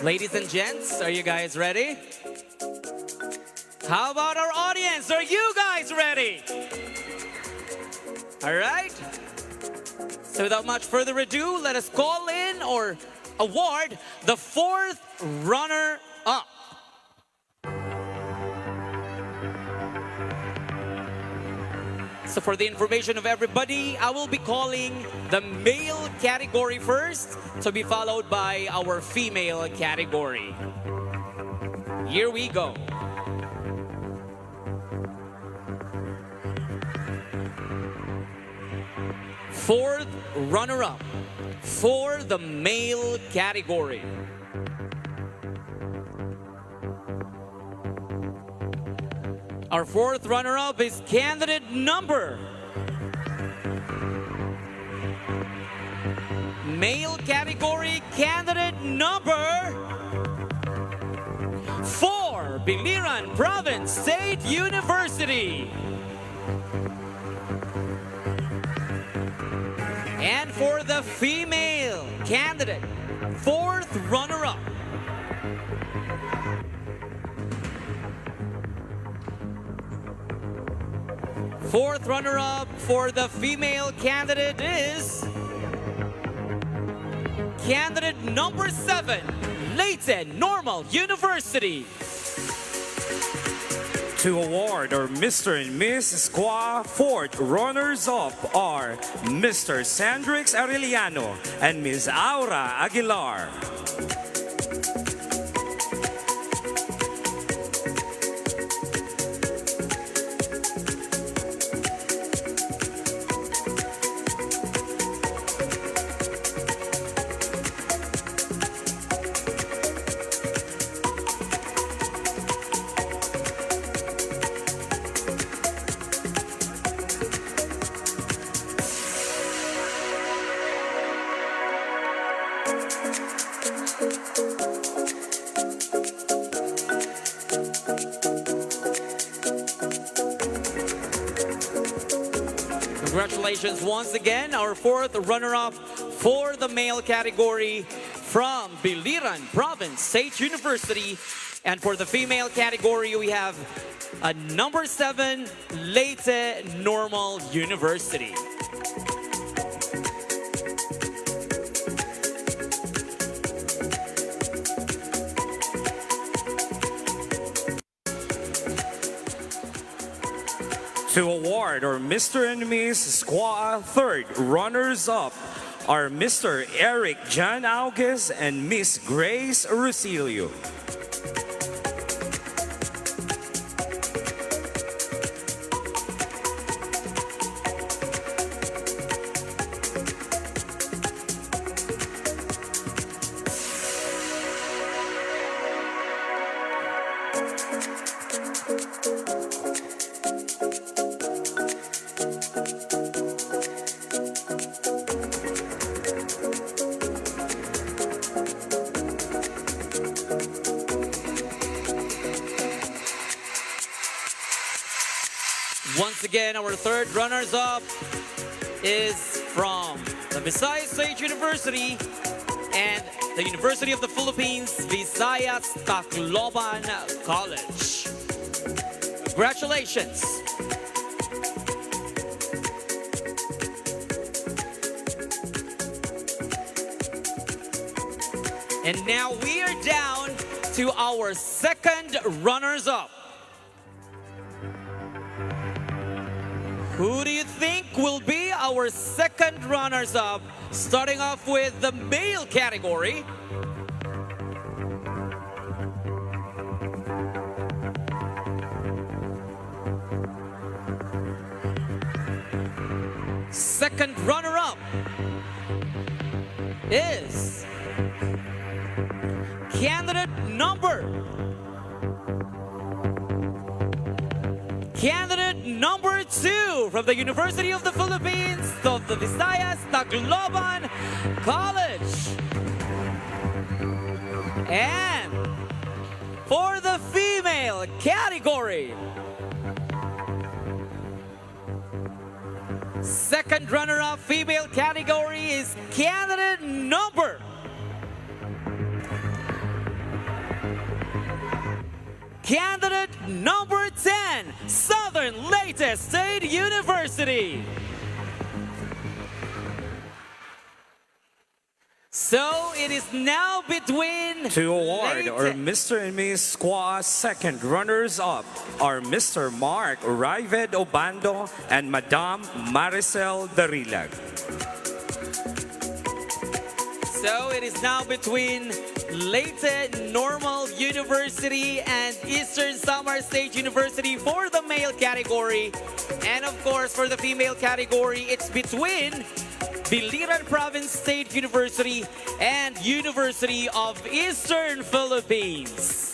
Ladies and gents, are you guys ready? How about our audience? Are you guys ready? All right. So without much further ado, let us call in or award the fourth runner-up. So for the information of everybody, I will be calling the male category first, to be followed by our female category. Here we go. Fourth runner-up for the male category. Our fourth runner-up is candidate number. Male category candidate number 4, Biliran Province State University. And for the female candidate, fourth runner-up, fourth runner-up for the female candidate is candidate number 7, Leyte Normal University. To award our Mr. and Miss SCUAA fourth runners-up are Mr. Sandrix Arellano and Ms. Aura Aguilar. Congratulations once again, our fourth runner-up for the male category from Biliran Province State University. And for the female category, we have a number 7, Leyte Normal University. To award our Mr. and Miss SCUAA third runners-up are Mr. Eric John Auges and Miss Grace Rosilio. Once again, our third runners-up is from the Visayas State University and the University of the Philippines, Visayas Tacloban College. Congratulations. And now we are down to our second runners-up. Who do you think will be our second runners-up? Starting off with the male category. Second runner-up is Candidate number 2 from the University of the Philippines, of the Visayas Tacloban College. And for the female category, second runner-up female category is candidate number Candidate number 10, Southern Leyte State University. So it is now between To award Leyte- our Mr. and Miss SCUAA second runners-up are Mr. Mark Rived Obando and Madam Maricel Darilag. So it is now between Leyte Normal University and Eastern Samar State University for the male category. And of course, for the female category, it's between Biliran Province State University and University of Eastern Philippines.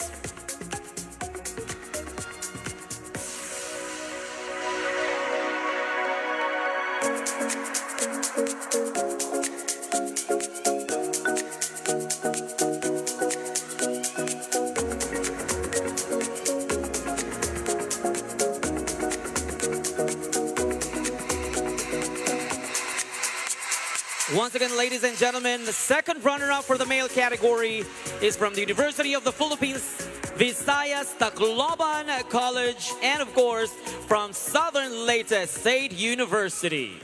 Once again, ladies and gentlemen, the second runner-up for the male category is from the University of the Philippines, Visayas Tacloban College, and of course, from Southern Leyte State University.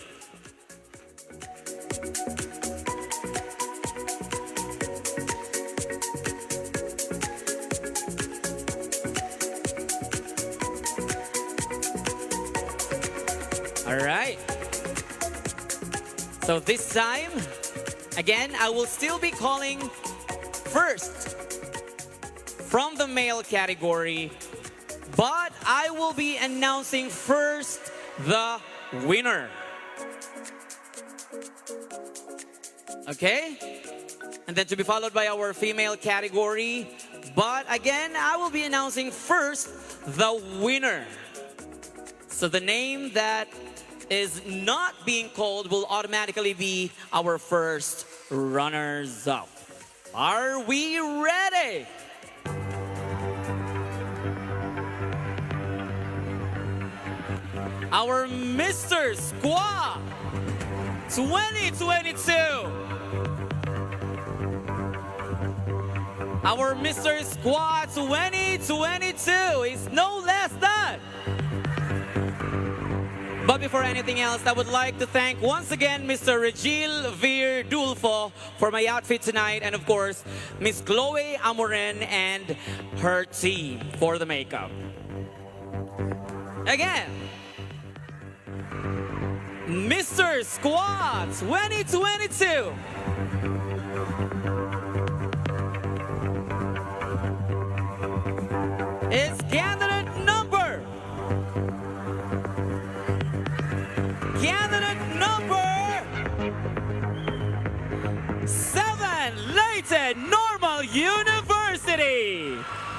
All right. So this time, again, I will still be calling first from the male category, but I will be announcing first the winner. Okay? And then to be followed by our female category. But again, I will be announcing first the winner. So the name that is not being called will automatically be our first runners-up. Are we ready? Our Mr. SCUAA 2022. Our Mr. SCUAA 2022 is no less than. But before anything else, I would like to thank once again Mr. Regil Vir Dulfo for my outfit tonight, and of course, Miss Chloe Amoren and her team for the makeup. Again, Mr. SCUAA 2022. Is candidate number 7, Leyte Normal University.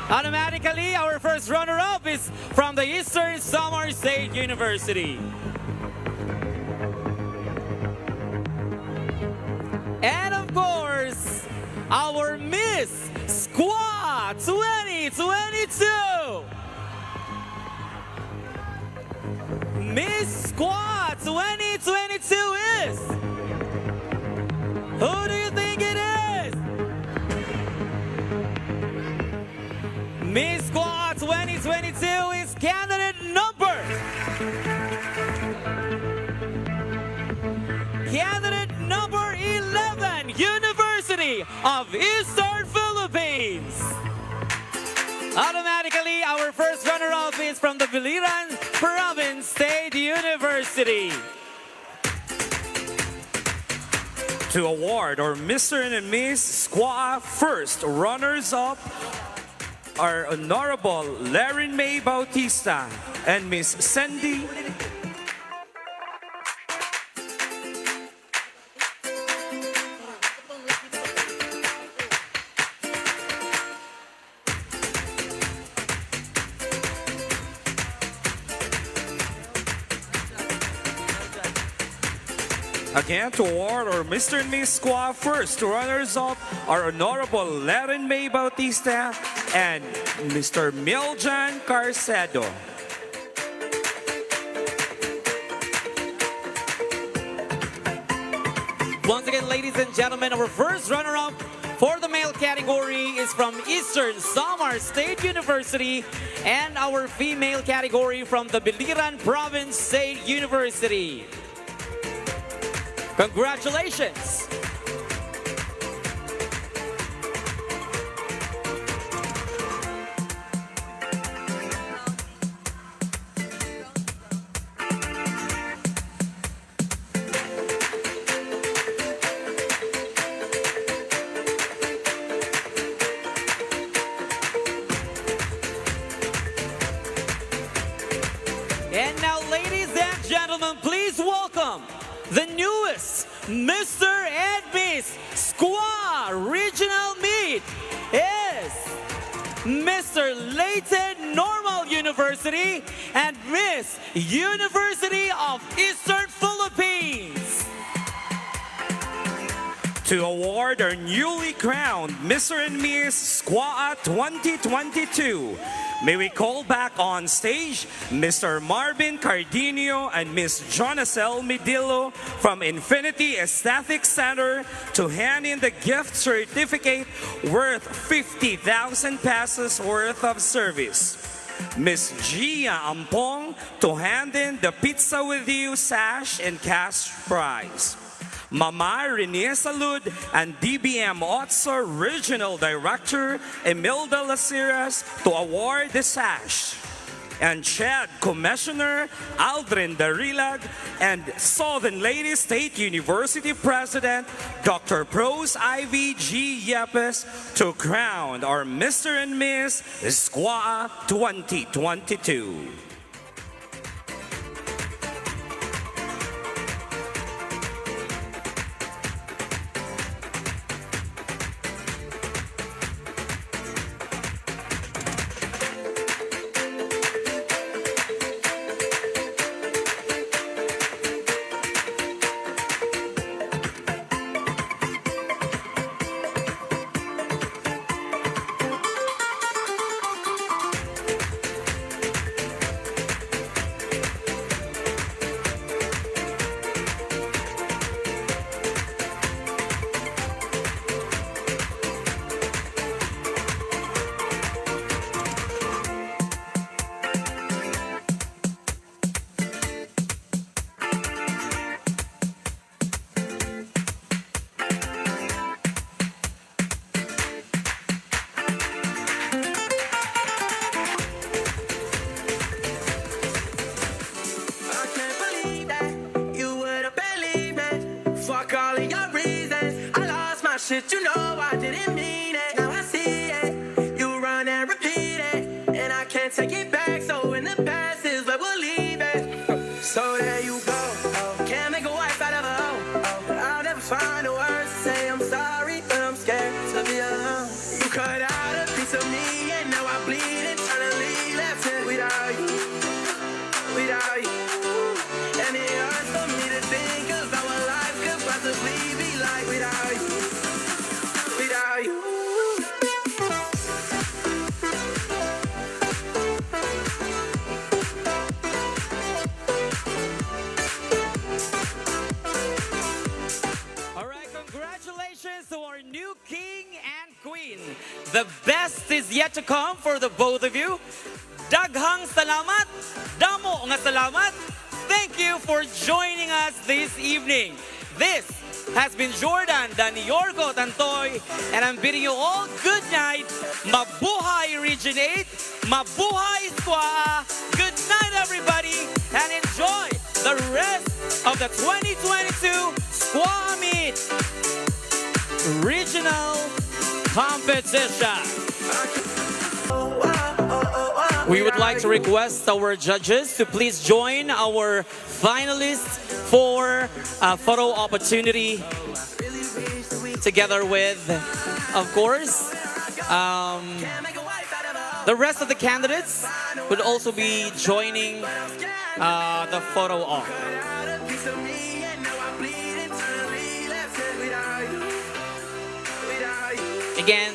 Automatically, our first runner-up is from the Eastern Samar State University. And of course, our Miss SCUAA 2022. Miss SCUAA 2022 is... Who do you think it is? Miss SCUAA 2022 is candidate number... Candidate number 11, University of Eastern Philippines. Automatically, our first runner-up is from the Biliran Province State University. To award our Mr. and Miss SCUAA first runners-up are Honorable Larin May Bautista and Miss Sandy Again, to award our Mr. and Miss SCUAA first runners-up are Honorable Laren May Bautista and Mr. Miljan Carcedo. Once again, ladies and gentlemen, our first runner-up for the male category is from Eastern Samar State University, and our female category from the Biliran Province State University. Congratulations! And now, ladies and gentlemen, please welcome the newest Mr. and Miss SCUAA Regional Meet is Mr. Layton Normal University and Miss University of Eastern Philippines. To award our newly crowned Mr. and Miss SCUAA 2022, may we call back on stage Mr. Marvin Cardinio and Miss Jonacel Medillo from Infinity Aesthetic Center to hand in the gift certificate worth 50,000 pesos worth of service. Miss Gia Ampong to hand in the Pizza With You sash and cash prize. Mama Rene Salud and DBM OTSA Regional Director Emilda Lasiras to award the sash. And CHED Commissioner Aldrin Darilag and Southern Lady State University President Dr. Prose Ivy G. Yepes to crown our Mr. and Miss SCUAA 2022. Shit, you know I didn't mean it. Now I see it. You run and repeat it, and I can't take it back. So in the past is where we'll leave it. So there you go. Oh, can't make a wife out of a hoe. Oh, I'll never find the words to say I'm sorry, but I'm scared to be alone. You cut out a piece of me, and now I bleed internally. Left it without you, without you. And it hurts for me to think of how a life could possibly be like without you. All right, congratulations to our new king and queen. The best is yet to come for the both of you. Daghang salamat, damo nga salamat. Thank you for joining us this evening. This has been Jordan Daniorgo Tantoy, and I'm bidding you all good night. Mabuhay Region 8, mabuhay SCUAA. Good night, everybody, and enjoy the rest of the 2022 SCUAA Meet Regional Competition. We would like to request our judges to please join our finalists for a photo opportunity together with, of course, the rest of the candidates would also be joining the photo op. Again,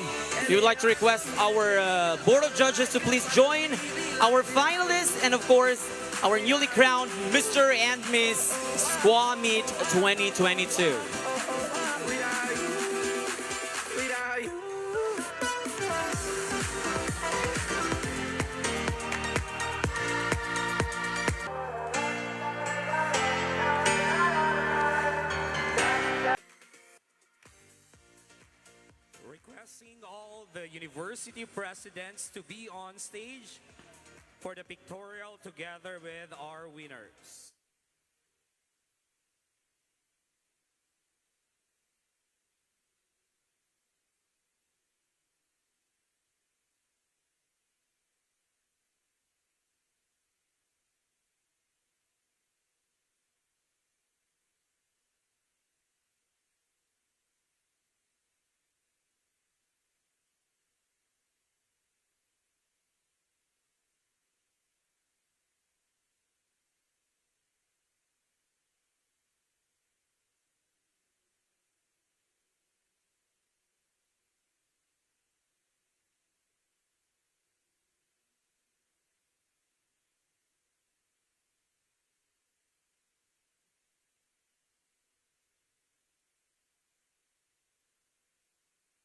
we would like to request our Board of Judges to please join our finalists and, of course, our newly crowned Mr. and Miss SCUAA Meet 2022. Requesting all the university presidents to be on stage for the pictorial together with our winners.